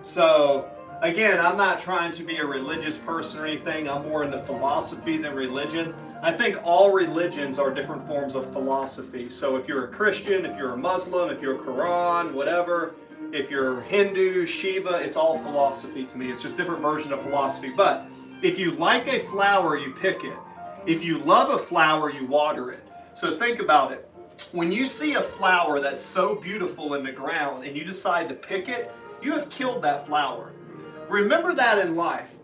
So again, I'm not trying to be a religious person or anything. I'm more into philosophy than religion. I think all religions are different forms of philosophy. So if you're a Christian, if you're a Muslim, if you're a Quran, whatever, if you're Hindu, Shiva, it's all philosophy to me. It's just different version of philosophy. But if you like a flower, you pick it. If you love a flower, you water it. So think about it. When you see a flower that's so beautiful in the ground and you decide to pick it, you have killed that flower. Remember that in life.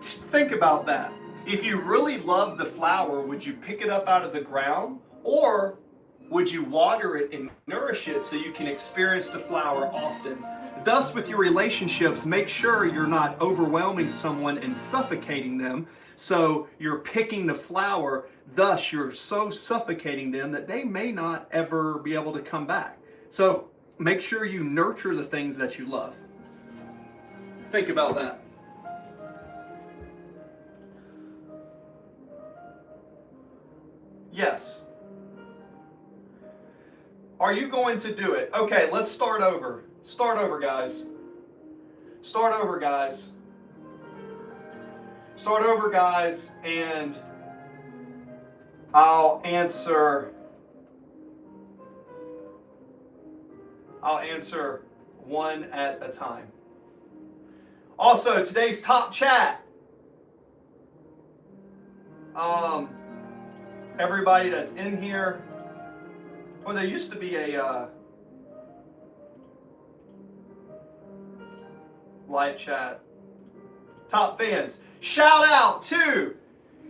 Think about that. If you really love the flower, would you pick it up out of the ground, or would you water it and nourish it so you can experience the flower often? Thus, with your relationships, make sure you're not overwhelming someone and suffocating them. So you're picking the flower, thus you're so suffocating them that they may not ever be able to come back. So make sure you nurture the things that you love. Think about that. Yes. Are you going to do it? Okay, let's start over. Start over, guys. Start over, guys. Start over, guys, and I'll answer one at a time. Also, today's top chat. Everybody that's in here. Well, there used to be a live chat. Top fans. Shout out to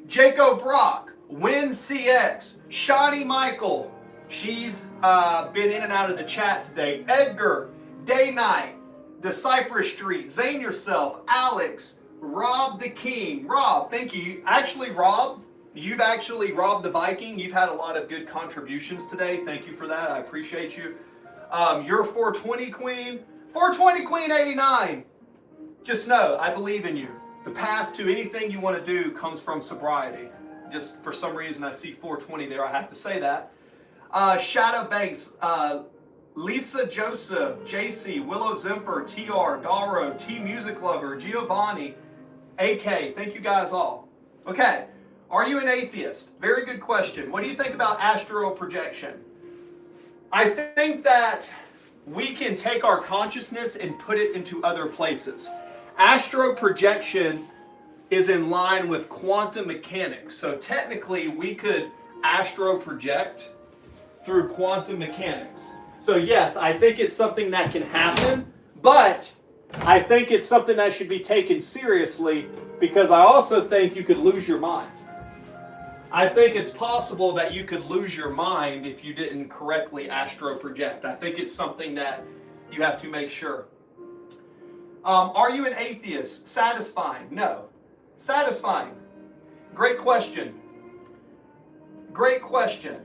Jacob Brock, Win CX, Shawnee Michael. She's been in and out of the chat today. Edgar, Day Night, The Cypress Street, Zane Yourself, Alex, Rob the King. Rob, thank you. Actually, Rob, you've actually robbed the Viking. You've had a lot of good contributions today. Thank you for that. I appreciate you. You're 420 Queen. 420 Queen 89. Just know, I believe in you. The path to anything you want to do comes from sobriety. Just for some reason, I see 420 there. I have to say that. Shadow Banks, Lisa Joseph, JC, Willow Zimfer, TR, Daro, T Music Lover, Giovanni, AK. Thank you guys all. Okay. Are you an atheist? Very good question. What do you think about astral projection? I think that we can take our consciousness and put it into other places. Astral projection is in line with quantum mechanics. So technically, we could astral project through quantum mechanics. So yes, I think it's something that can happen, but I think it's something that should be taken seriously, because I also think you could lose your mind. I think it's possible that you could lose your mind if you didn't correctly astral project. I think it's something that you have to make sure. Are you an atheist? Satisfying? No. Satisfying. Great question. Great question.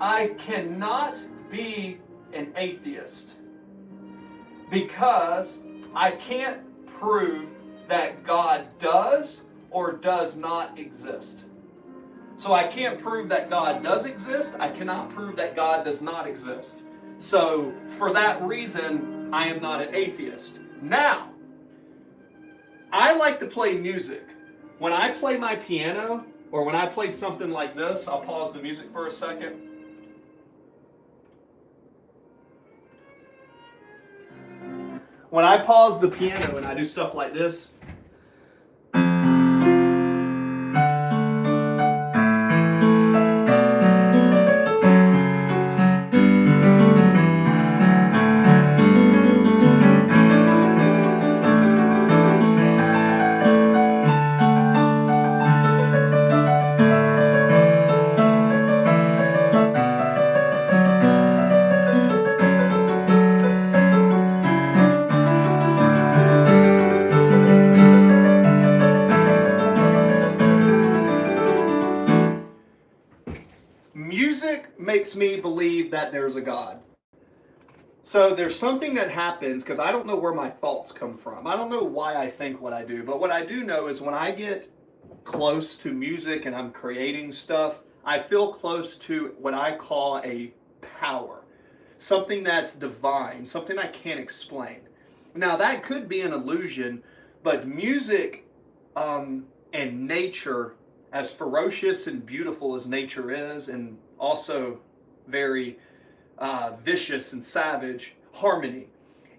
I cannot be an atheist because I can't prove that God does or does not exist. So I can't prove that God does exist. I cannot prove that God does not exist. So for that reason, I am not an atheist. Now, I like to play music. When I play my piano, or when I play something like this, I'll pause the music for a second. When I pause the piano and I do stuff like this, music makes me believe that there's a God. So there's something that happens, because I don't know where my thoughts come from. I don't know why I think what I do, but what I do know is when I get close to music and I'm creating stuff, I feel close to what I call a power. something that's divine, something I can't explain. Now, that could be an illusion, but music and nature, as ferocious and beautiful as nature is, and also very vicious and savage, harmony.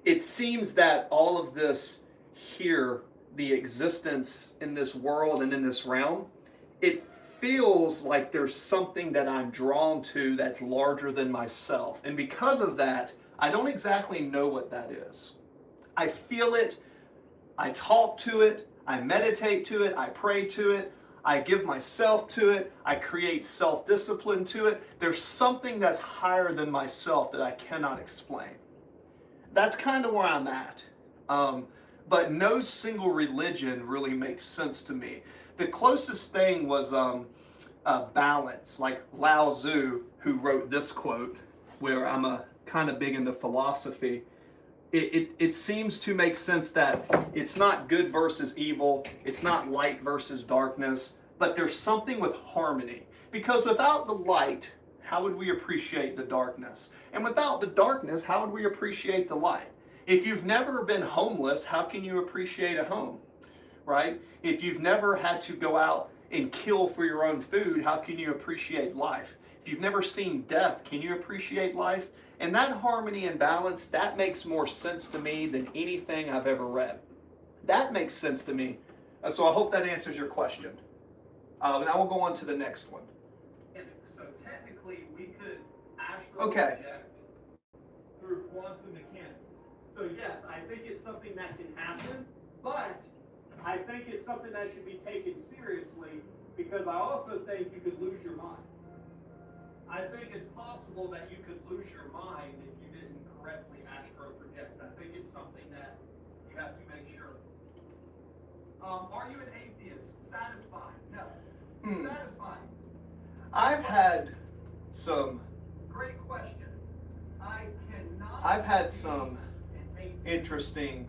It seems that all of this here, the existence in this world and in this realm, it feels like there's something that I'm drawn to that's larger than myself. And because of that, I don't exactly know what that is. I feel it, I talk to it, I meditate to it, I pray to it, I give myself to it, I create self-discipline to it. There's something that's higher than myself that I cannot explain. That's kind of where I'm at. But no single religion really makes sense to me. The closest thing was balance, like Lao Tzu, who wrote this quote, where I'm a kind of big into philosophy. It seems to make sense that it's not good versus evil, it's not light versus darkness, but there's something with harmony. Because without the light, how would we appreciate the darkness? And without the darkness, how would we appreciate the light? If you've never been homeless, how can you appreciate a home, right? If you've never had to go out and kill for your own food, how can you appreciate life? If you've never seen death, can you appreciate life? And that harmony and balance, that makes more sense to me than anything I've ever read. That makes sense to me. So I hope that answers your question. Now we'll go on to the next one. So technically, we could astral project through quantum mechanics. So yes, I think it's something that can happen, but I think it's something that should be taken seriously, because I also think you could lose your mind. I think it's possible that you could lose your mind if you didn't correctly astro project. I think it's something that you have to make sure. Are you an atheist? Satisfied? No. Satisfied. I've had some. Great question. I've had some interesting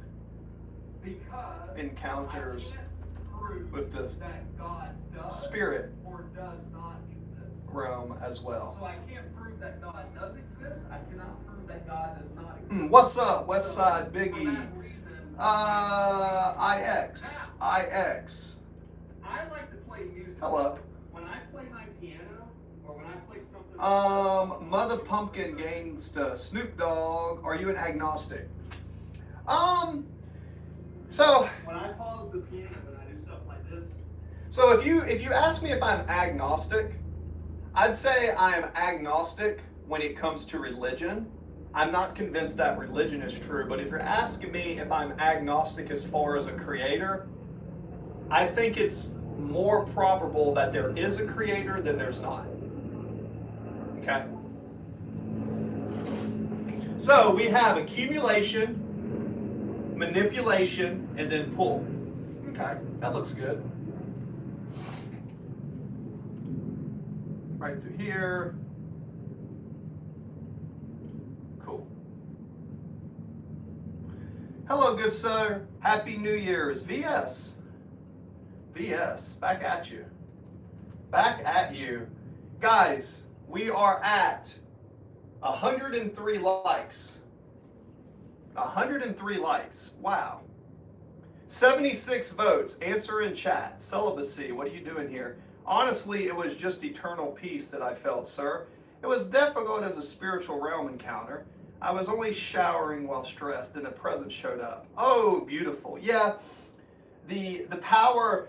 encounters with the spirit or does not exist realm as well. So I can't prove that God does exist. I cannot prove that God does not exist. What's up, West Side Biggie? IX. I like to play music. Hello. When I play my piano or when I play something. Mother Pumpkin Gangsta, Snoop Dogg. Are you an agnostic? So when I pause the piano and I do stuff like this. So if you ask me if I'm agnostic, I'd say I am agnostic when it comes to religion. I'm not convinced that religion is true, but if you're asking me if I'm agnostic as far as a creator, I think it's more probable that there is a creator than there's not. Okay? So we have accumulation, manipulation, and then pull. Okay, that looks good. Right through here. Cool. Hello, good sir. Happy New Year's. VS. VS, back at you. Back at you. Guys, we are at 103 likes. 103 likes. Wow. 76 votes. Answer in chat. Celibacy. What are you doing here? Honestly, it was just eternal peace that I felt, sir. It was difficult as a spiritual realm encounter. I was only showering while stressed, and the presence showed up. Oh, beautiful. Yeah. The power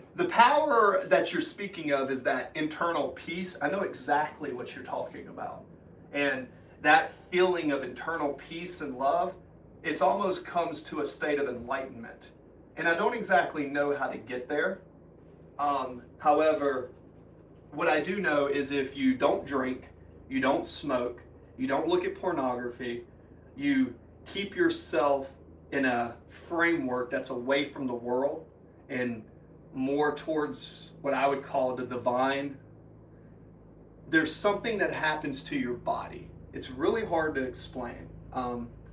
that you're speaking of is that internal peace. I know exactly what you're talking about. And that feeling of internal peace and love, it's almost comes to a state of enlightenment. And I don't exactly know how to get there. However, what I do know is if you don't drink, you don't smoke, you don't look at pornography, you keep yourself in a framework that's away from the world and more towards what I would call the divine, there's something that happens to your body. It's really hard to explain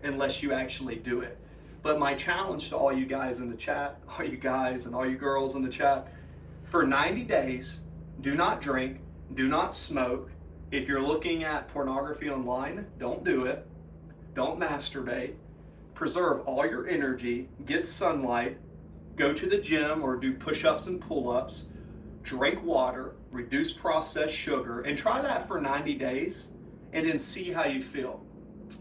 unless you actually do it. But my challenge to all you guys in the chat, all you guys and all you girls in the chat, for 90 days, do not drink, do not smoke. If you're looking at pornography online, don't do it. don't masturbate, preserve all your energy, get sunlight, go to the gym or do push-ups and pull-ups, drink water, reduce processed sugar, and try that for 90 days and then see how you feel.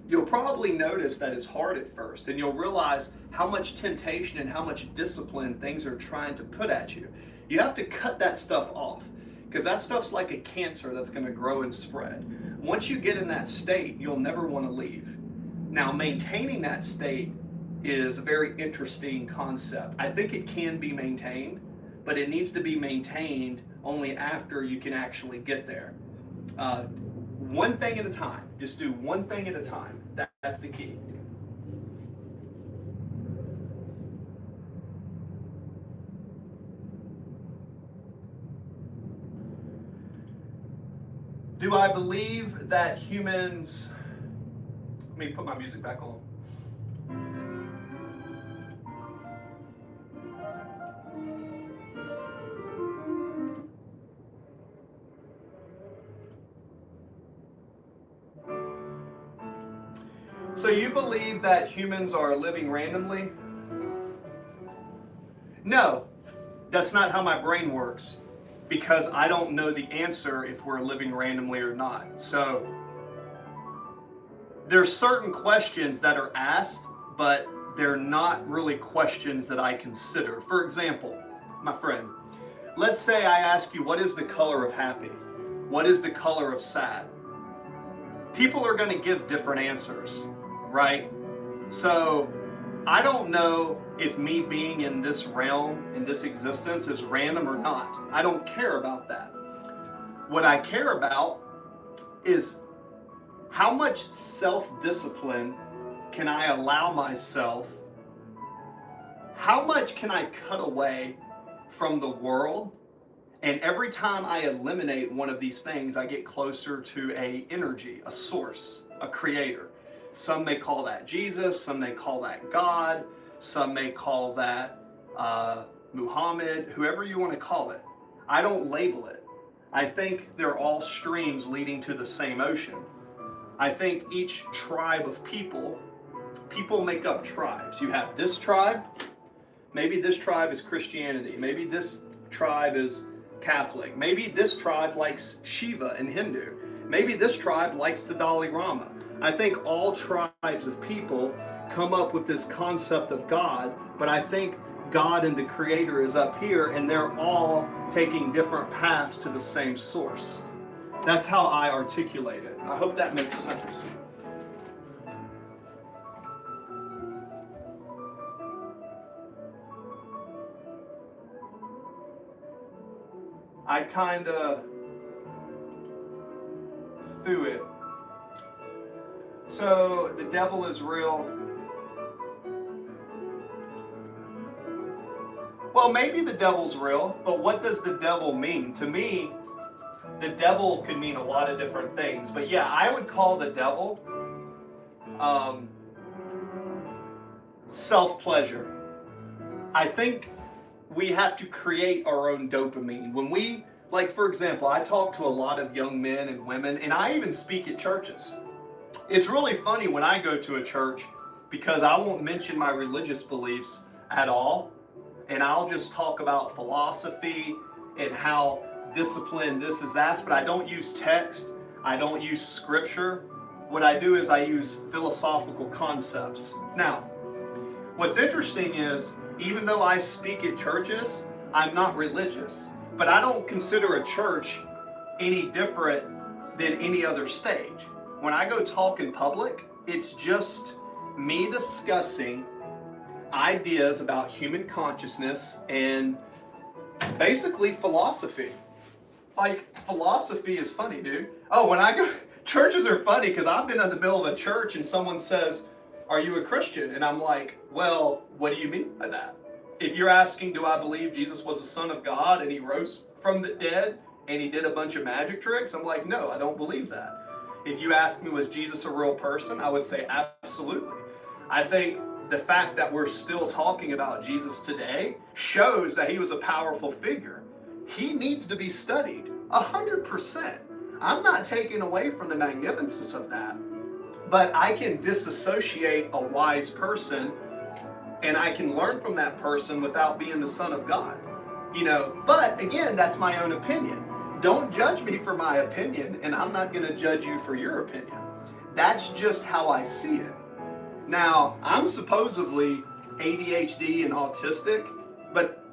You'll probably notice that it's hard at first, and you'll realize how much temptation and how much discipline things are trying to put at you. You have to cut that stuff off, because that stuff's like a cancer that's going to grow and spread. Once you get in that state, you'll never want to leave. Now, maintaining that state is a very interesting concept. I think it can be maintained, but it needs to be maintained only after you can actually get there. One thing at a time. Just do one thing at a time. That's the key. Do I believe that humans... Let me put my music back on. So you believe that humans are living randomly? No, that's not how my brain works, because I don't know the answer if we're living randomly or not. So there's certain questions that are asked, but they're not really questions that I consider. For example, my friend, let's say I ask you, what is the color of happy? What is the color of sad? People are going to give different answers, right? So I don't know if me being in this realm, in this existence, is random or not. I don't care about that. What I care about is how much self-discipline can I allow myself? How much can I cut away from the world? And every time I eliminate one of these things, I get closer to a energy, a source, a creator. Some may call that Jesus, some may call that God, some may call that Muhammad, whoever you want to call it. I don't label it. I think they're all streams leading to the same ocean. I think each tribe of people make up tribes. You have this tribe, maybe this tribe is Christianity, maybe this tribe is Catholic, maybe this tribe likes Shiva and Hindu, maybe this tribe likes the Dalai Lama. I think all tribes of people come up with this concept of God, but I think God and the Creator is up here, and they're all taking different paths to the same source. That's how I articulate it. I hope that makes sense. I kind of threw it. So the devil is real. Well, maybe the devil's real, but what does the devil mean? To me, the devil could mean a lot of different things. But yeah, I would call the devil self-pleasure. I think we have to create our own dopamine. When we, like for example, I talk to a lot of young men and women, and I even speak at churches. It's really funny when I go to a church, because I won't mention my religious beliefs at all, and I'll just talk about philosophy and how discipline this is that, but I don't use text, I don't use scripture. What I do is I use philosophical concepts. Now, what's interesting is, even though I speak at churches, I'm not religious, but I don't consider a church any different than any other stage. When I go talk in public, it's just me discussing ideas about human consciousness and basically philosophy. Like, philosophy is funny, dude. Oh, when I go, churches are funny because I've been in the middle of a church and someone says, "Are you a Christian?" And I'm like, well, what do you mean by that? If you're asking, do I believe Jesus was the Son of God and he rose from the dead and he did a bunch of magic tricks? I'm like, no, I don't believe that. If you ask me, was Jesus a real person? I would say absolutely. I think the fact that we're still talking about Jesus today shows that he was a powerful figure. He needs to be studied 100%. I'm not taking away from the magnificence of that. but I can disassociate a wise person and I can learn from that person without being the son of God. You know, but again, that's my own opinion. Don't judge me for my opinion, and I'm not going to judge you for your opinion. That's just how I see it. Now, I'm supposedly ADHD and autistic, but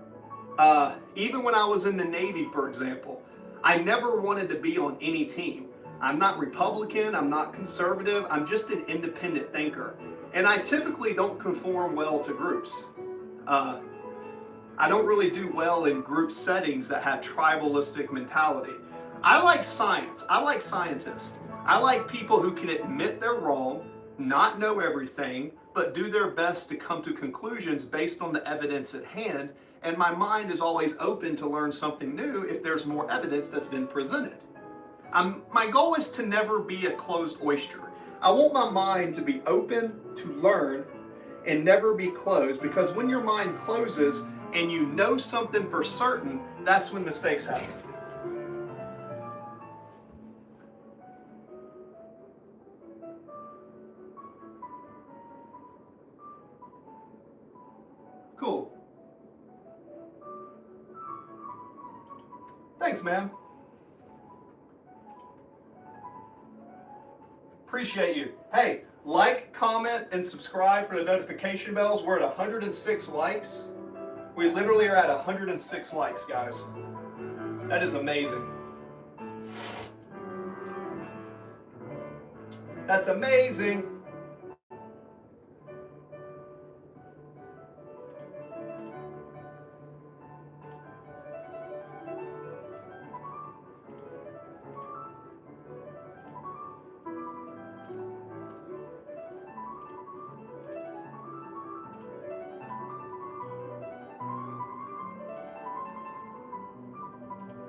even when I was in the Navy, for example, I never wanted to be on any team. I'm not Republican, I'm not conservative, I'm just an independent thinker. And I typically don't conform well to groups. I don't really do well in group settings that have tribalistic mentality. I like science, I like scientists. I like people who can admit they're wrong, not know everything, but do their best to come to conclusions based on the evidence at hand. And my mind is always open to learn something new if there's more evidence that's been presented. My goal is to never be a closed oyster. I want my mind to be open to learn and never be closed, because when your mind closes and you know something for certain, that's when mistakes happen. Cool. Thanks, man. Appreciate you. Hey, like, comment, and subscribe for the notification bells. We're at 106 likes. We literally are at 106 likes, guys. That is amazing. That's amazing.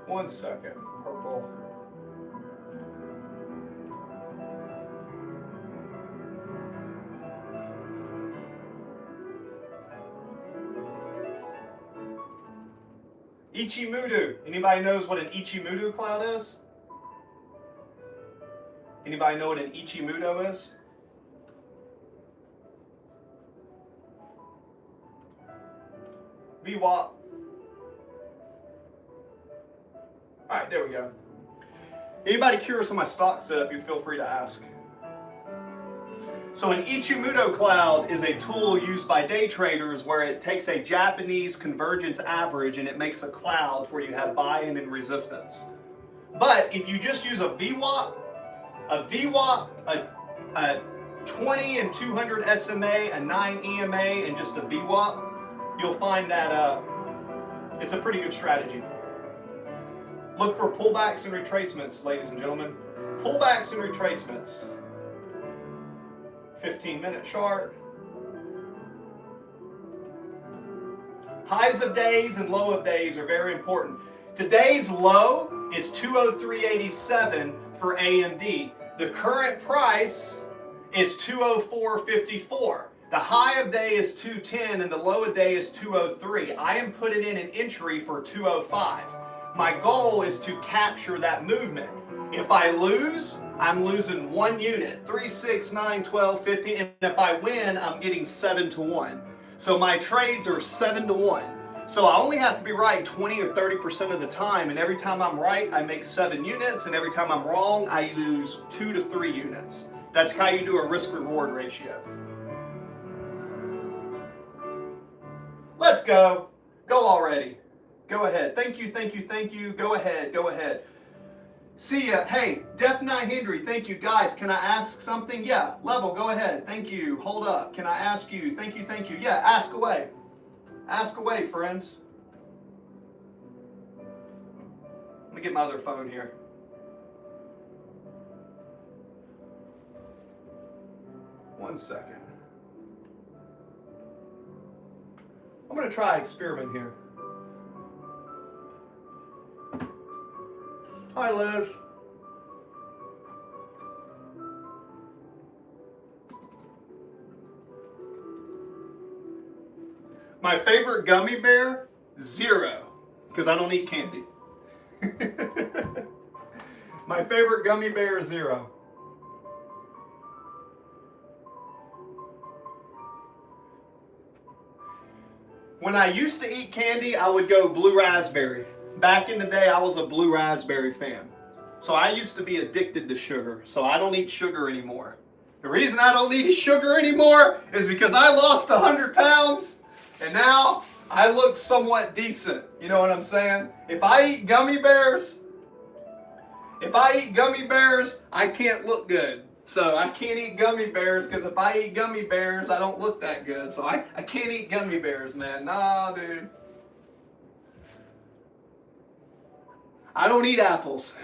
One second. Purple. Ichimudu. Anybody knows what an Ichimudu cloud is? Anybody know what an Ichimudo is? VWAP. All right, there we go. Anybody curious on my stock setup, you feel free to ask. So an Ichimudo cloud is a tool used by day traders where it takes a Japanese convergence average and it makes a cloud where you have buy-in and resistance. But if you just use a VWAP, a 20 and 200 SMA, a 9 EMA, and just a VWAP, you'll find that it's a pretty good strategy. Look for pullbacks and retracements, ladies and gentlemen. Pullbacks and retracements. 15-minute chart. Highs of days and low of days are very important. Today's low is 203.87 for AMD. The current price is 204.54. The high of day is 210 and the low of day is 203. I am putting in an entry for 205. My goal is to capture that movement. If I lose, I'm losing 1 unit, 3, 6, 9, 12, 15, and if I win, I'm getting 7 to 1. So my trades are 7 to 1. So I only have to be right 20 or 30% of the time, and every time I'm right, I make 7 units, and every time I'm wrong, I lose 2 to 3 units. That's how you do a risk-reward ratio. Let's go. Go already. Go ahead. Thank you, thank you, thank you. Go ahead, go ahead. See ya. Hey, Def 9 Hendry, thank you. Guys, can I ask something? Yeah, Level, go ahead. Thank you. Hold up. Can I ask you? Thank you, thank you. Yeah, ask away. Ask away, friends. Let me get my other phone here. One second. I'm going to try an experiment here. Hi, Liz. My favorite gummy bear? 0, because I don't eat candy. My favorite gummy bear is 0. When I used to eat candy, I would go blue raspberry. Back in the day, I was a blue raspberry fan. So I used to be addicted to sugar, so I don't eat sugar anymore. The reason I don't eat sugar anymore is because I lost 100 pounds, and now I look somewhat decent. You know what I'm saying? If I eat gummy bears, I can't look good. So I can't eat gummy bears, because if I eat gummy bears, I don't look that good. So I can't eat gummy bears, man. Nah, dude. I don't eat apples.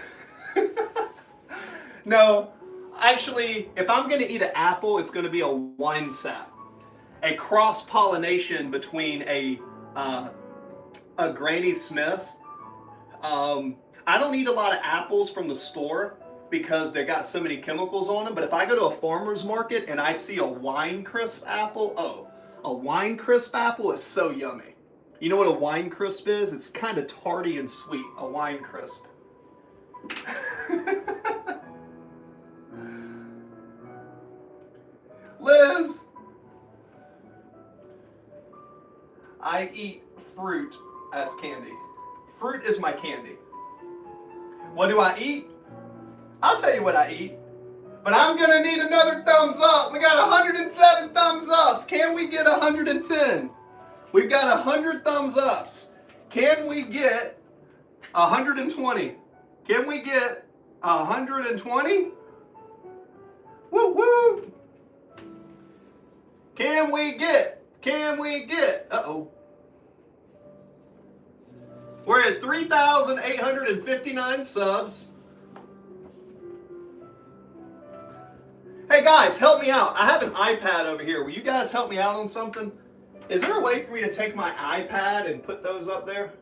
No, actually, if I'm going to eat an apple, it's going to be a wine sap. A cross-pollination between a Granny Smith. I don't eat a lot of apples from the store because they got so many chemicals on them. But if I go to a farmer's market and I see a wine crisp apple, a wine crisp apple is so yummy. You know what a wine crisp is? It's kind of tarty and sweet, a wine crisp. Liz, I eat fruit as candy. Fruit is my candy. What do I eat? I'll tell you what I eat. But I'm going to need another thumbs up. We got 107 thumbs ups. Can we get 110? We've got 100 thumbs ups. Can we get 120? Can we get 120? Woo woo! Can we get? Uh-oh. We're at 3,859 subs. Hey guys, help me out. I have an iPad over here. Will you guys help me out on something? Is there a way for me to take my iPad and put those up there?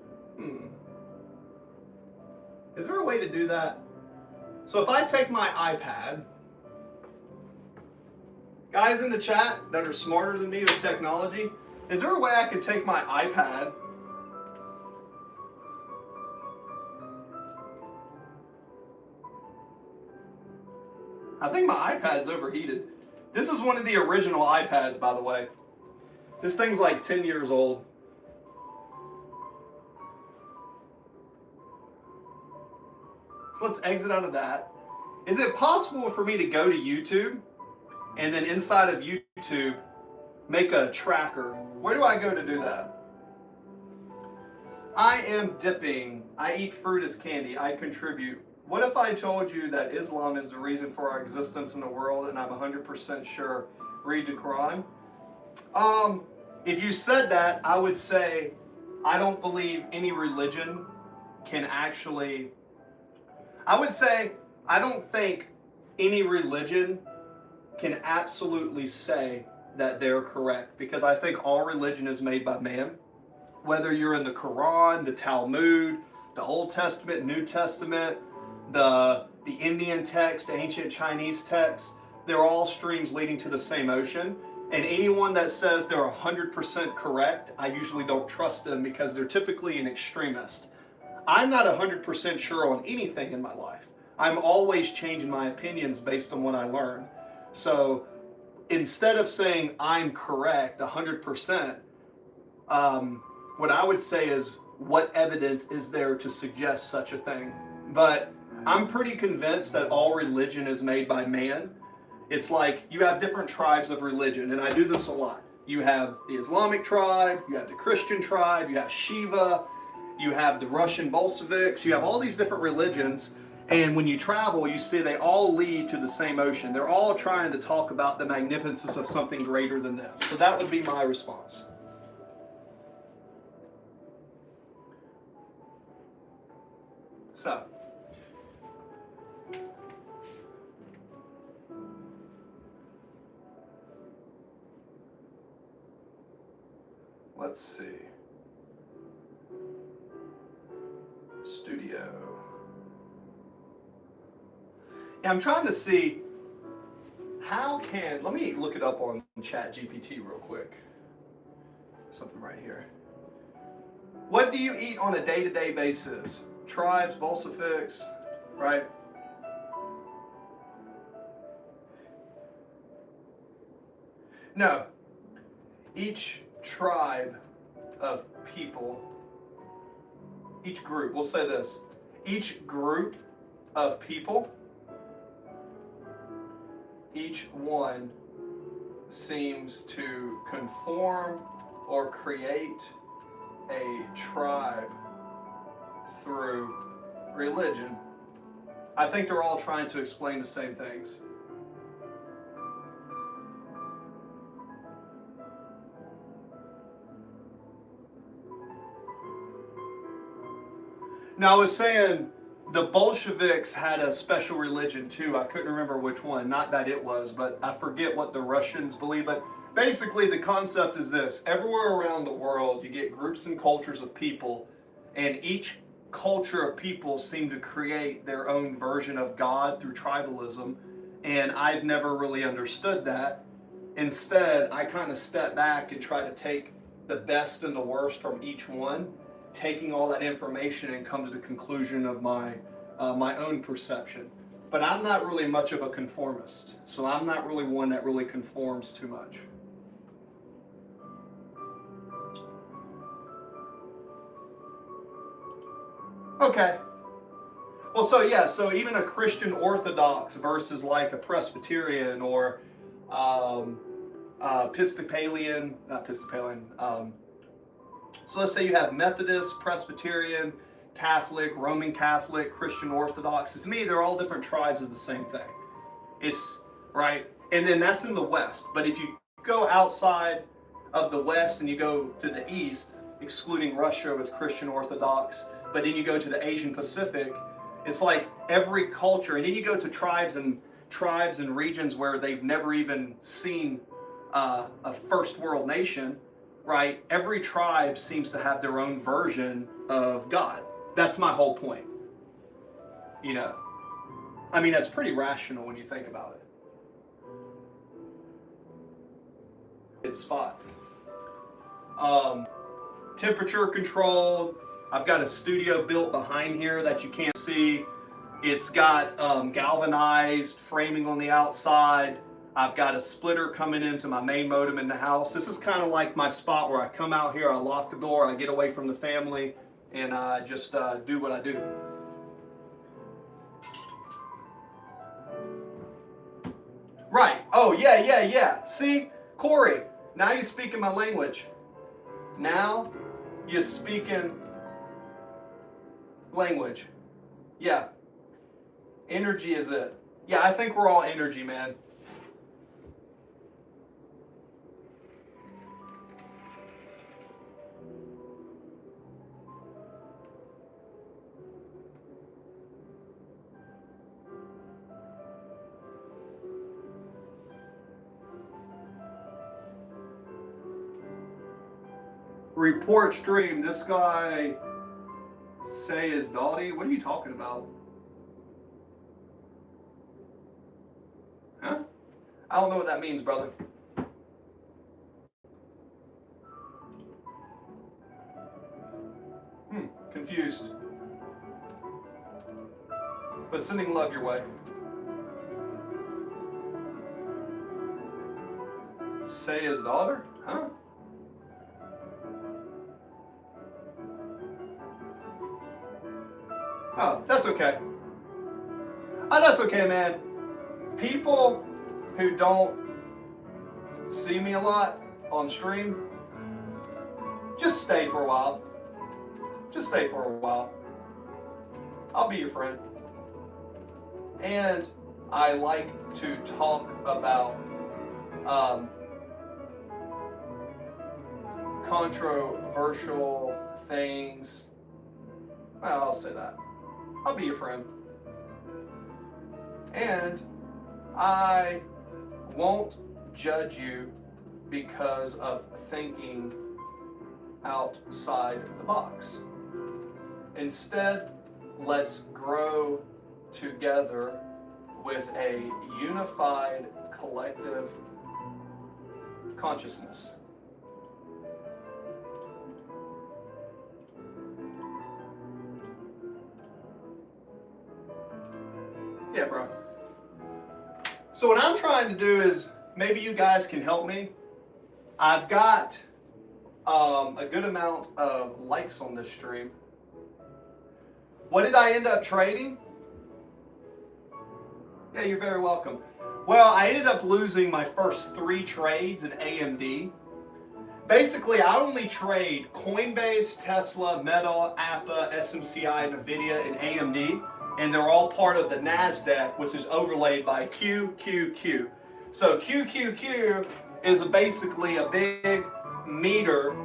Is there a way to do that? So if I take my iPad, guys in the chat that are smarter than me with technology, is there a way I can take my iPad I think my iPad's overheated. This is one of the original iPads, by the way. This thing's like 10 years old. So let's exit out of that. Is it possible for me to go to YouTube and then inside of YouTube make a tracker? Where do I go to do that? I am dipping. I eat fruit as candy. I contribute. What if I told you that Islam is the reason for our existence in the world and I'm 100% sure? Read the Quran. If you said that, I would say I don't believe any religion can actually... I would say I don't think any religion can absolutely say that they're correct, because I think all religion is made by man. Whether you're in the Quran, the Talmud, the Old Testament, New Testament, the Indian text, the ancient Chinese text, they're all streams leading to the same ocean. And anyone that says they're 100% correct, I usually don't trust them, because they're typically an extremist. I'm not 100% sure on anything in my life. I'm always changing my opinions based on what I learn. So instead of saying I'm correct 100%, what I would say is, what evidence is there to suggest such a thing? But I'm pretty convinced that all religion is made by man. It's like you have different tribes of religion, and I do this a lot. You have the Islamic tribe, you have the Christian tribe, you have Shiva, you have the Russian Bolsheviks, you have all these different religions, and when you travel, you see they all lead to the same ocean. They're all trying to talk about the magnificence of something greater than them. So that would be my response. So, let's see. Studio. Yeah, I'm trying to see how can, let me look it up on ChatGPT real quick. Something right here. What do you eat on a day-to-day basis? Tribes, Bolsheviks, right? No. Each tribe of people, each group, we'll say this, each group of people, each one seems to conform or create a tribe through religion. I think they're all trying to explain the same things. Now, I was saying the Bolsheviks had a special religion too. I couldn't remember which one. Not that it was, but I forget what the Russians believe. But basically, the concept is this. Everywhere around the world, you get groups and cultures of people, and each culture of people seem to create their own version of God through tribalism. And I've never really understood that. Instead, I kind of step back and try to take the best and the worst from each one, taking all that information and come to the conclusion of my own perception. But I'm not really much of a conformist, so I'm not really one that really conforms too much. Okay. Well, so even a Christian Orthodox versus like a Presbyterian or Episcopalian, not Episcopalian, so let's say you have Methodist, Presbyterian, Catholic, Roman Catholic, Christian Orthodox. To me, they're all different tribes of the same thing. It's, right? And then that's in the West. But if you go outside of the West and you go to the East, excluding Russia with Christian Orthodox, but then you go to the Asian Pacific, it's like every culture, and then you go to tribes and regions where they've never even seen a first world nation, right? Every tribe seems to have their own version of God. That's my whole point. You know, I mean, that's pretty rational when you think about it. Good spot. Temperature controlled. I've got a studio built behind here that you can't see. It's got galvanized framing on the outside. I've got a splitter coming into my main modem in the house. This is kind of like my spot where I come out here, I lock the door, I get away from the family, and I just do what I do. Right. Oh, yeah. See, Corey, now you're speaking my language. Now you're speaking language. Yeah. Energy is it. Yeah, I think we're all energy, man. Report stream. This guy say is Dottie. What are you talking about? Huh? I don't know what that means, brother. Confused. But sending love your way. Say his daughter? Huh? Oh, that's okay. Oh, that's okay, man. People who don't see me a lot on stream, just stay for a while. Just stay for a while. I'll be your friend. And I like to talk about controversial things. Well, I'll say that. I'll be your friend. And I won't judge you because of thinking outside the box. Instead, let's grow together with a unified collective consciousness. Yeah, bro. So what I'm trying to do is, maybe you guys can help me. I've got a good amount of likes on this stream. What did I end up trading? Yeah, you're very welcome. Well, I ended up losing my first 3 trades in AMD. Basically, I only trade Coinbase, Tesla, Meta, Appa, SMCI, NVIDIA, and AMD. And they're all part of the NASDAQ, which is overlaid by QQQ. So QQQ is basically a big meter,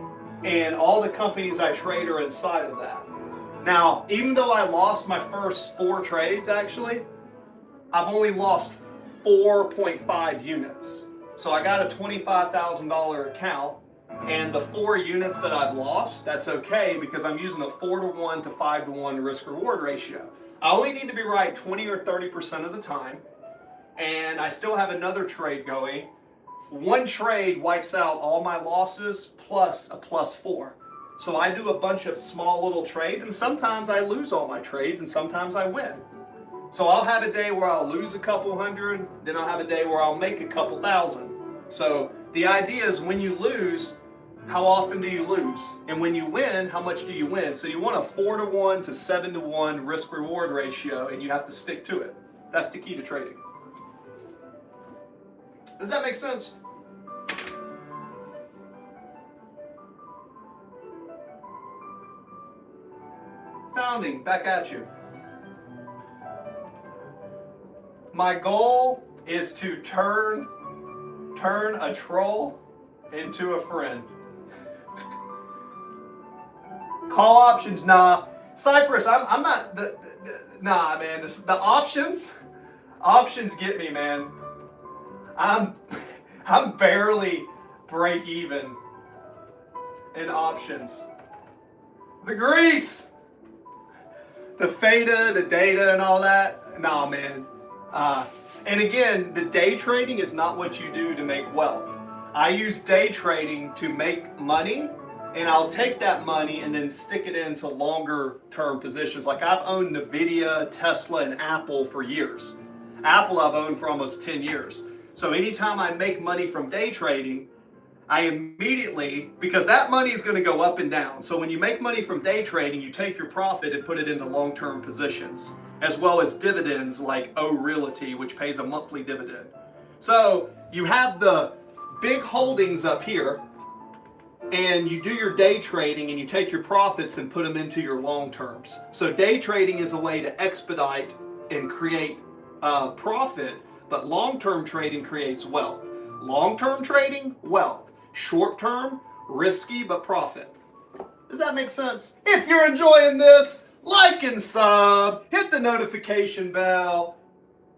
and all the companies I trade are inside of that. Now, even though I lost my first 4 trades, actually, I've only lost 4.5 units. So I got a $25,000 account, and the 4 units that I've lost, that's okay because I'm using a 4-to-1 to 5-to-1 risk-reward ratio. I only need to be right 20 or 30% of the time, and I still have another trade going. One trade wipes out all my losses plus a +4. So I do a bunch of small little trades, and sometimes I lose all my trades, and sometimes I win. So I'll have a day where I'll lose a couple hundred, then I'll have a day where I'll make a couple thousand. So the idea is when you lose, how often do you lose? And when you win, how much do you win? So you want a 4-to-1 to 7-to-1 risk-reward ratio, and you have to stick to it. That's the key to trading. Does that make sense? Founding, back at you. My goal is to turn a troll into a friend. Call options, nah. Cypress, I'm not, nah, man. The options get me, man. I'm barely break even in options. The Greeks, the theta, the data, and all that, nah, man. And again, the day trading is not what you do to make wealth. I use day trading to make money, and I'll take that money and then stick it into longer term positions. Like I've owned NVIDIA, Tesla, and Apple for years. Apple I've owned for almost 10 years. So anytime I make money from day trading, I immediately, because that money is going to go up and down. So when you make money from day trading, you take your profit and put it into long-term positions, as well as dividends like O Realty, which pays a monthly dividend. So you have the big holdings up here, and you do your day trading and you take your profits and put them into your long terms. So day trading is a way to expedite and create profit, but long-term trading creates wealth. Long-term trading, wealth. Short-term, risky but profit. Does that make sense? If you're enjoying this, like and sub, hit the notification bell.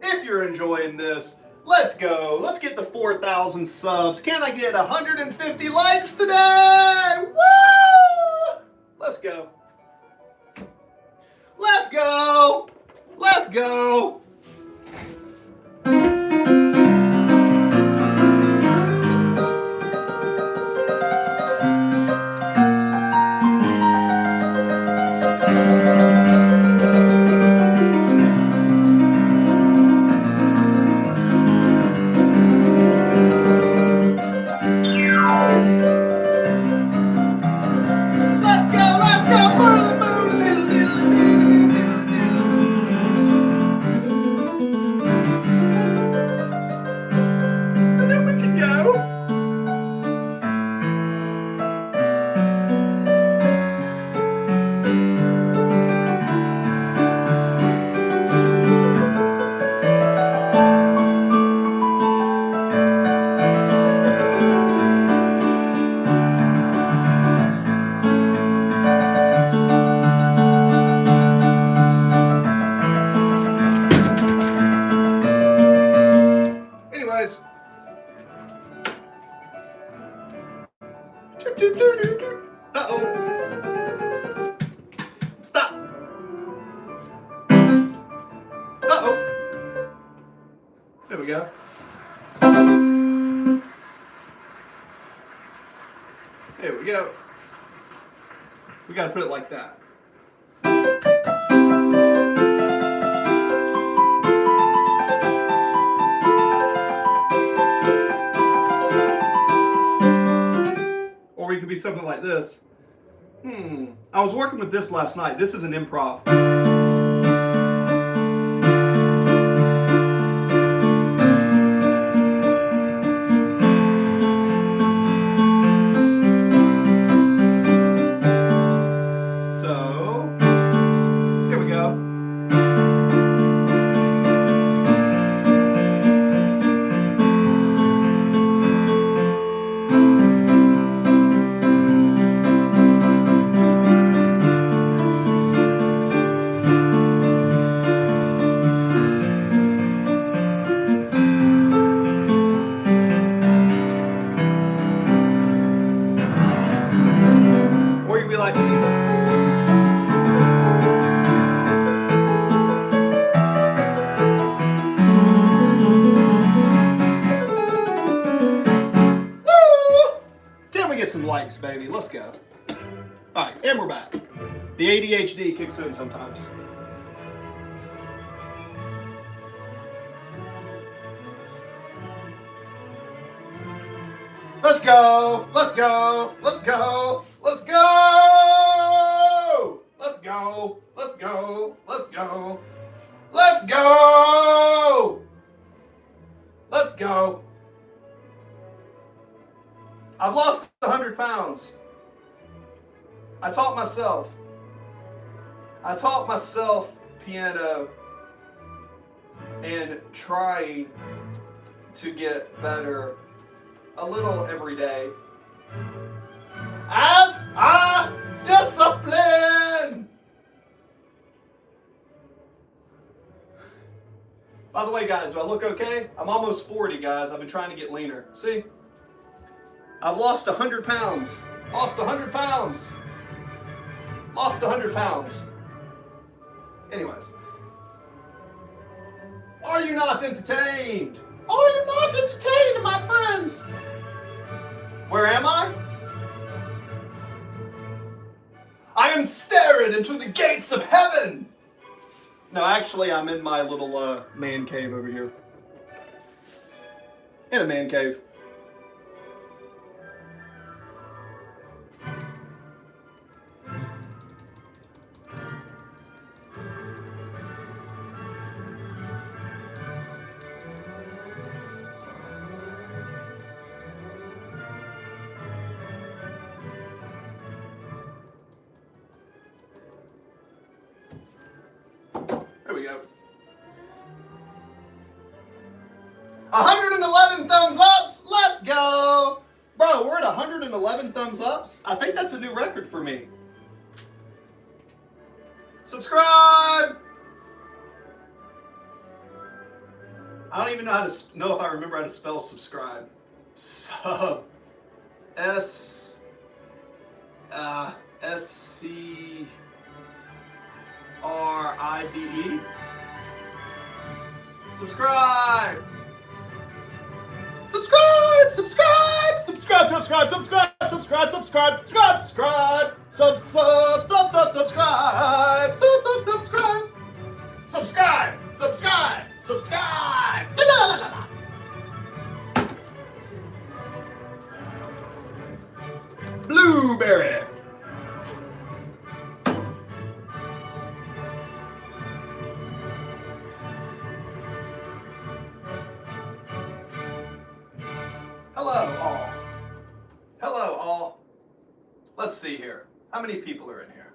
If you're enjoying this, let's go. Let's get to 4,000 subs. Can I get 150 likes today? Woo! Let's go. Let's go. Let's go. There we go. There we go. We got to put it like that. Or we could be something like this. I was working with this last night. This is an improv. So, here we go. Or you'd be like, woo! Can we get some likes, baby? Let's go. All right, and we're back. The ADHD kicks in sometimes. Let's go, let's go, let's go, let's go, let's go, let's go, let's go, let's go, let's go. I've lost 100 pounds. I taught myself piano and trying to get better a little every day as a discipline. By the way, guys, do I look okay? I'm almost 40, guys. I've been trying to get leaner. See? I've lost 100 pounds. Lost 100 pounds. Lost 100 pounds. Anyways. Are you not entertained? Are you not entertained, my friends? Where am I? I am staring into the gates of heaven. No, actually, I'm in my little man cave over here. In a man cave. There we go. 111 thumbs ups. Let's go. Bro, we're at 111 thumbs ups. I think that's a new record for me. Subscribe. I don't even know if I remember how to spell subscribe. Sub. SCRIBE. Subscribe. Subscribe. Subscribe. Subscribe. Subscribe. Subscribe. Subscribe. Subscribe. Subscribe. Subscribe. Subscribe. Subscribe. Subscribe. Subscribe. Subscribe. La la la la. Blueberry. Hello, all. Hello, all. Let's see here. How many people are in here?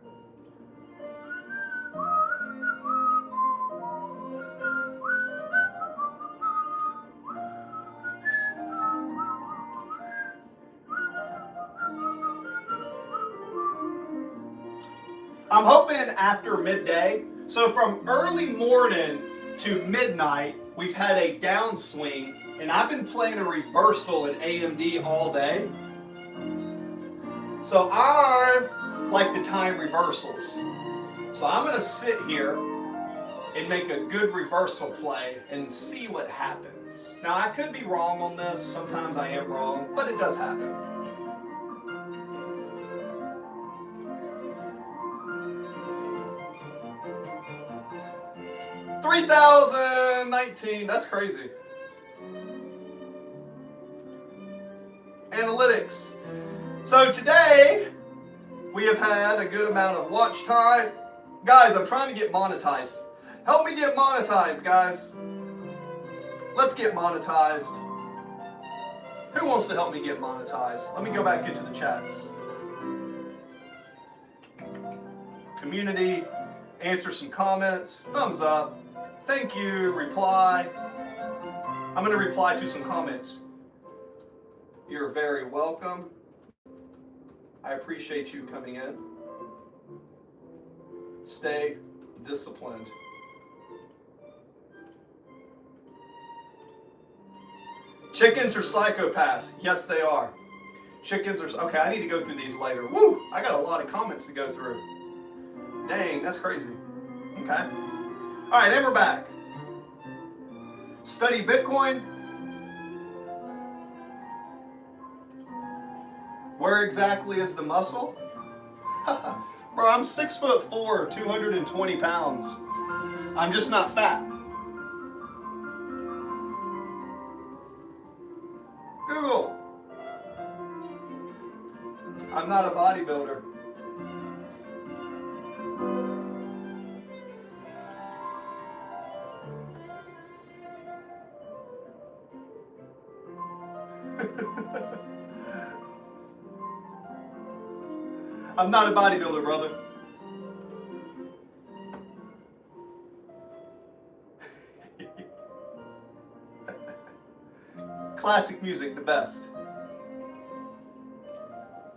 I'm hoping after midday. So from early morning to midnight, we've had a downswing, and I've been playing a reversal in AMD all day. So I like to time reversals. So I'm gonna sit here and make a good reversal play and see what happens. Now I could be wrong on this, sometimes I am wrong, but it does happen. $3,019, that's crazy. Analytics, So today, we have had a good amount of watch time. Guys, I'm trying to get monetized. Help me get monetized, guys. Let's get monetized. Who wants to help me get monetized? Let me go back into the chats. Community, answer some comments, thumbs up, thank you, reply. I'm going to reply to some comments. You're very welcome. I appreciate you coming in. Stay disciplined. Chickens are psychopaths. Yes, they are. Chickens are... Okay, I need to go through these later. Woo! I got a lot of comments to go through. Dang, that's crazy. Okay. All right, and we're back. Study Bitcoin. Where exactly is the muscle? Bro, I'm 6'4", 220 pounds. I'm just not fat. Google. I'm not a bodybuilder. I'm not a bodybuilder, brother. Classic music, the best.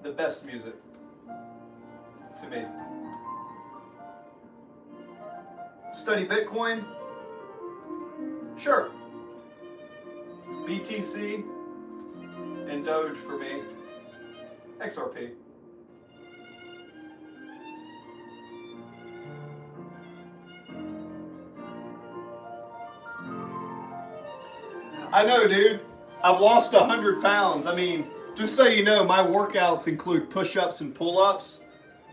The best music to me. Study Bitcoin? Sure. BTC and Doge for me. XRP. I know, dude. I've lost 100 pounds. I mean, just so you know, my workouts include push-ups and pull-ups.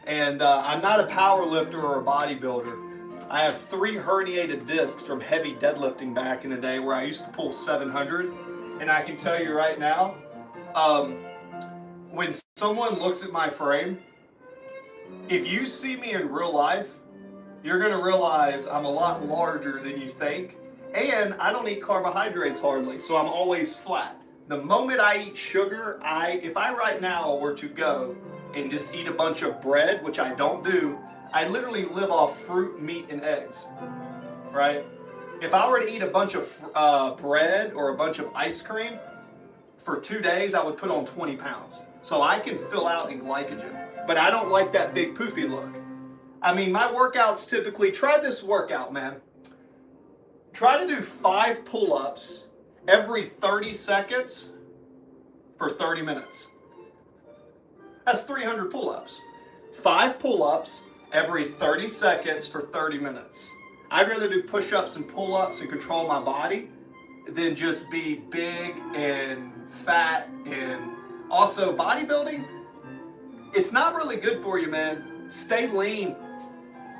And I'm not a power lifter or a bodybuilder. I have 3 herniated discs from heavy deadlifting back in the day where I used to pull 700. And I can tell you right now, when someone looks at my frame, if you see me in real life, you're going to realize I'm a lot larger than you think. And I don't eat carbohydrates hardly, so I'm always flat. The moment I eat sugar, if I right now were to go and just eat a bunch of bread, which I don't do, I literally live off fruit, meat, and eggs, right? If I were to eat a bunch of bread or a bunch of ice cream for 2 days, I would put on 20 pounds. So I can fill out in glycogen, but I don't like that big poofy look. I mean, my workouts typically, try this workout, man. Try to do 5 pull-ups every 30 seconds for 30 minutes. That's 300 pull-ups. 5 pull-ups every 30 seconds for 30 minutes. I'd rather do push-ups and pull-ups and control my body than just be big and fat. And also bodybuilding, it's not really good for you, man. Stay lean.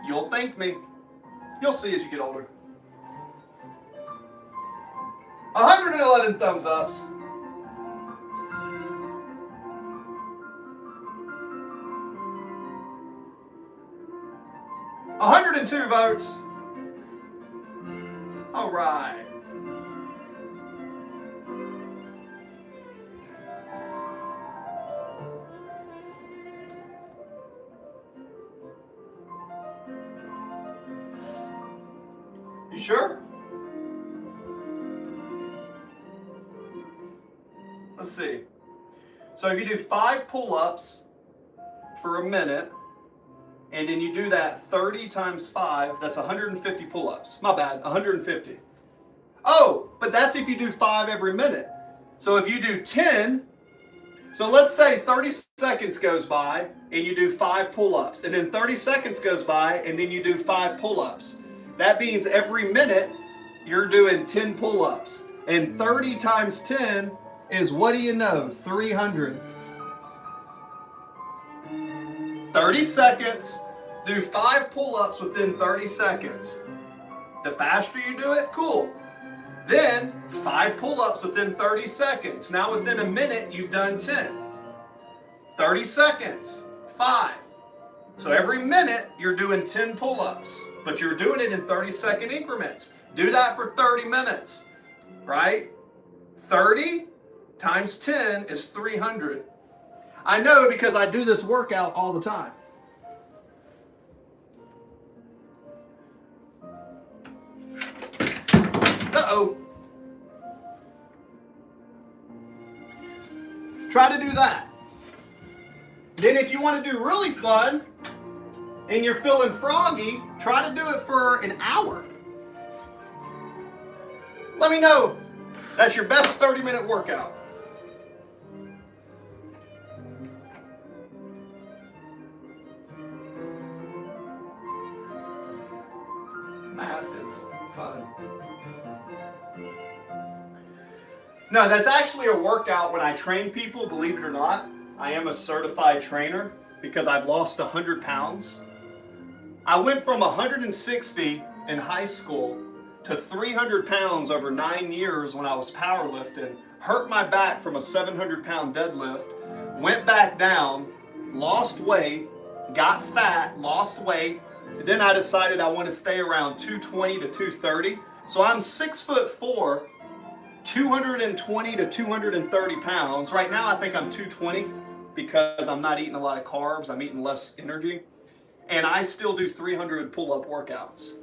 You'll thank me. You'll see as you get older. 111 thumbs ups. $102 votes. All right. You sure? Let's see. So if you do 5 pull-ups for a minute, and then you do that 30 times 5, that's 150 pull-ups. My bad, 150. Oh, but that's if you do 5 every minute. So if you do 10, so let's say 30 seconds goes by and you do 5 pull-ups, and then 30 seconds goes by and then you do 5 pull-ups. That means every minute you're doing 10 pull-ups. And 30 times 10 is, what do you know, 300. 30 seconds, do 5 pull-ups within 30 seconds. The faster you do it, cool. Then 5 pull-ups within 30 seconds. Now within a minute, you've done 10. 30 seconds, 5. So every minute you're doing 10 pull-ups, but you're doing it in 30-second increments. Do that for 30 minutes, right? 30 times 10 is 300. I know because I do this workout all the time. Uh-oh. Try to do that. Then if you want to do really fun and you're feeling froggy, try to do it for an hour. Let me know. That's your best 30-minute workout. Math is fun. No, that's actually a workout when I train people, believe it or not. I am a certified trainer because I've lost 100 pounds. I went from 160 in high school to 300 pounds over 9 years when I was powerlifting, hurt my back from a 700-pound deadlift, went back down, lost weight, got fat, lost weight. Then I decided I want to stay around 220 to 230. So I'm 6'4", 220 to 230 pounds. Right now I think I'm 220 because I'm not eating a lot of carbs. I'm eating less energy. And I still do 300 pull-up workouts.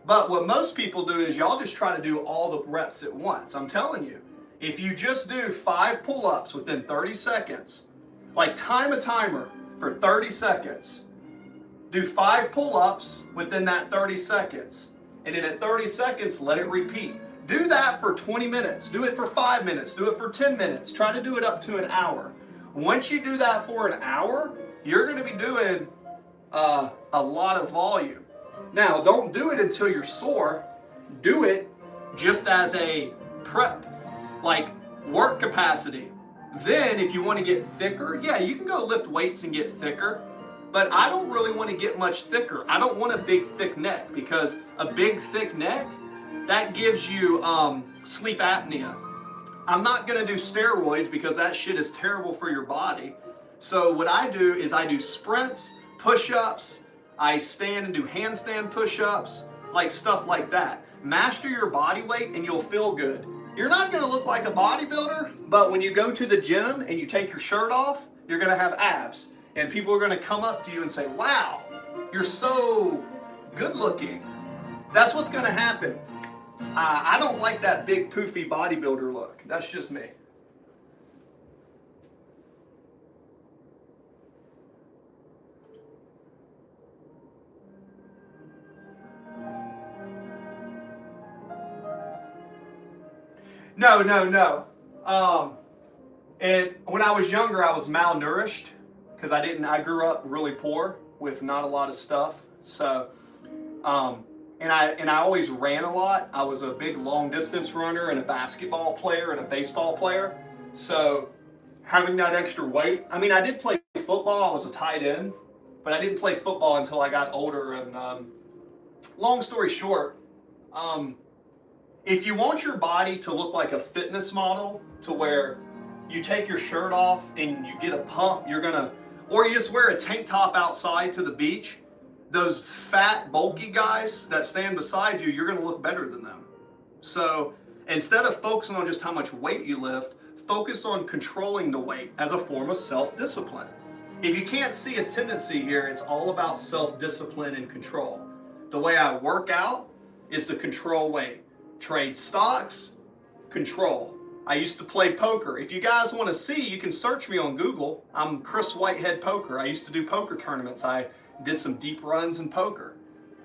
But what most people do is y'all just try to do all the reps at once. I'm telling you, if you just do 5 pull-ups within 30 seconds, like time a timer for 30 seconds, do 5 pull-ups within that 30 seconds. And then at 30 seconds, let it repeat. Do that for 20 minutes. Do it for 5 minutes. Do it for 10 minutes. Try to do it up to an hour. Once you do that for an hour, you're going to be doing a lot of volume. Now, don't do it until you're sore. Do it just as a prep, like work capacity. Then, if you want to get thicker, yeah, you can go lift weights and get thicker. But I don't really want to get much thicker. I don't want a big, thick neck because a big, thick neck, that gives you sleep apnea. I'm not going to do steroids because that shit is terrible for your body. So what I do is I do sprints, push-ups, I stand and do handstand push-ups, like stuff like that. Master your body weight and you'll feel good. You're not going to look like a bodybuilder, but when you go to the gym and you take your shirt off, you're going to have abs. And people are going to come up to you and say, wow, you're so good looking. That's what's going to happen. I don't like that big poofy bodybuilder look. That's just me. No. And when I was younger, I was malnourished because I grew up really poor with not a lot of stuff. So, and I always ran a lot. I was a big long distance runner and a basketball player and a baseball player. So having that extra weight, I mean, I did play football. I was a tight end, but I didn't play football until I got older. And long story short, if you want your body to look like a fitness model to where you take your shirt off and you get a pump, or you just wear a tank top outside to the beach, those fat, bulky guys that stand beside you, you're gonna look better than them. So instead of focusing on just how much weight you lift, focus on controlling the weight as a form of self-discipline. If you can't see a tendency here, it's all about self-discipline and control. The way I work out is to control weight. Trade stocks, control. I used to play poker. If you guys want to see, you can search me on Google. I'm Chris Whitehead Poker. I used to do poker tournaments. I did some deep runs in poker.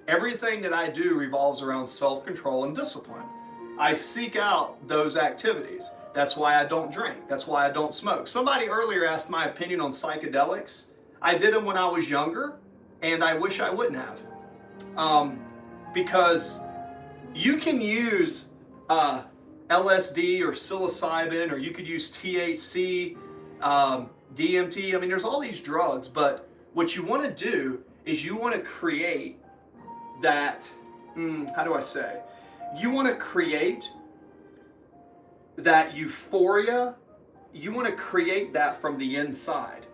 Everything that I do revolves around self-control and discipline. I seek out those activities. That's why I don't drink. That's why I don't smoke. Somebody earlier asked my opinion on psychedelics. I did them when I was younger, and I wish I wouldn't have. Because you can use LSD or psilocybin, or you could use THC, DMT. I mean, there's all these drugs, but what you want to do is you want to create that, how do I say? You want to create that euphoria. You want to create that from the inside.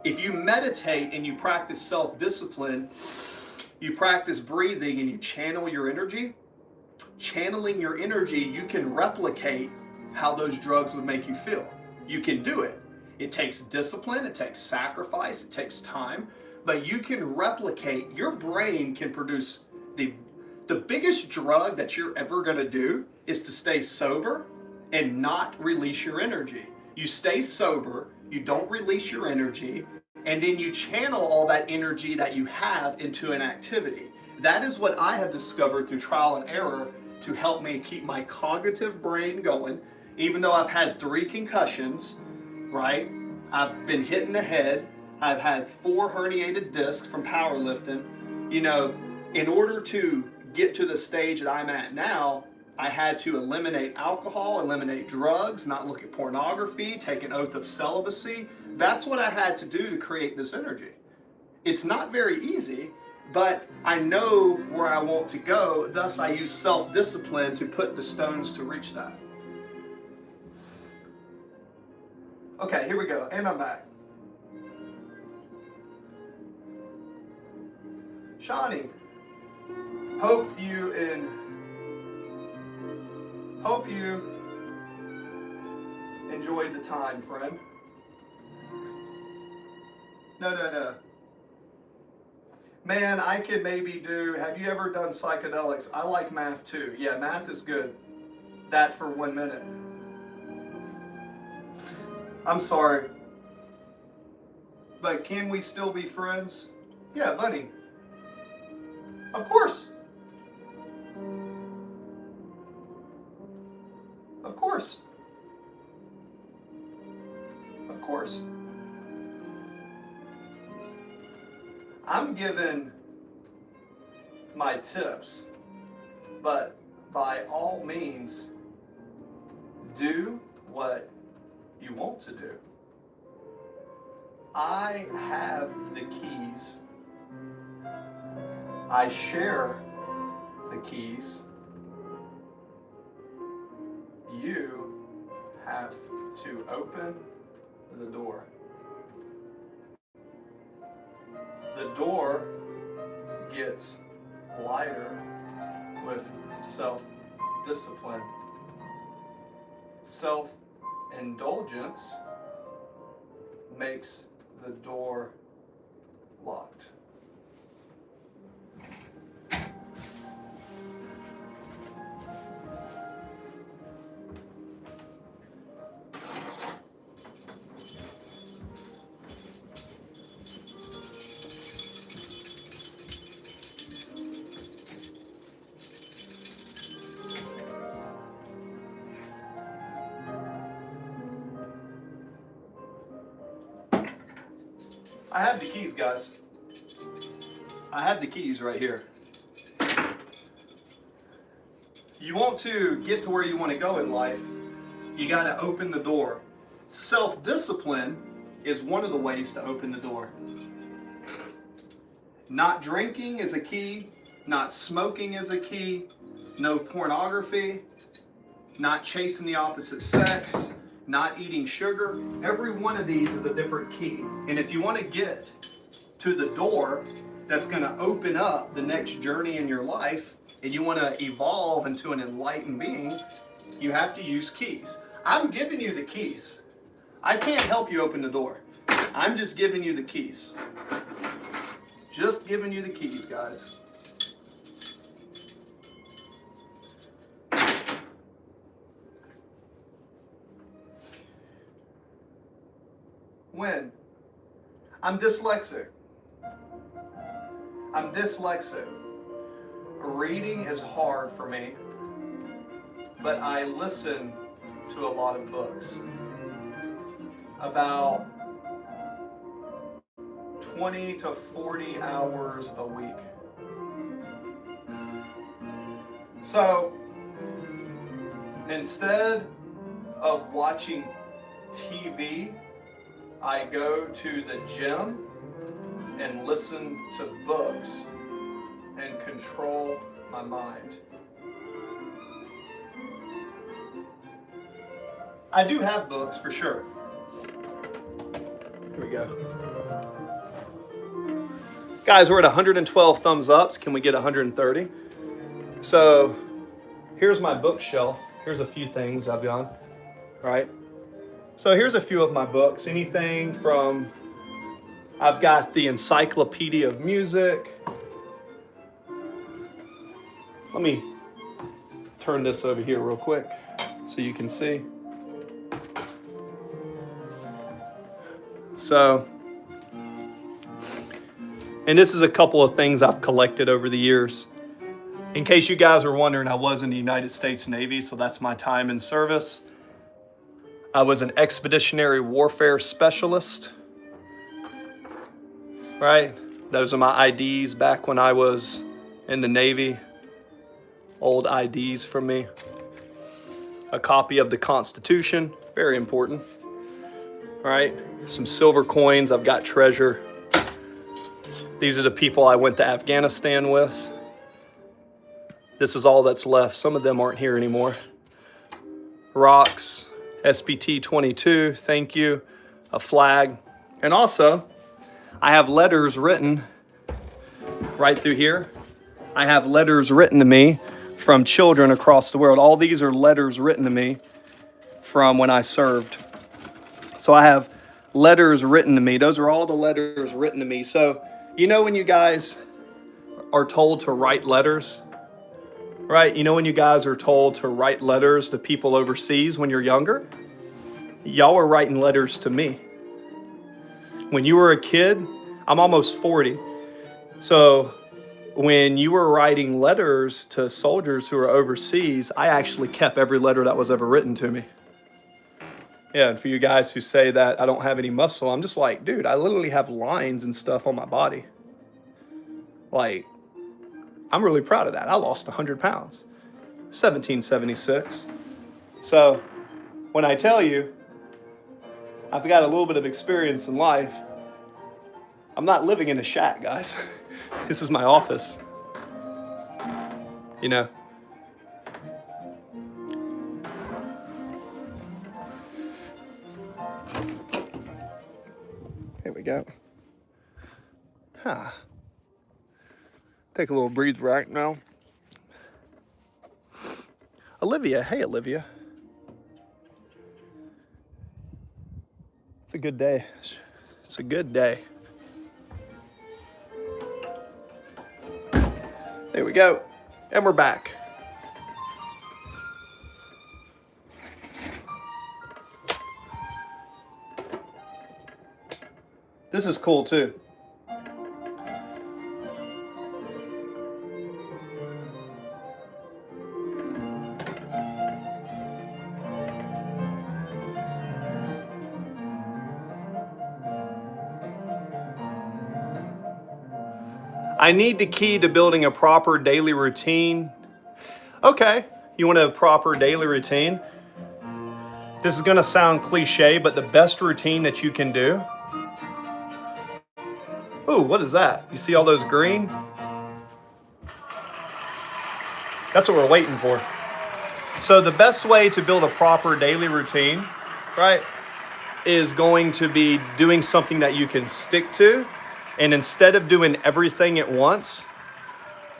If you meditate and you practice self-discipline, you practice breathing and you channel your energy, channeling your energy, you can replicate how those drugs would make you feel. You can do it. It takes discipline, it takes sacrifice, it takes time, but you can replicate. Your brain can produce the biggest drug that you're ever going to do is to stay sober and not release your energy. You stay sober, you don't release your energy, and then you channel all that energy that you have into an activity. That is what I have discovered through trial and error to help me keep my cognitive brain going. Even though I've had 3 concussions, right? I've been hit in the head. I've had 4 herniated discs from powerlifting. You know, in order to get to the stage that I'm at now, I had to eliminate alcohol, eliminate drugs, not look at pornography, take an oath of celibacy. That's what I had to do to create this energy. It's not very easy, but I know where I want to go. Thus, I use self-discipline to put the stones to reach that. Okay, here we go, and I'm back. Shawnee, hope you enjoyed the time, friend. No. Man, I could maybe do, have you ever done psychedelics? I like math too. Yeah, math is good. That for 1 minute. I'm sorry. But can we still be friends? Yeah, buddy. Of course. Of course. Of course. I'm giving my tips, but by all means, do what you want to do. I have the keys. I share the keys. You have to open the door. The door gets lighter with self-discipline. Self-indulgence makes the door locked. I have the keys, guys. I have the keys right here. You want to get to where you want to go in life, you got to open the door. Self-discipline is one of the ways to open the door. Not drinking is a key. Not smoking is a key. No pornography. Not chasing the opposite sex. Not eating sugar. Every one of these is a different key. And if you want to get to the door that's going to open up the next journey in your life, and you want to evolve into an enlightened being, you have to use keys. I'm giving you the keys. I can't help you open the door. I'm just giving you the keys. Just giving you the keys, guys. When? I'm dyslexic. Reading is hard for me, but I listen to a lot of books. About 20 to 40 hours a week. So, instead of watching TV, I go to the gym and listen to books and control my mind. I do have books for sure. Here we go. Guys, we're at 112 thumbs ups. Can we get 130? So here's my bookshelf. Here's a few things I've done, right? So here's a few of my books. Anything from, I've got the Encyclopedia of Music. Let me turn this over here real quick so you can see. So, and this is a couple of things I've collected over the years. In case you guys were wondering, I was in the United States Navy, so that's my time in service. I was an expeditionary warfare specialist, right? Those are my IDs back when I was in the Navy. Old IDs from me. A copy of the Constitution, very important, right? Some silver coins, I've got treasure. These are the people I went to Afghanistan with. This is all that's left. Some of them aren't here anymore. Rocks, SPT 22, thank you, a flag. And also, I have letters written right through here. I have letters written to me from children across the world. All these are letters written to me from when I served. So I have letters written to me. Those are all the letters written to me. So, you know when you guys are told to write letters, right? You know when you guys are told to write letters to people overseas when you're younger? Y'all were writing letters to me. When you were a kid, I'm almost 40. So when you were writing letters to soldiers who are overseas, I actually kept every letter that was ever written to me. Yeah, and for you guys who say that I don't have any muscle, I'm just like, dude, I literally have lines and stuff on my body. Like, I'm really proud of that. I lost 100 pounds, 1776. So when I tell you I've got a little bit of experience in life, I'm not living in a shack, guys. This is my office. You know. Here we go. Take a little breathe right now. Olivia, hey Olivia. It's a good day. It's a good day. There we go. And we're back. This is cool too. I need the key to building a proper daily routine. Okay, you want a proper daily routine? This is gonna sound cliche, but the best routine that you can do. Ooh, what is that? You see all those green? That's what we're waiting for. So the best way to build a proper daily routine, right, is going to be doing something that you can stick to. And instead of doing everything at once,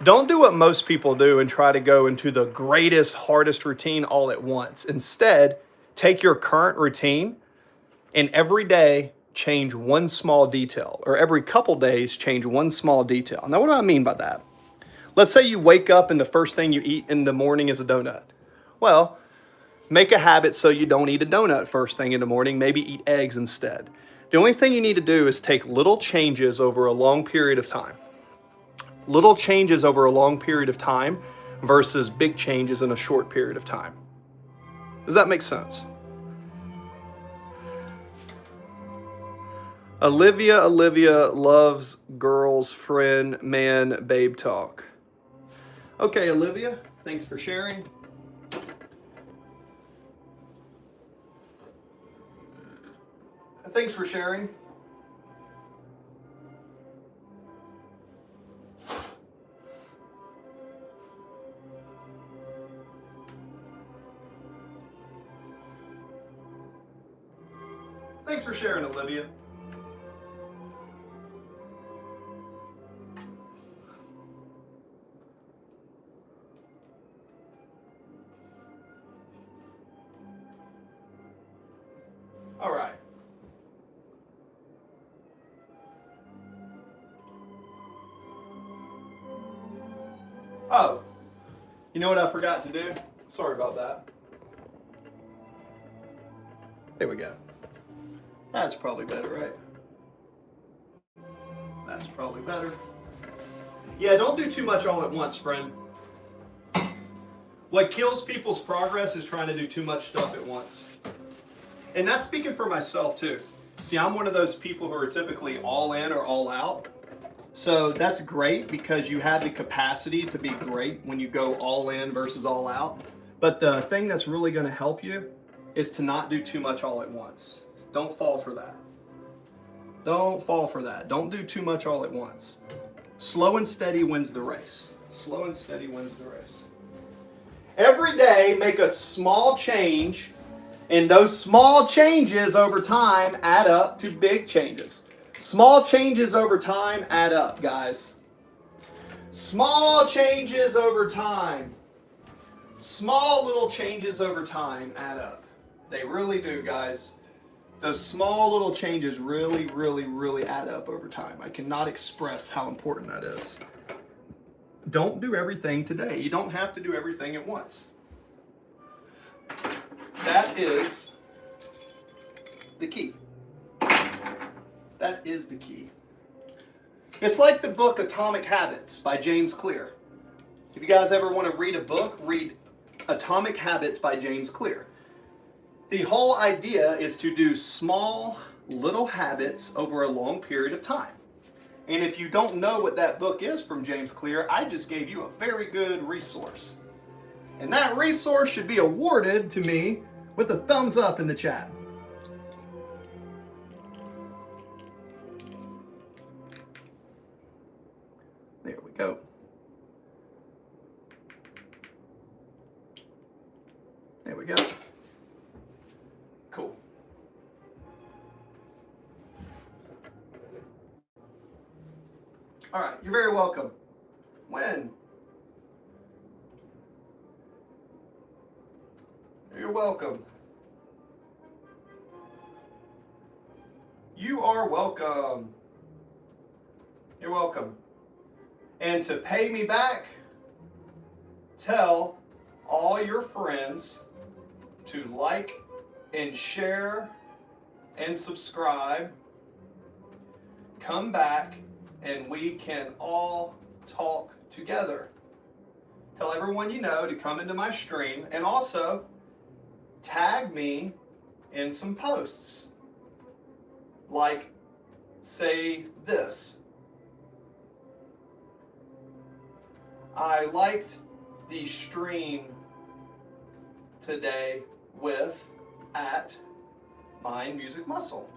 don't do what most people do and try to go into the greatest, hardest routine all at once. Instead, take your current routine and every day change one small detail, or every couple days change one small detail. Now, what do I mean by that? Let's say you wake up and the first thing you eat in the morning is a donut. Well, make a habit so you don't eat a donut first thing in the morning. Maybe eat eggs instead. The only thing you need to do is take little changes over a long period of time. Little changes over a long period of time versus big changes in a short period of time. Does that make sense? Olivia loves girls, friend, man, babe talk. Okay, Olivia, thanks for sharing. Thanks for sharing. Thanks for sharing, Olivia. Oh, you know what I forgot to do? Sorry about that. There we go. That's probably better, right? That's probably better. Yeah, don't do too much all at once, friend. What kills people's progress is trying to do too much stuff at once. And that's speaking for myself too. See, I'm one of those people who are typically all in or all out. So that's great because you have the capacity to be great when you go all in versus all out. But the thing that's really going to help you is to not do too much all at once. Don't fall for that. Don't fall for that. Don't do too much all at once. Slow and steady wins the race. Slow and steady wins the race. Every day, make a small change, and those small changes over time add up to big changes. Small changes over time add up, guys. Small changes over time. Small little changes over time add up. They really do, guys. Those small little changes really, really, really add up over time. I cannot express how important that is. Don't do everything today. You don't have to do everything at once. That is the key. That is the key. It's like the book Atomic Habits by James Clear. If you guys ever want to read a book, read Atomic Habits by James Clear. The whole idea is to do small little habits over a long period of time. And if you don't know what that book is from James Clear, I just gave you a very good resource. And that resource should be awarded to me with a thumbs up in the chat. There we go. There we go. Cool. All right, you're very welcome. When? You're welcome. You are welcome. You're welcome. And to pay me back, tell all your friends to like and share and subscribe. Come back and we can all talk together. Tell everyone you know to come into my stream and also tag me in some posts. Like, say this. I liked the stream today with at Mind Music Muscle.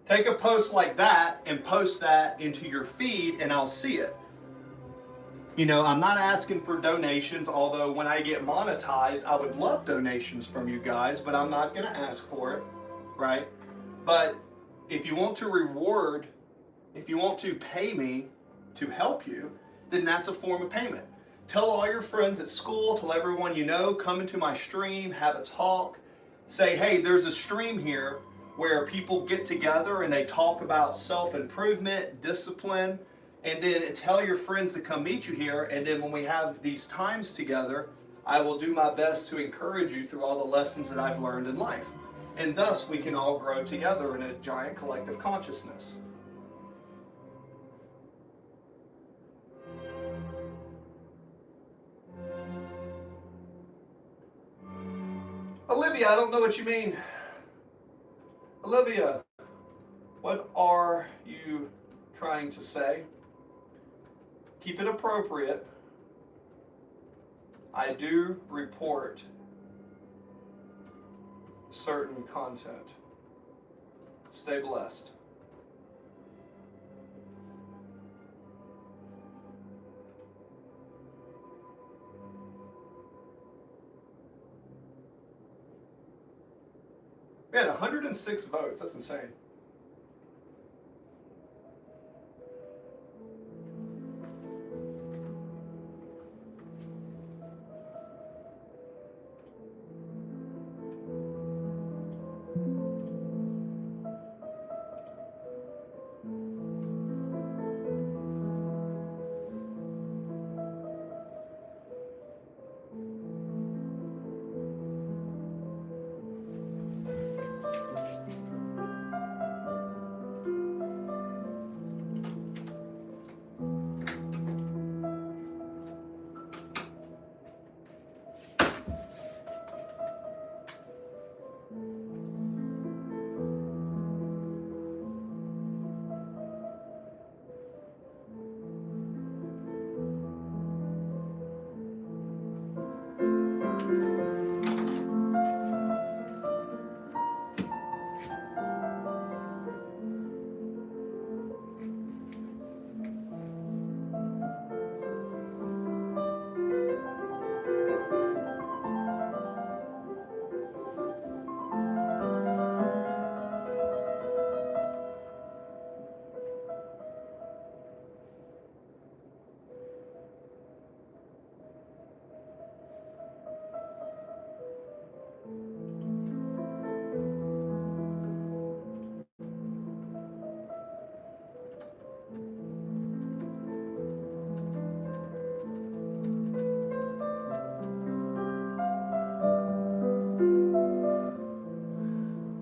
Take a post like that and post that into your feed and I'll see it. You know, I'm not asking for donations, although when I get monetized, I would love donations from you guys, but I'm not going to ask for it, right? But if you want to reward, if you want to pay me to help you, then that's a form of payment. Tell all your friends at school, tell everyone you know, come into my stream, have a talk, say, hey, there's a stream here where people get together and they talk about self-improvement, discipline, and then tell your friends to come meet you here, and then when we have these times together, I will do my best to encourage you through all the lessons that I've learned in life. And thus we can all grow together in a giant collective consciousness. Olivia, I don't know what you mean. Olivia, what are you trying to say? Keep it appropriate. I do report certain content. Stay blessed. We had 106 votes. That's insane.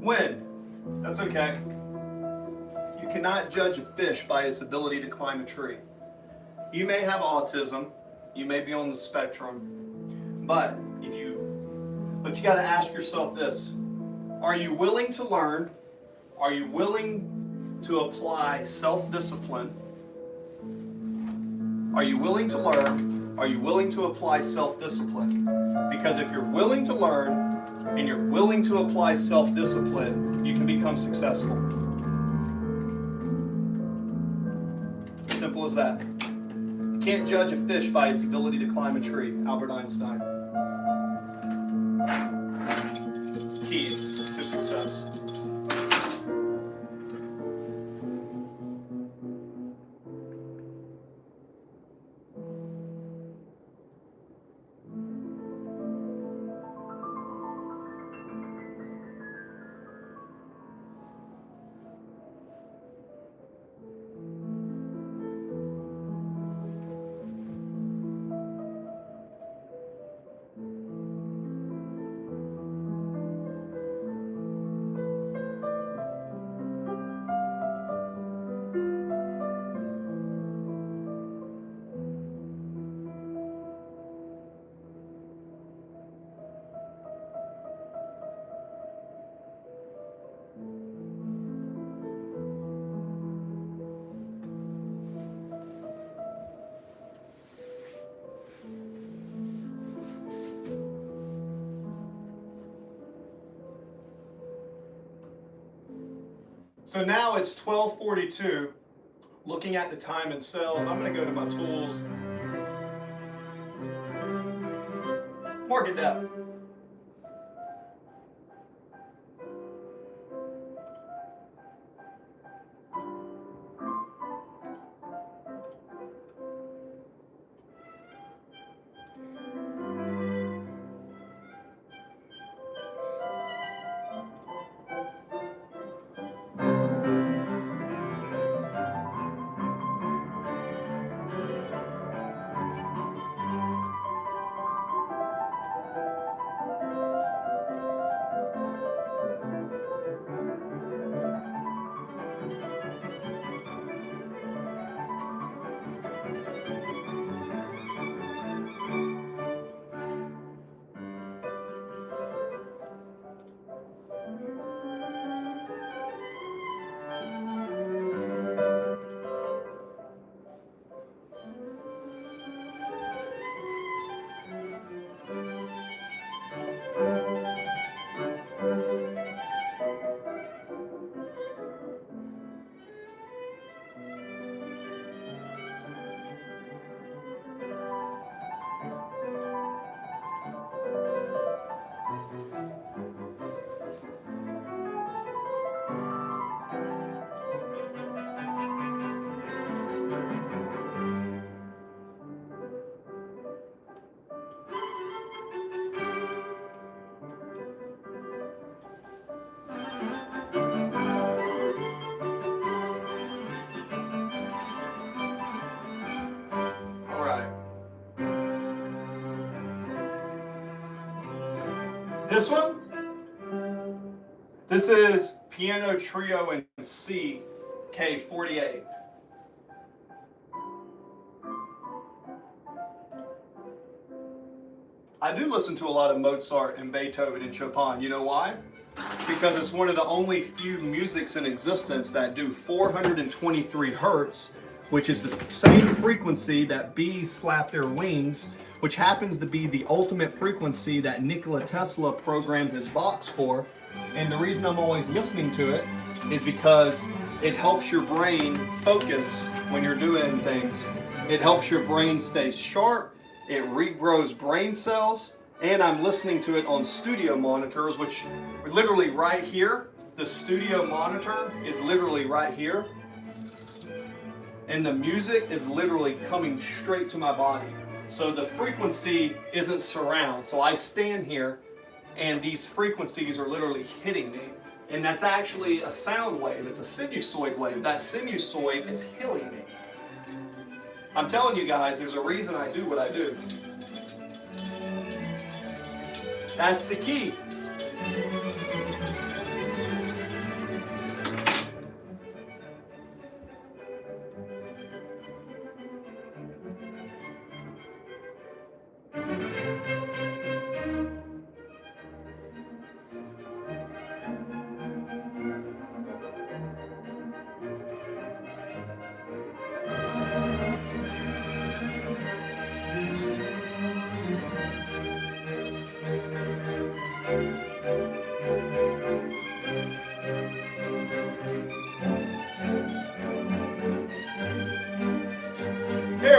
When? That's okay. You cannot judge a fish by its ability to climb a tree. You may have autism, you may be on the spectrum, but you got to ask yourself this. Are you willing to learn? Are you willing to apply self-discipline? Are you willing to learn? Are you willing to apply self-discipline? Because if you're willing to learn and you're willing to apply self-discipline, you can become successful. Simple as that. You can't judge a fish by its ability to climb a tree. Albert Einstein. Keys to success. So now it's 12:42. Looking at the time in cells, I'm going to go to my tools. Market depth. This one, this is Piano Trio in C, K48. I do listen to a lot of Mozart and Beethoven and Chopin. You know why? Because it's one of the only few musics in existence that do 423 hertz, which is the same frequency that bees flap their wings, which happens to be the ultimate frequency that Nikola Tesla programmed his box for. And the reason I'm always listening to it is because it helps your brain focus when you're doing things. It helps your brain stay sharp. It regrows brain cells. And I'm listening to it on studio monitors, which are literally right here. The studio monitor is literally right here. And the music is literally coming straight to my body. So the frequency isn't surround. So I stand here and these frequencies are literally hitting me. And that's actually a sound wave. It's a sinusoid wave. That sinusoid is healing me. I'm telling you guys, there's a reason I do what I do. That's the key.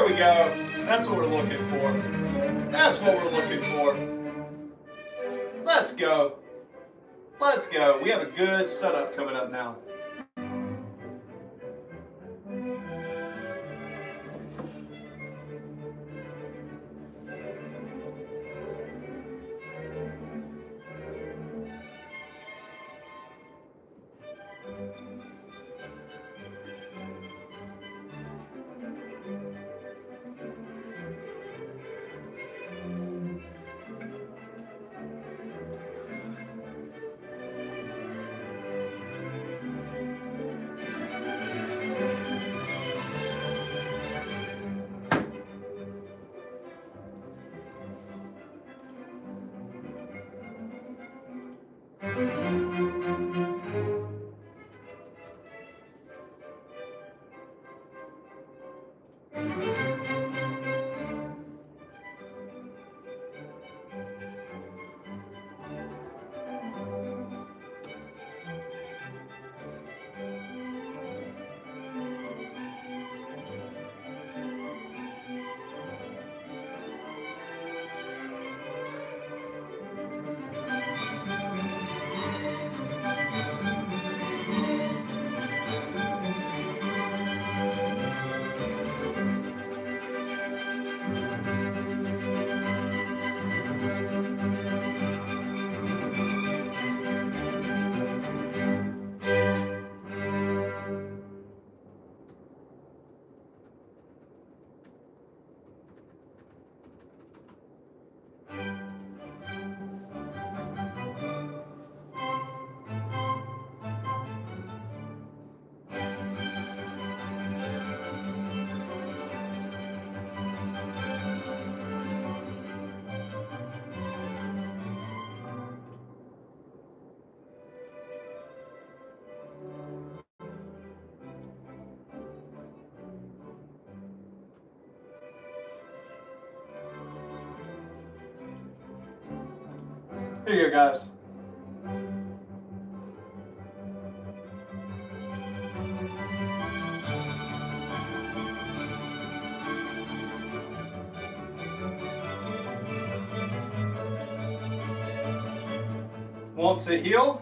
There we go. That's what we're looking for. That's what we're looking for. Let's go. Let's go. We have a good setup coming up now. Here you go, guys. Want to heal?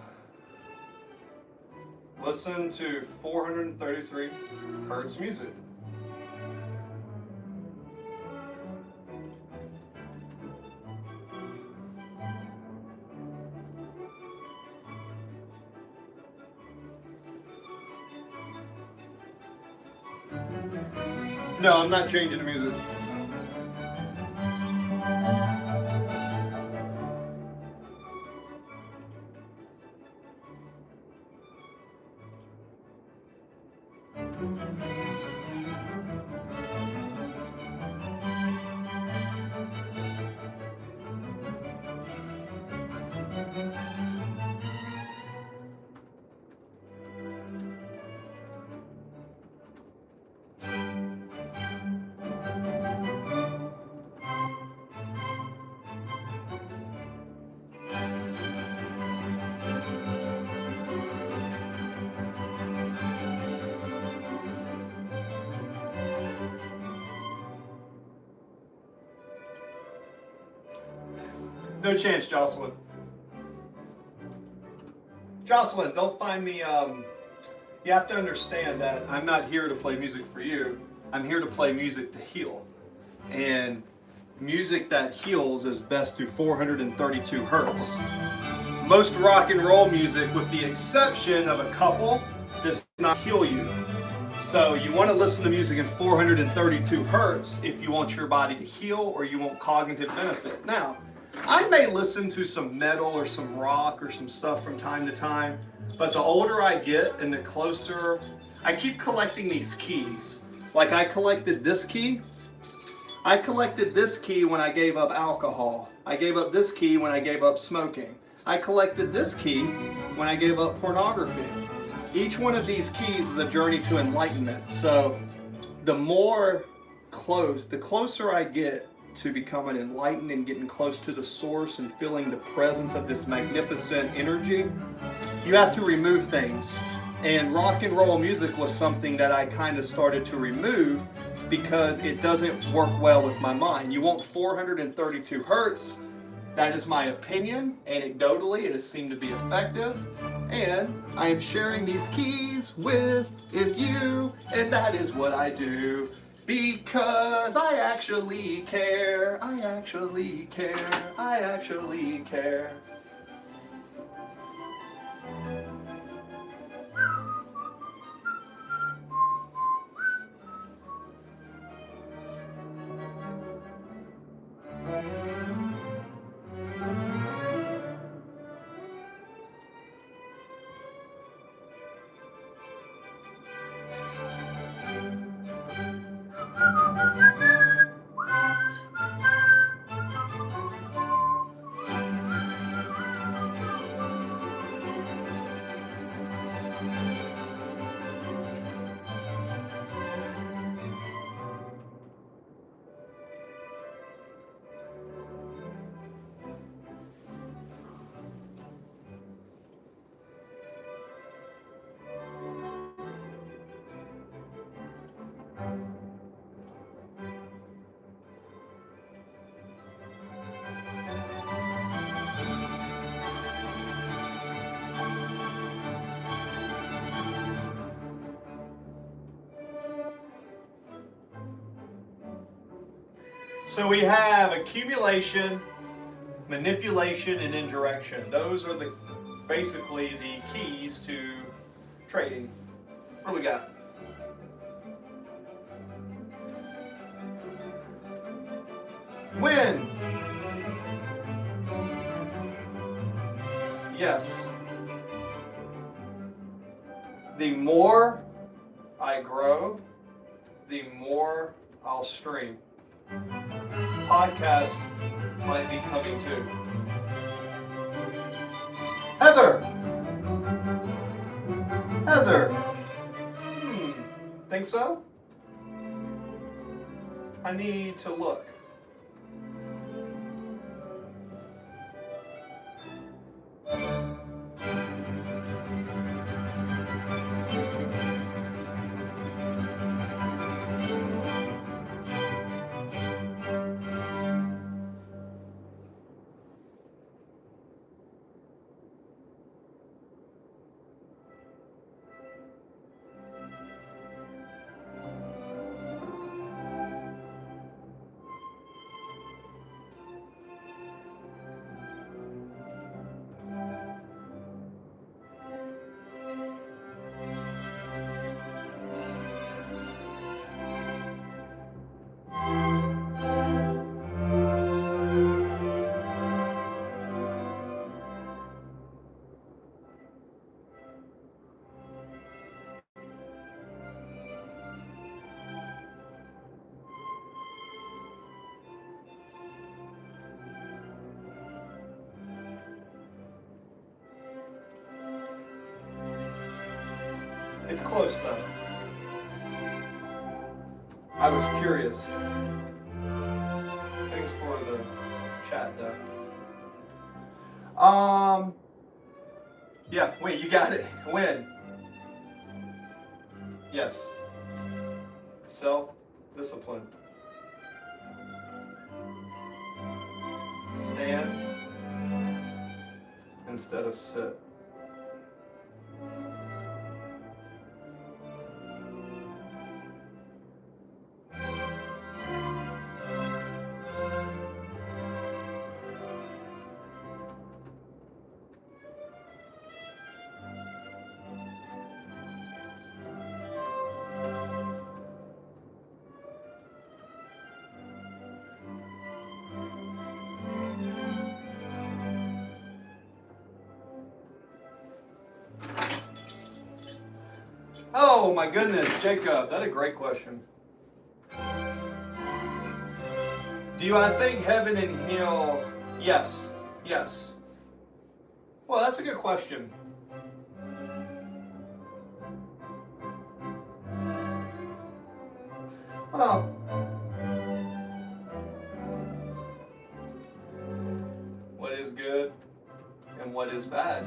Listen to 433 hertz music. No, I'm not changing the music. No chance, Jocelyn. Jocelyn, don't find me, you have to understand that I'm not here to play music for you. I'm here to play music to heal. And music that heals is best through 432 hertz. Most rock and roll music, with the exception of a couple, does not heal you. So you want to listen to music in 432 hertz if you want your body to heal or you want cognitive benefit. Now, I may listen to some metal or some rock or some stuff from time to time, but the older I get and the closer, I keep collecting these keys. Like I collected this key. I collected this key when I gave up alcohol. I gave up this key when I gave up smoking. I collected this key when I gave up pornography. Each one of these keys is a journey to enlightenment. So the closer I get to becoming enlightened and getting close to the source and feeling the presence of this magnificent energy, you have to remove things. And rock and roll music was something that I kind of started to remove because it doesn't work well with my mind. You want 432 hertz. That is my opinion. Anecdotally, it has seemed to be effective. And I am sharing these keys with you, and that is what I do. Because I actually care, I actually care, I actually care. So we have accumulation, manipulation, and indirection. Those are basically the keys to trading. What do we got? When? Yes. The more I grow, the more I'll stream. Podcast might be coming too. Heather! Heather! Think so? I need to look. It's close though. I was curious. Thanks for the chat though. Yeah, wait, you got it. When? Yes. Self-discipline. Stand instead of sit. Oh my goodness, Jacob, that's a great question. Do I think heaven and hell? Yes, yes. Well, that's a good question. Well, what is good and what is bad?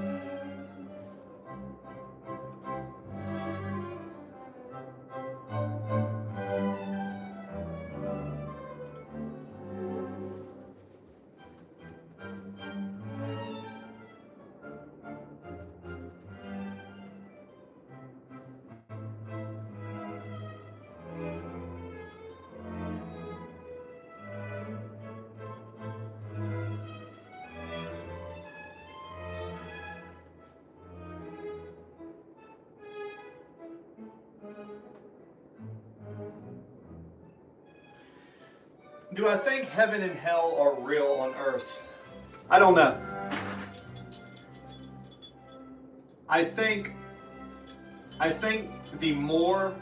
Do I think heaven and hell are real on earth? I don't know. I think the more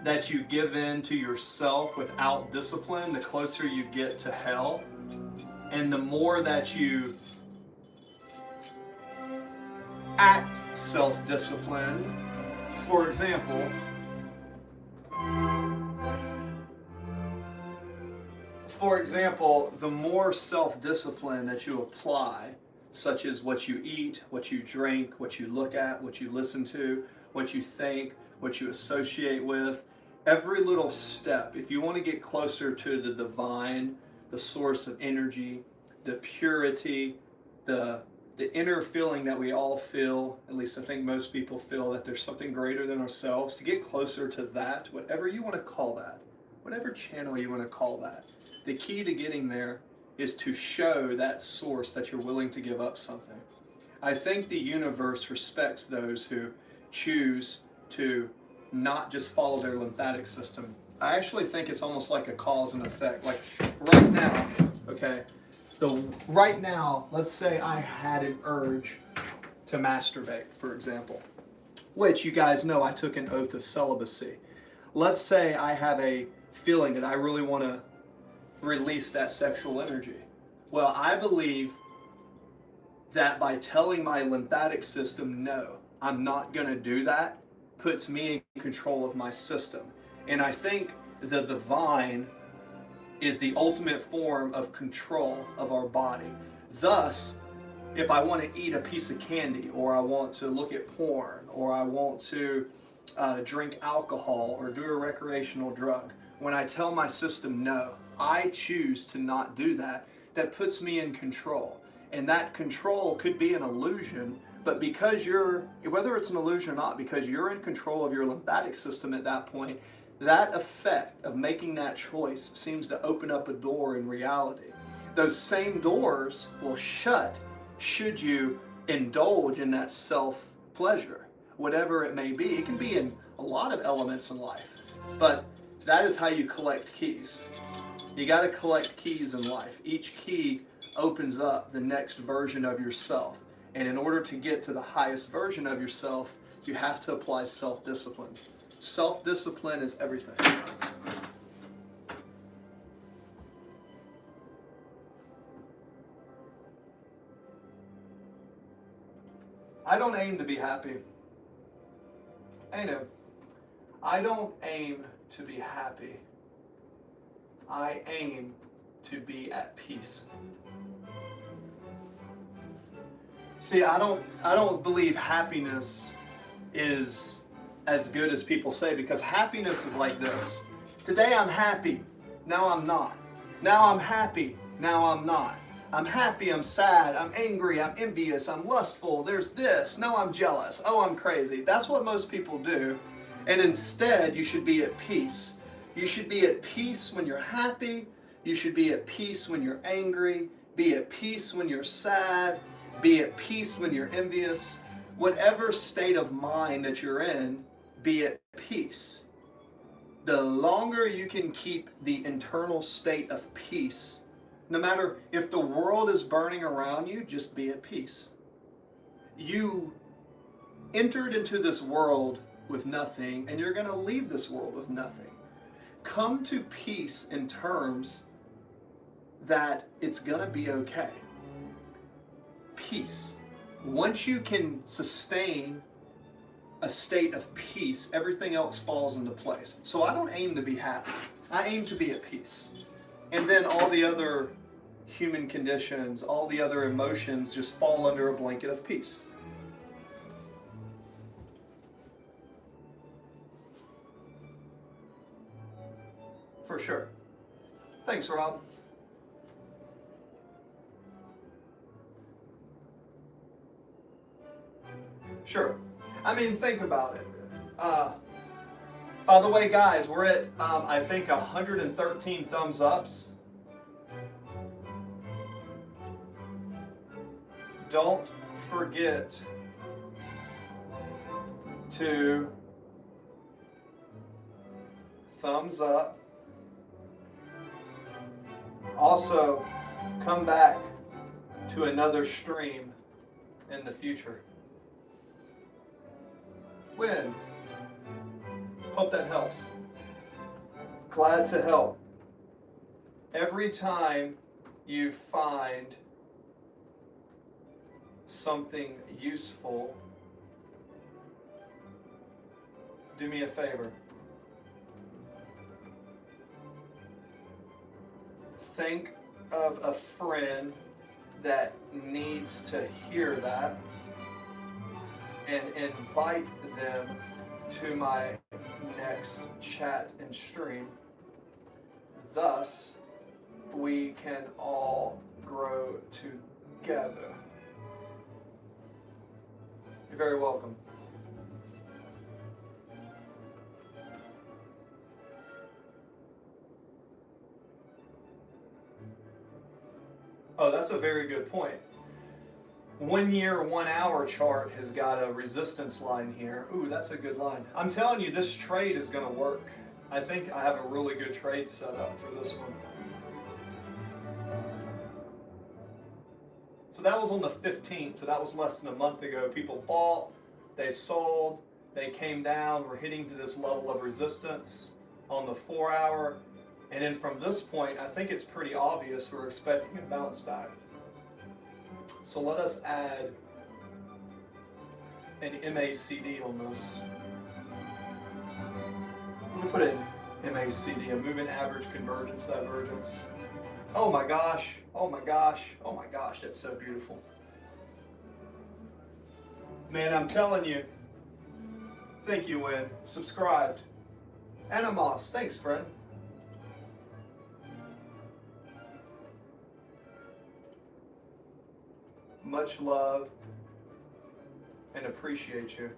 that you give in to yourself without discipline, the closer you get to hell. And the more that you act self-disciplined, for example, the more self-discipline that you apply, such as what you eat, what you drink, what you look at, what you listen to, what you think, what you associate with, every little step, if you want to get closer to the divine, the source of energy, the purity, the inner feeling that we all feel, at least I think most people feel, that there's something greater than ourselves, to get closer to that, whatever you want to call that, whatever channel you want to call that, the key to getting there is to show that source that you're willing to give up something. I think the universe respects those who choose to not just follow their lymphatic system. I actually think it's almost like a cause and effect. Like right now, okay, right now, let's say I had an urge to masturbate, for example, which you guys know I took an oath of celibacy. Let's say I have a feeling that I really want to release that sexual energy. Well, I believe that by telling my lymphatic system, no, I'm not going to do that, puts me in control of my system. And I think the divine is the ultimate form of control of our body. Thus, if I want to eat a piece of candy, or I want to look at porn, or I want to drink alcohol or do a recreational drug, when I tell my system no, I choose to not do that, that puts me in control. And that control could be an illusion, but because whether it's an illusion or not, because you're in control of your lymphatic system at that point, that effect of making that choice seems to open up a door in reality. Those same doors will shut should you indulge in that self-pleasure, whatever it may be. It can be in a lot of elements in life, but that is how you collect keys. You got to collect keys in life. Each key opens up the next version of yourself. And in order to get to the highest version of yourself, you have to apply self-discipline. Self-discipline is everything. I don't aim to be happy. I know. I don't aim to be happy. I aim to be at peace. See, I don't believe happiness is as good as people say, because happiness is like this. Today I'm happy, now I'm not. Now I'm happy, now I'm not. I'm happy, I'm sad, I'm angry, I'm envious, I'm lustful, there's this, no, I'm jealous, oh, I'm crazy. That's what most people do. And instead, you should be at peace. You should be at peace when you're happy. You should be at peace when you're angry. Be at peace when you're sad. Be at peace when you're envious. Whatever state of mind that you're in, be at peace. The longer you can keep the internal state of peace, no matter if the world is burning around you, just be at peace. You entered into this world with nothing, and you're going to leave this world with nothing. Come to peace in terms that it's going to be okay. Peace. Once you can sustain a state of peace, everything else falls into place. So I don't aim to be happy. I aim to be at peace. And then all the other human conditions, all the other emotions just fall under a blanket of peace. For sure. Thanks, Rob. Sure. I mean, think about it. By the way, guys, we're at, I think, 113 thumbs ups. Don't forget to thumbs up Also, come back to another stream in the future. When? Hope that helps. Glad to help. Every time you find something useful, do me a favor. Think of a friend that needs to hear that and invite them to my next chat and stream. Thus, we can all grow together. You're very welcome. Oh, that's a very good point. 1 year, 1 hour chart has got a resistance line here. Ooh, that's a good line. I'm telling you, this trade is going to work. I think I have a really good trade set up for this one. So that was on the 15th, so that was less than a month ago. People bought, they sold, they came down, we're hitting to this level of resistance on the 4 hour. And then from this point, I think it's pretty obvious we're expecting a bounce back. So let us add an MACD on this. I'm going to put in MACD, a moving average convergence divergence. Oh my gosh, oh my gosh, oh my gosh, that's so beautiful. Man, I'm telling you. Thank you, Win. Subscribed. Animos, thanks, friend. Much love and appreciate you.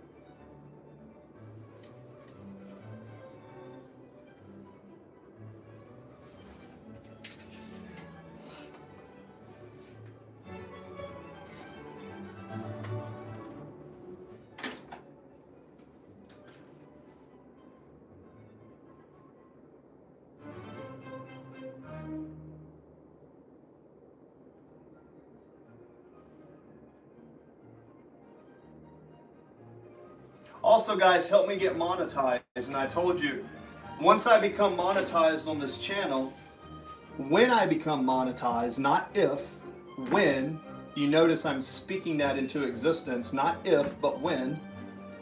Also, guys, help me get monetized. And I told you, once I become monetized on this channel, when I become monetized, not if, when, you notice I'm speaking that into existence, not if, but when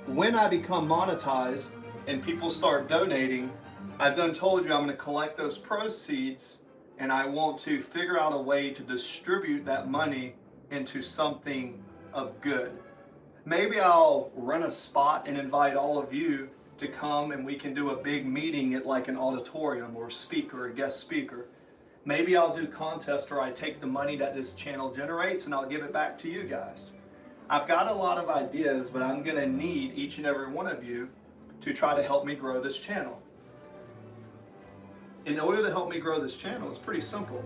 I become monetized and people start donating, I've done told you I'm going to collect those proceeds and I want to figure out a way to distribute that money into something of good. Maybe I'll rent a spot and invite all of you to come and we can do a big meeting at like an auditorium or a guest speaker. Maybe I'll do contest where I take the money that this channel generates and I'll give it back to you guys. I've got a lot of ideas, but I'm going to need each and every one of you to try to help me grow this channel. In order to help me grow this channel, it's pretty simple.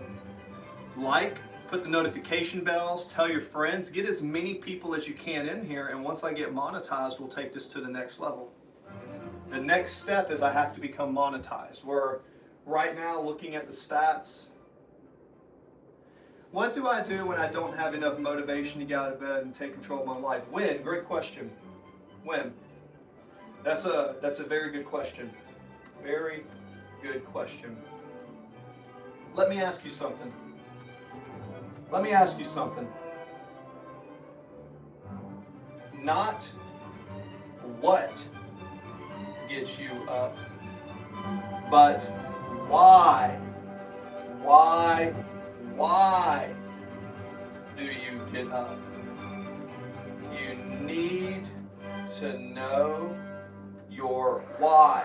Put the notification bells, tell your friends, get as many people as you can in here, and once I get monetized, we'll take this to the next level. The next step is I have to become monetized. We're right now looking at the stats. What do I do when I don't have enough motivation to get out of bed and take control of my life? When? Great question. When? That's a very good question. Very good question. Let me ask you something. Not what gets you up, but why? Why do you get up? You need to know your why.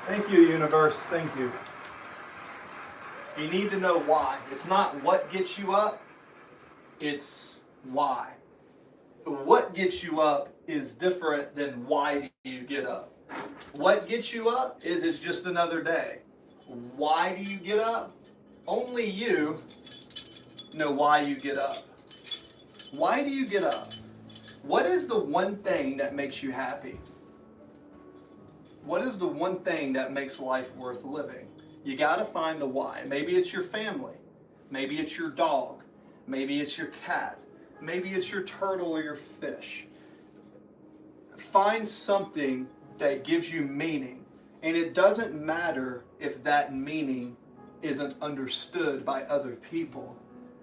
Thank you, universe. Thank you. You need to know why. It's not what gets you up, it's why. What gets you up is different than why do you get up. What gets you up is it's just another day. Why do you get up? Only you know why you get up. Why do you get up? What is the one thing that makes you happy? What is the one thing that makes life worth living? You got to find the why. Maybe it's your family. Maybe it's your dog. Maybe it's your cat. Maybe it's your turtle or your fish. Find something that gives you meaning. And it doesn't matter if that meaning isn't understood by other people.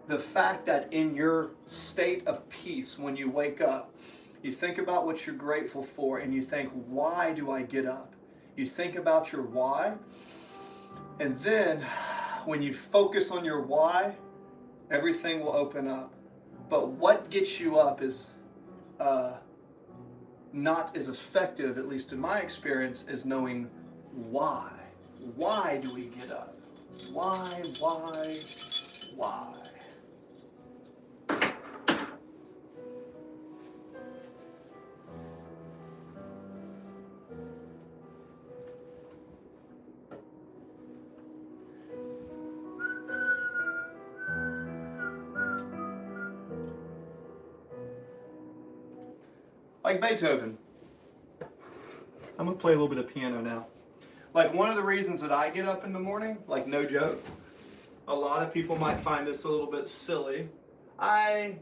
The fact that in your state of peace, when you wake up, you think about what you're grateful for and you think, why do I get up? You think about your why. And then when you focus on your why, everything will open up. But what gets you up is not as effective, at least in my experience, as knowing why. Why do we get up? Why? Like Beethoven. I'm gonna play a little bit of piano now. Like one of the reasons that I get up in the morning, like no joke, a lot of people might find this a little bit silly. I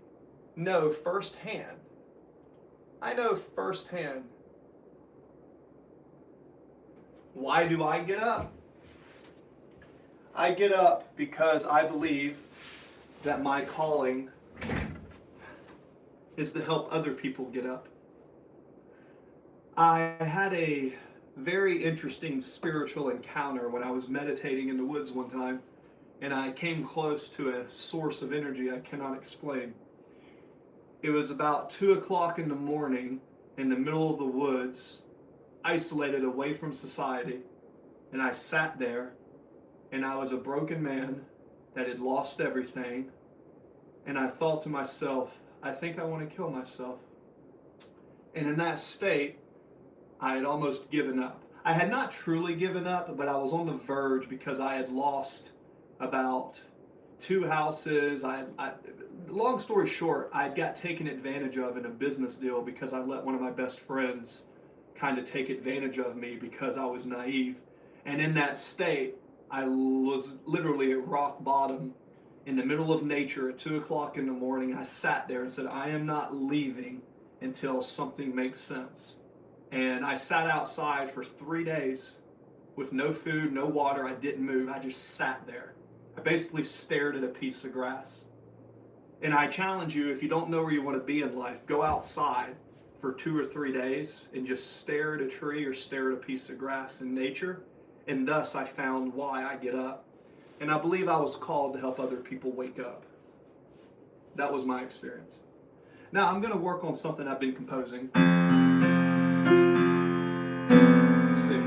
know firsthand. Why do I get up? I get up because I believe that my calling is to help other people get up. I had a very interesting spiritual encounter when I was meditating in the woods one time, and I came close to a source of energy I cannot explain. It was about 2 o'clock in the morning in the middle of the woods, isolated away from society, and I sat there, and I was a broken man that had lost everything, and I thought to myself, I think I want to kill myself. And in that state, I had almost given up. I had not truly given up, but I was on the verge because I had lost about 2 houses. Long story short, I got taken advantage of in a business deal because I let one of my best friends kind of take advantage of me because I was naive. And in that state, I was literally at rock bottom in the middle of nature at 2 o'clock in the morning. I sat there and said, I am not leaving until something makes sense. And I sat outside for 3 days with no food, no water. I didn't move. I just sat there. I basically stared at a piece of grass. And I challenge you, if you don't know where you want to be in life, go outside for 2 or 3 days and just stare at a tree or stare at a piece of grass in nature. And thus I found why I get up. And I believe I was called to help other people wake up. That was my experience. Now I'm going to work on something I've been composing. Let's see.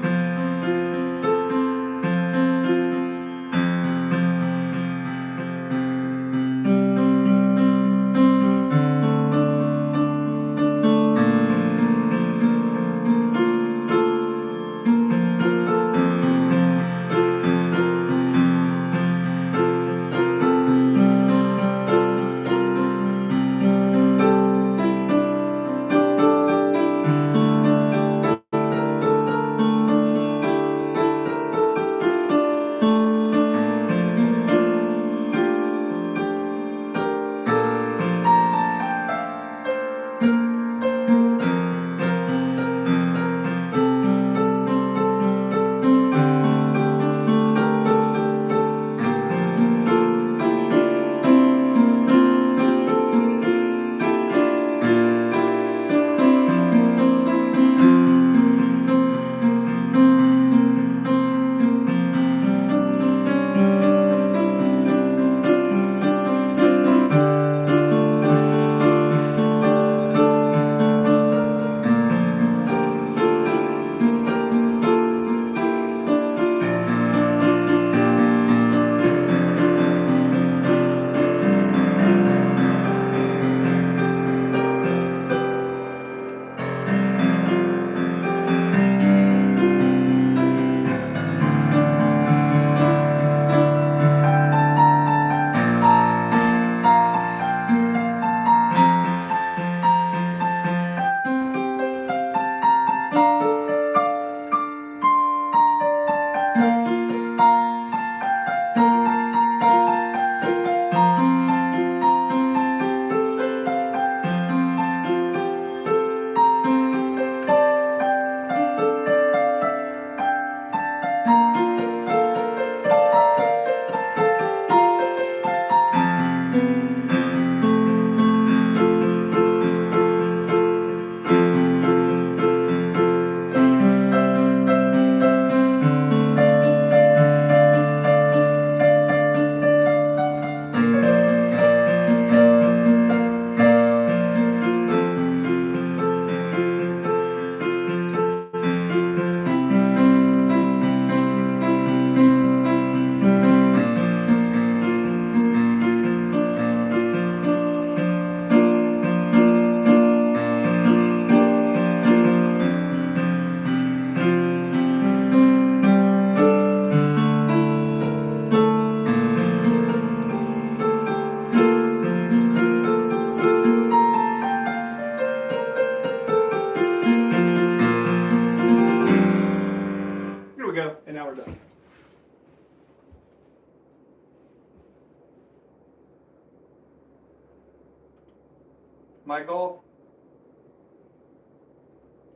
my goal?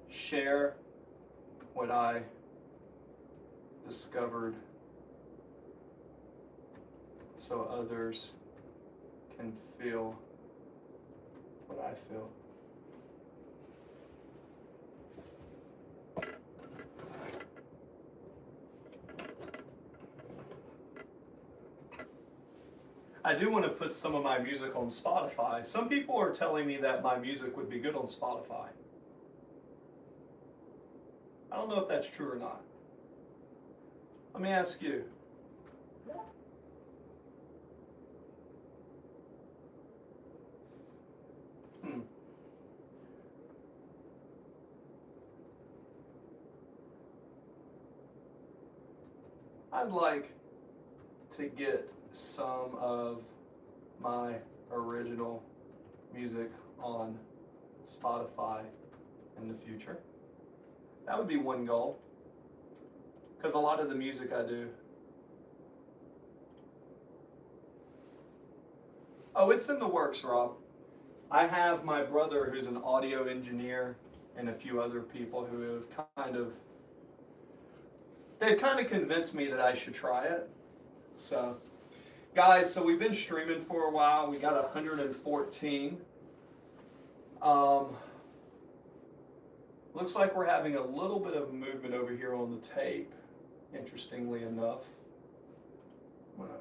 Share what I discovered so others can feel what I feel. I do want to put some of my music on Spotify. Some people are telling me that my music would be good on Spotify. I don't know if that's true or not. Let me ask you. I'd like to get some of my original music on Spotify in the future. That would be one goal. Because a lot of the music I do. Oh, it's in the works, Rob. I have my brother who's an audio engineer and a few other people who have they've kind of convinced me that I should try it. So, guys, so we've been streaming for a while. We got 114. Looks like we're having a little bit of movement over here on the tape, interestingly enough. I'm gonna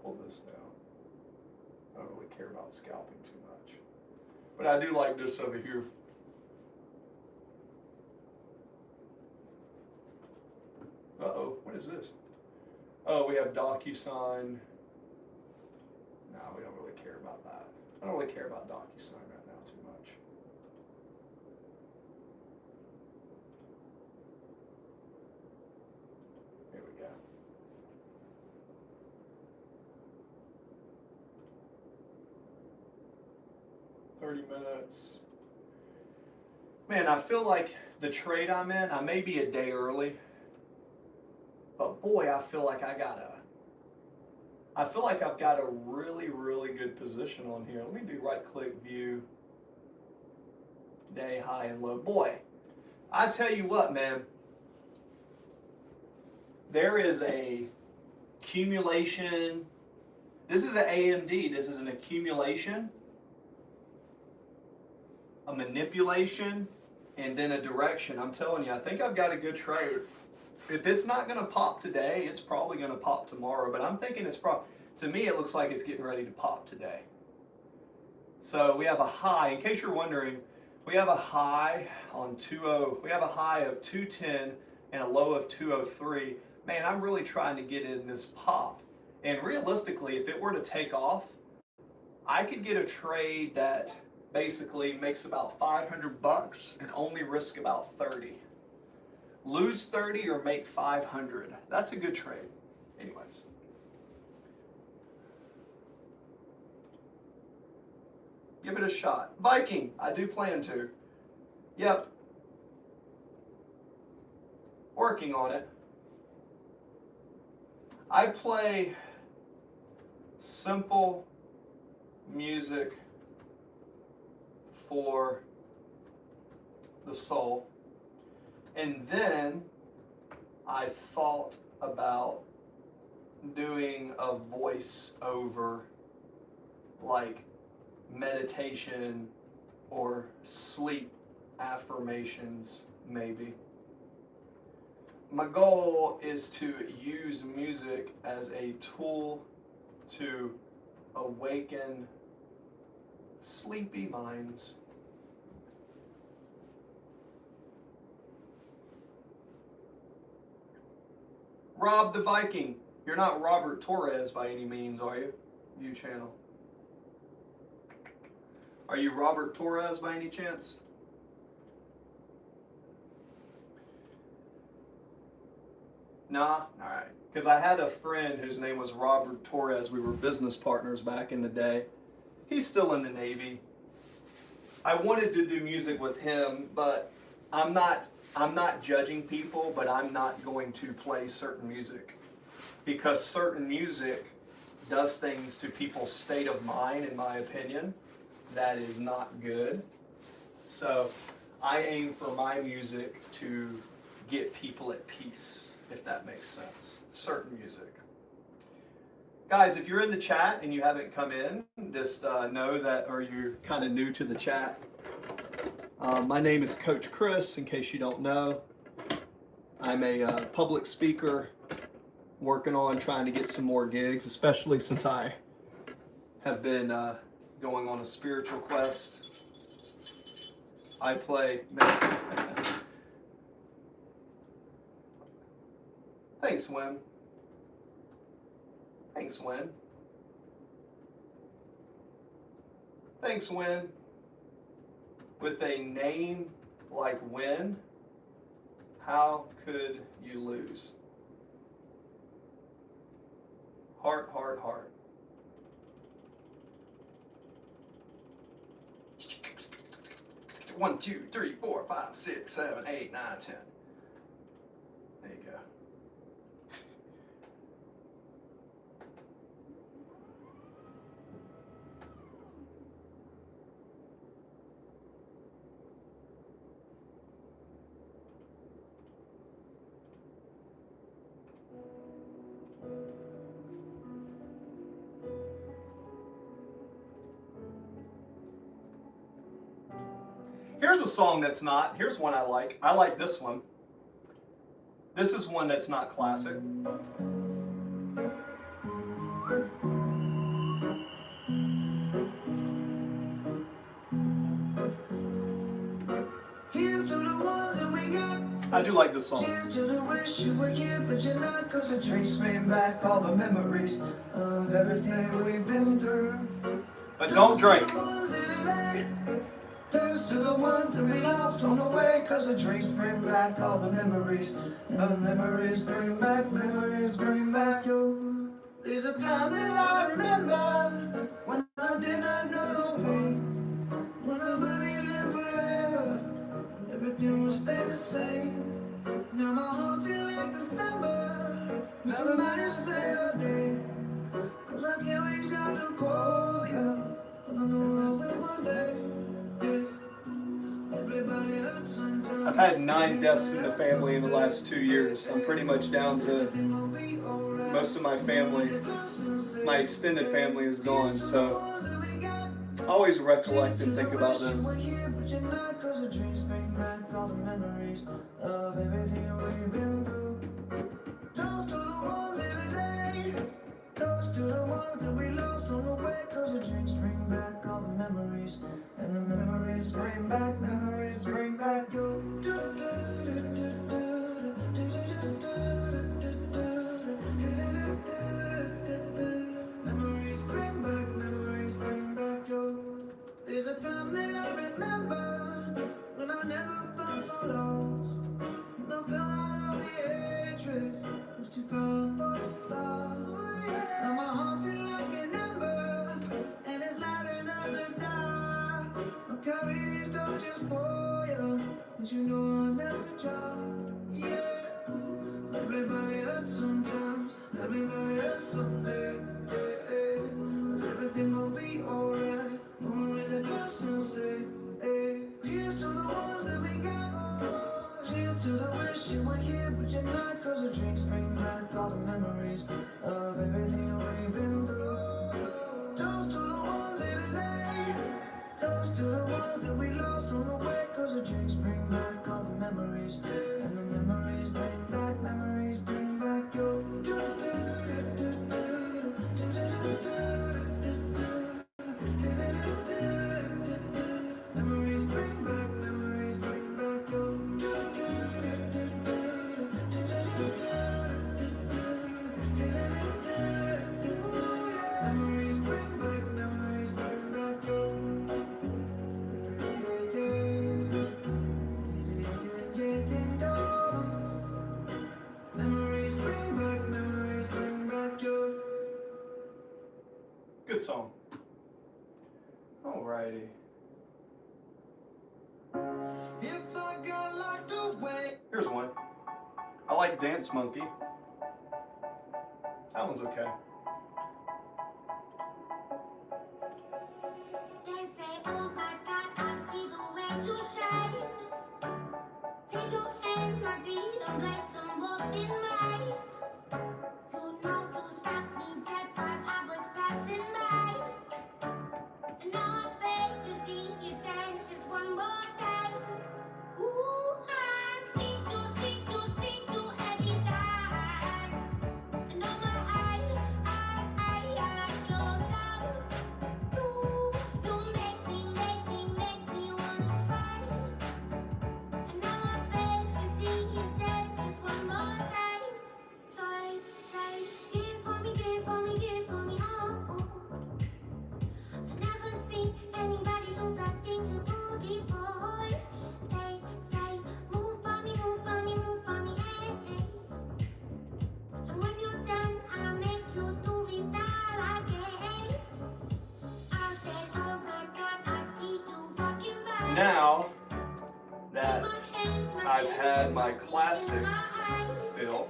pull this down. I don't really care about scalping too much. But I do like this over here. Uh-oh, what is this? Oh, we have DocuSign. No, we don't really care about that. I don't really care about DocuSign right now too much. Here we go. $30. Man, I feel like the trade I'm in, I may be a day early. But boy, I feel like I've got a really, really good position on here. Let me do right click view, day, high and low. Boy, I tell you what, man, there is a accumulation. This is an AMD, this is an accumulation, a manipulation, and then a direction. I'm telling you, I think I've got a good trade. If it's not going to pop today, it's probably going to pop tomorrow. But I'm thinking to me, it looks like it's getting ready to pop today. So we have a high. In case you're wondering, we have a high on 2.0. We have a high of 210 and a low of 203. Man, I'm really trying to get in this pop. And realistically, if it were to take off, I could get a trade that basically makes about $500 and only risk about 30. Lose 30 or make 500. That's a good trade. Anyways. Give it a shot. Viking, I do plan to. Yep. Working on it. I play simple music for the soul. And then I thought about doing a voice over, like meditation or sleep affirmations, maybe. My goal is to use music as a tool to awaken sleepy minds. Rob the Viking. You're not Robert Torres by any means, are you? You channel. Are you Robert Torres by any chance? Nah? Alright. Because I had a friend whose name was Robert Torres. We were business partners back in the day. He's still in the Navy. I wanted to do music with him, but I'm not judging people, but I'm not going to play certain music. because certain music does things to people's state of mind, in my opinion, that is not good. So I aim for my music to get people at peace, if that makes sense. Certain music. Guys, if you're in the chat and you haven't come in, just know that, or you're kind of new to the chat, my name is Coach Chris, in case you don't know. I'm a public speaker working on trying to get some more gigs, especially since I have been going on a spiritual quest. I play... Thanks, Wim. Thanks, Win. Thanks, Win. With a name like Win, how could you lose? Heart, heart, heart. One, two, three, 4, 5, 6, 7, 8, 9, 10. There you go. Here's a song that's not. Here's one I like. I like this one. This is one that's not classic. I do like this song. Cheers to the wish you were here, but you're not, 'cause the drinks bring back all the memories of everything we've been through. But don't drink. Toast to the ones that we lost on the way, 'cause the drinks bring back all the memories. And the memories bring back you. There's a time that I remember when I did not know no pain, when I believed in forever, everything would stay the same. Now my heart feels like December, somebody say your name, 'cause I can't reach out to call you, but I know I'll live one day. I've had 9 deaths in the family in the last 2 years. I'm pretty much down to most of my family. My extended family is gone, so I always recollect and think about them. Toast to the ones that we lost on the way, 'cause the drinks bring back all the memories. And the memories bring back you. Memories bring back you. There's a time that I remember when I never felt so lost. And I felt all the hatred was too powerful to stop. Now my heart feels like an ember, and it's lighting up the dark. I'll carry these torches for you, but you know I'll never drop. Yeah, everybody hurts sometimes, everybody hurts someday. Everything gon' be alright. Gonna raise a glass and say, hey, here's to the ones that we got. Cheers to the wish you were here, but you're not, 'cause the drinks bring back all the memories of everything we've been through. Toast to the ones in today. Toast to the ones that we lost on the way, 'cause the drinks bring back all the memories. And the memories bring back you. Memories bring back you. Good song. Alrighty. If I got locked away. Here's one. I like Dance Monkey. That one's okay. They say, oh my God, I see the way you shine. Take your hand, my dear, and place them both in mine. You know you stopped me dead when I was passing by. And now I beg to see you dance just one more time. Ooh, I see you every time. And oh my, I like your style. You make me wanna try. And now I beg to see you dance just one more time. So say, dance for me, oh. I never seen anybody do the things you do before. They say, move for me, hey. And when you're done, I'll make you do it all again. I said, oh my God, I see you walking by. Now that I've had my classic fill,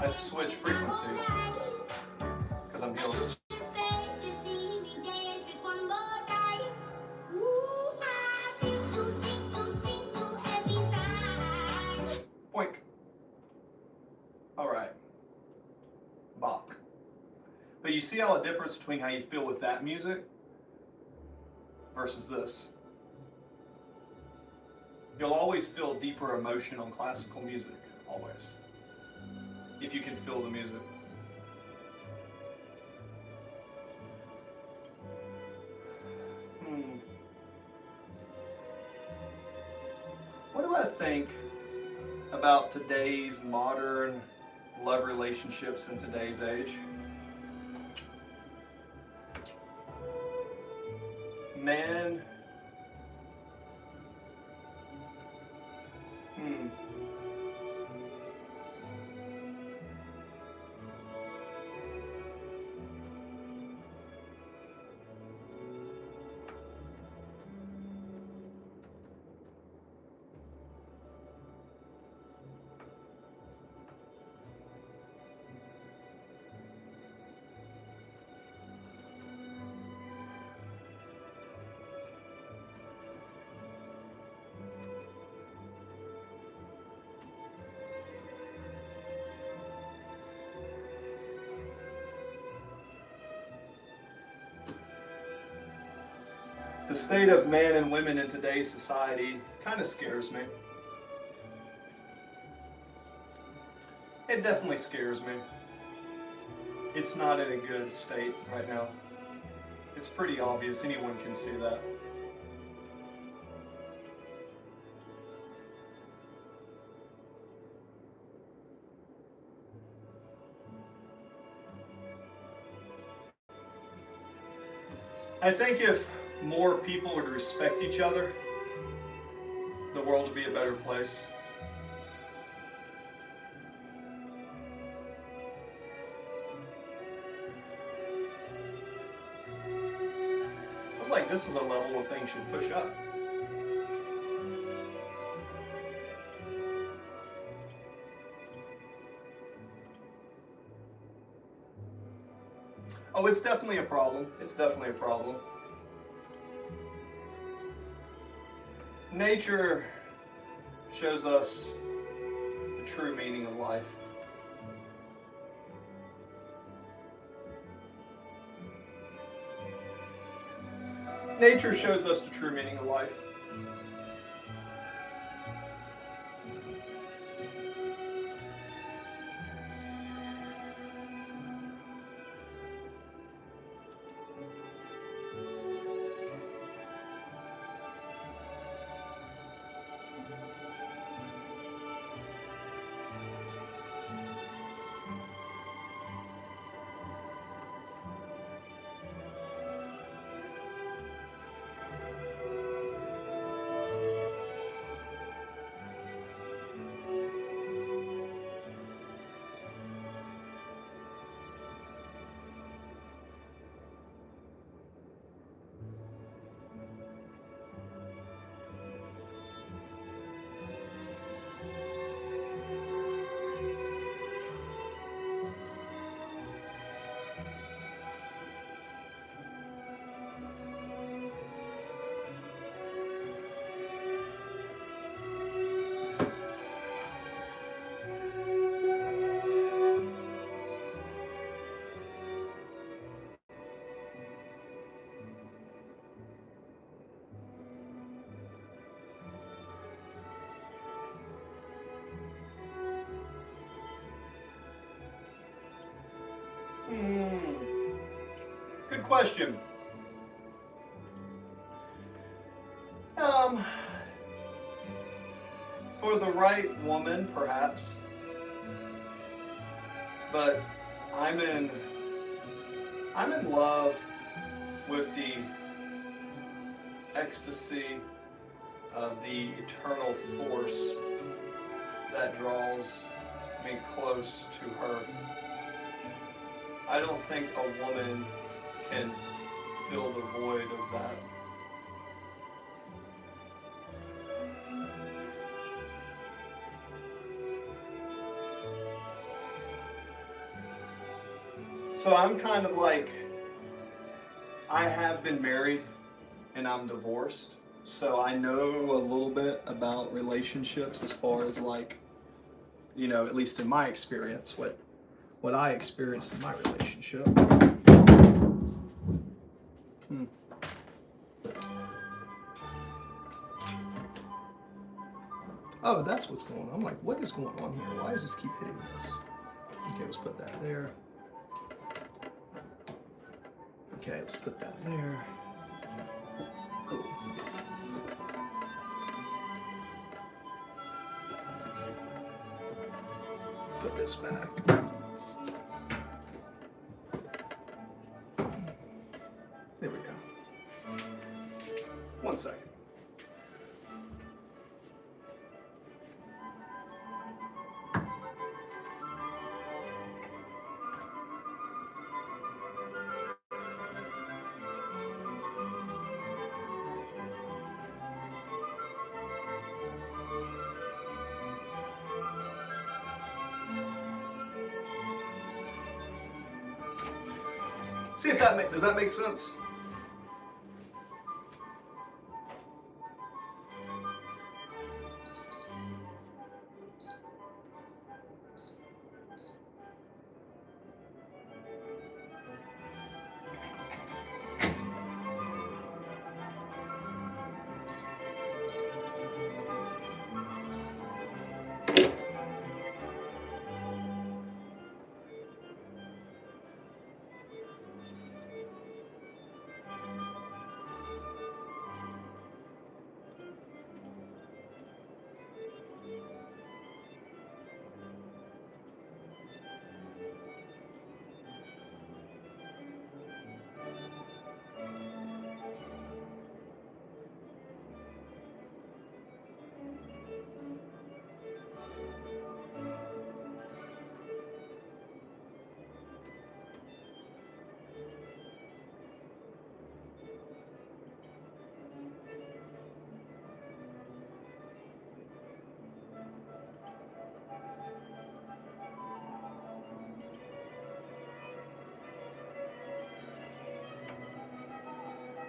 I switch frequencies because I'm healing. Boink. All right. Bop. But you see how the difference between how you feel with that music versus this. You'll always feel deeper emotion on classical music, always, if you can feel the music. What do I think about today's modern love relationships in today's age? Man, the state of man and women in today's society kind of scares me. It definitely scares me. It's not in a good state right now. It's pretty obvious, anyone can see that. I think if more people would respect each other, the world would be a better place. Feels like this is a level where things should push up. Oh, it's definitely a problem. It's definitely a problem. Nature shows us the true meaning of life. Nature shows us the true meaning of life. Good question. Um, for the right woman, perhaps. But I'm in love with the ecstasy of the eternal force that draws me close to her. I don't think a woman can fill the void of that. So I'm kind of like, I have been married and I'm divorced. So I know a little bit about relationships as far as like, you know, at least in my experience, what I experienced in my relationship. Oh, that's what's going on. I'm like, what is going on here? Why does this keep hitting this? Okay, let's put that there. Okay, let's put that there. Cool. Put this back. There we go. 1 second. See if does that make sense?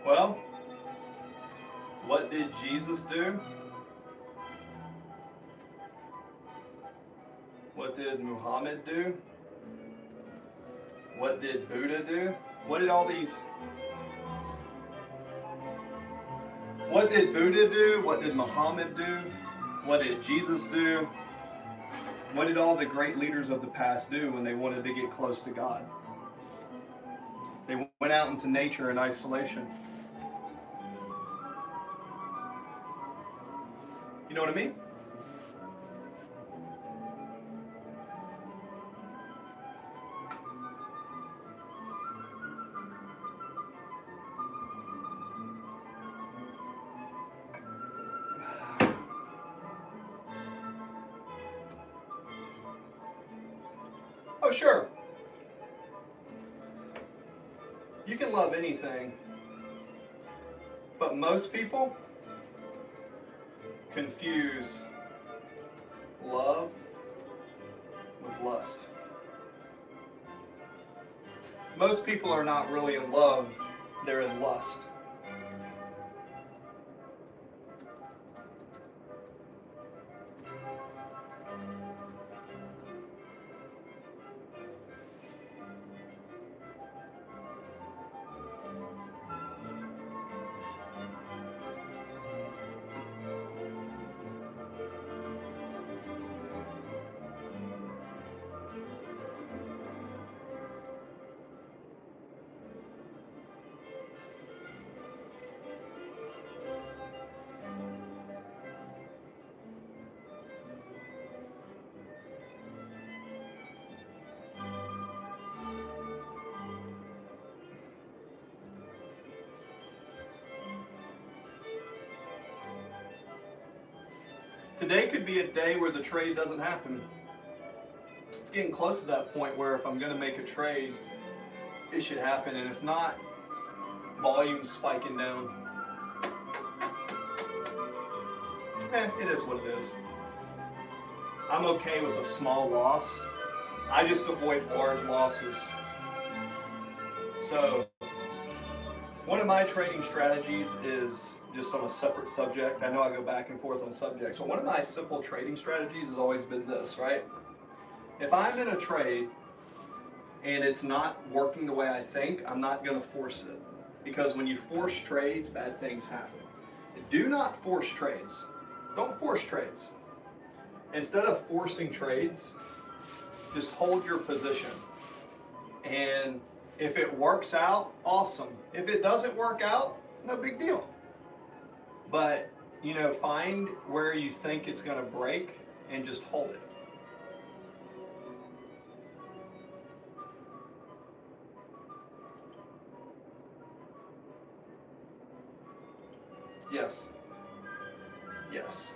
Well, what did Jesus do? What did Muhammad do? What did Buddha do? What did What did Buddha do? What did Muhammad do? What did Jesus do? What did all the great leaders of the past do when they wanted to get close to God? They went out into nature in isolation. You know what I mean? Oh, sure. You can love anything, but most people confuse love with lust. Most people are not really in love, they're in lust. Today could be a day where the trade doesn't happen. It's getting close to that point where if I'm going to make a trade, it should happen, and if not, volume's spiking down. It is what it is. I'm okay with a small loss. I just avoid large losses. So, one of my trading strategies is just on a separate subject. I know I go back and forth on subjects, but one of my simple trading strategies has always been this, right? If I'm in a trade and it's not working the way I think, I'm not going to force it. Because when you force trades, bad things happen. Do not force trades. Don't force trades. Instead of forcing trades, just hold your position. And if it works out, awesome. If it doesn't work out, no big deal. But, find where you think it's going to break and just hold it. Yes. Yes.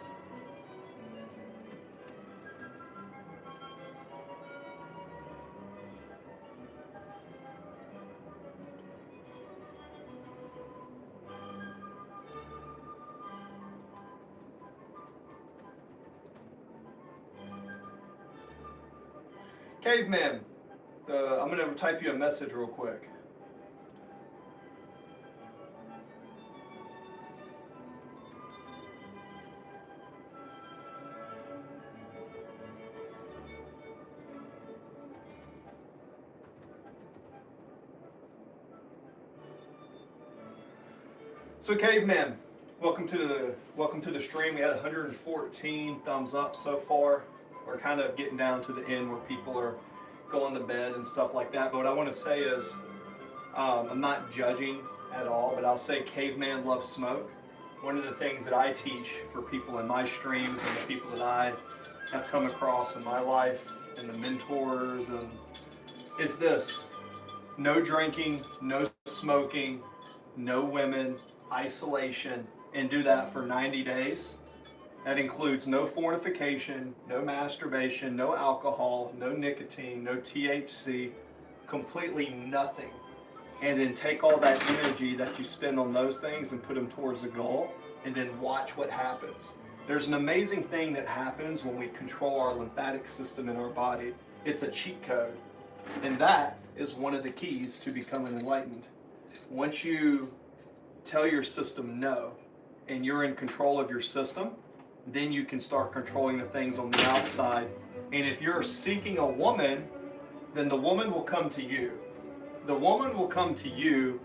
Caveman, I'm going to type you a message real quick. So Caveman, welcome to the stream. We had 114 thumbs up so far. We're kind of getting down to the end where people are going to bed and stuff like that. But what I want to say is, I'm not judging at all, but I'll say Caveman loves smoke. One of the things that I teach for people in my streams and the people that I have come across in my life and the mentors is this: no drinking, no smoking, no women, isolation, and do that for 90 days. That includes no fornication, no masturbation, no alcohol, no nicotine, no THC, completely nothing. And then take all that energy that you spend on those things and put them towards a goal, and then watch what happens. There's an amazing thing that happens when we control our lymphatic system in our body. It's a cheat code. And that is one of the keys to becoming enlightened. Once you tell your system no, and you're in control of your system, then you can start controlling the things on the outside. And if you're seeking a woman, then the woman will come to you. The woman will come to you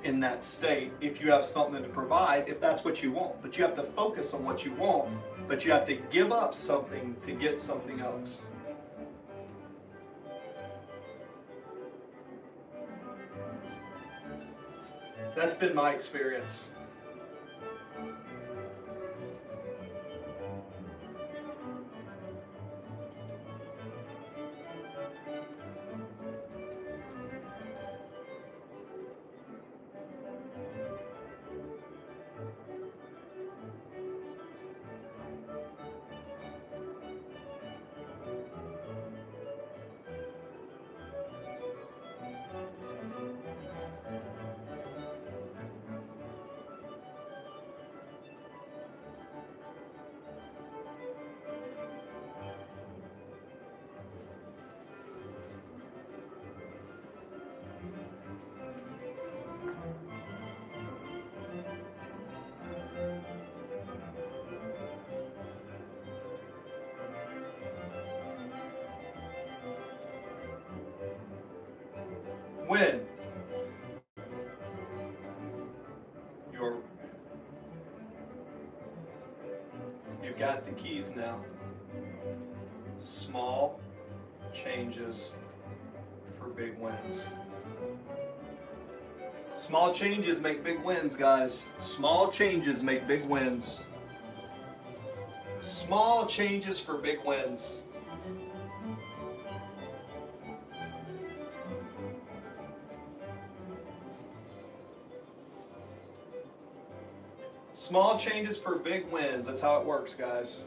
in that state if you have something to provide, if that's what you want. But you have to focus on what you want, but you have to give up something to get something else. That's been my experience. When you've got the keys now. Small changes for big wins. Small changes make big wins, guys. Small changes make big wins. Small changes for big wins. Small changes for big wins. That's how it works, guys.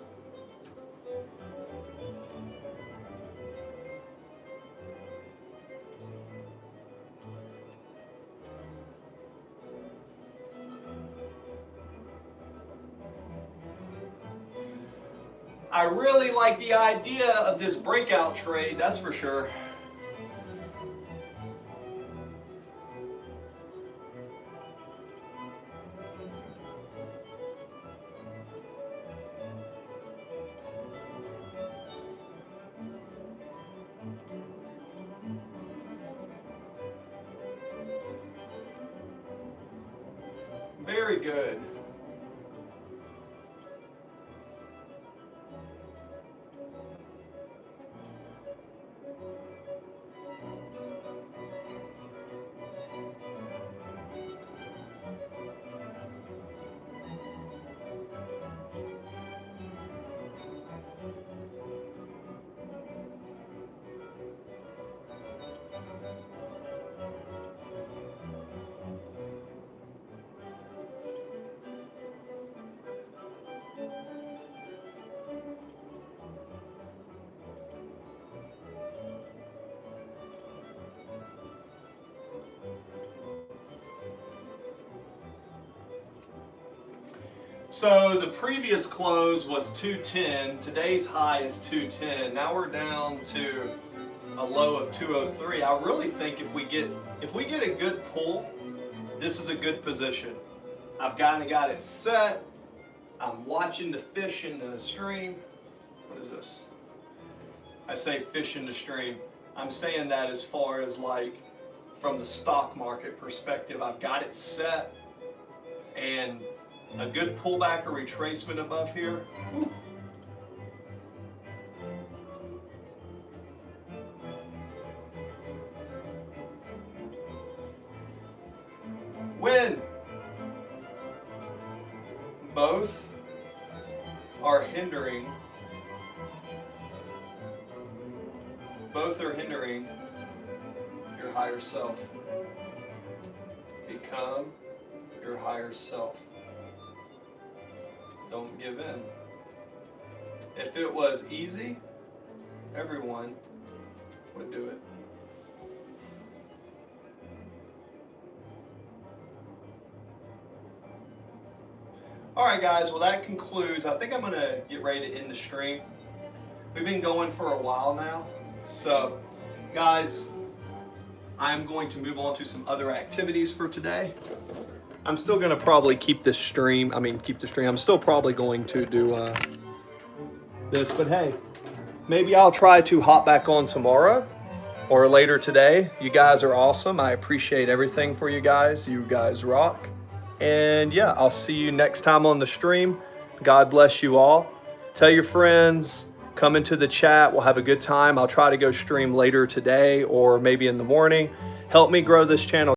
I really like the idea of this breakout trade, that's for sure. Very good. So the previous close was 210. Today's high is 210. Now we're down to a low of 203. I really think if we get a good pull, this is a good position. I've kind of got it set. I'm watching the fish in the stream. What is this? I say fish in the stream. I'm saying that as far as like from the stock market perspective. I've got it set, and a good pullback or retracement above here. Whew. When both are hindering your higher self. Become your higher self. Don't give in. If it was easy, everyone would do it. All right, guys, well, that concludes. I think I'm going to get ready to end the stream. We've been going for a while now. So, guys, I'm going to move on to some other activities for today. I'm still going to probably keep this stream. I'm still probably going to do this. But hey, maybe I'll try to hop back on tomorrow or later today. You guys are awesome. I appreciate everything for you guys. You guys rock. And yeah, I'll see you next time on the stream. God bless you all. Tell your friends, come into the chat. We'll have a good time. I'll try to go stream later today or maybe in the morning. Help me grow this channel.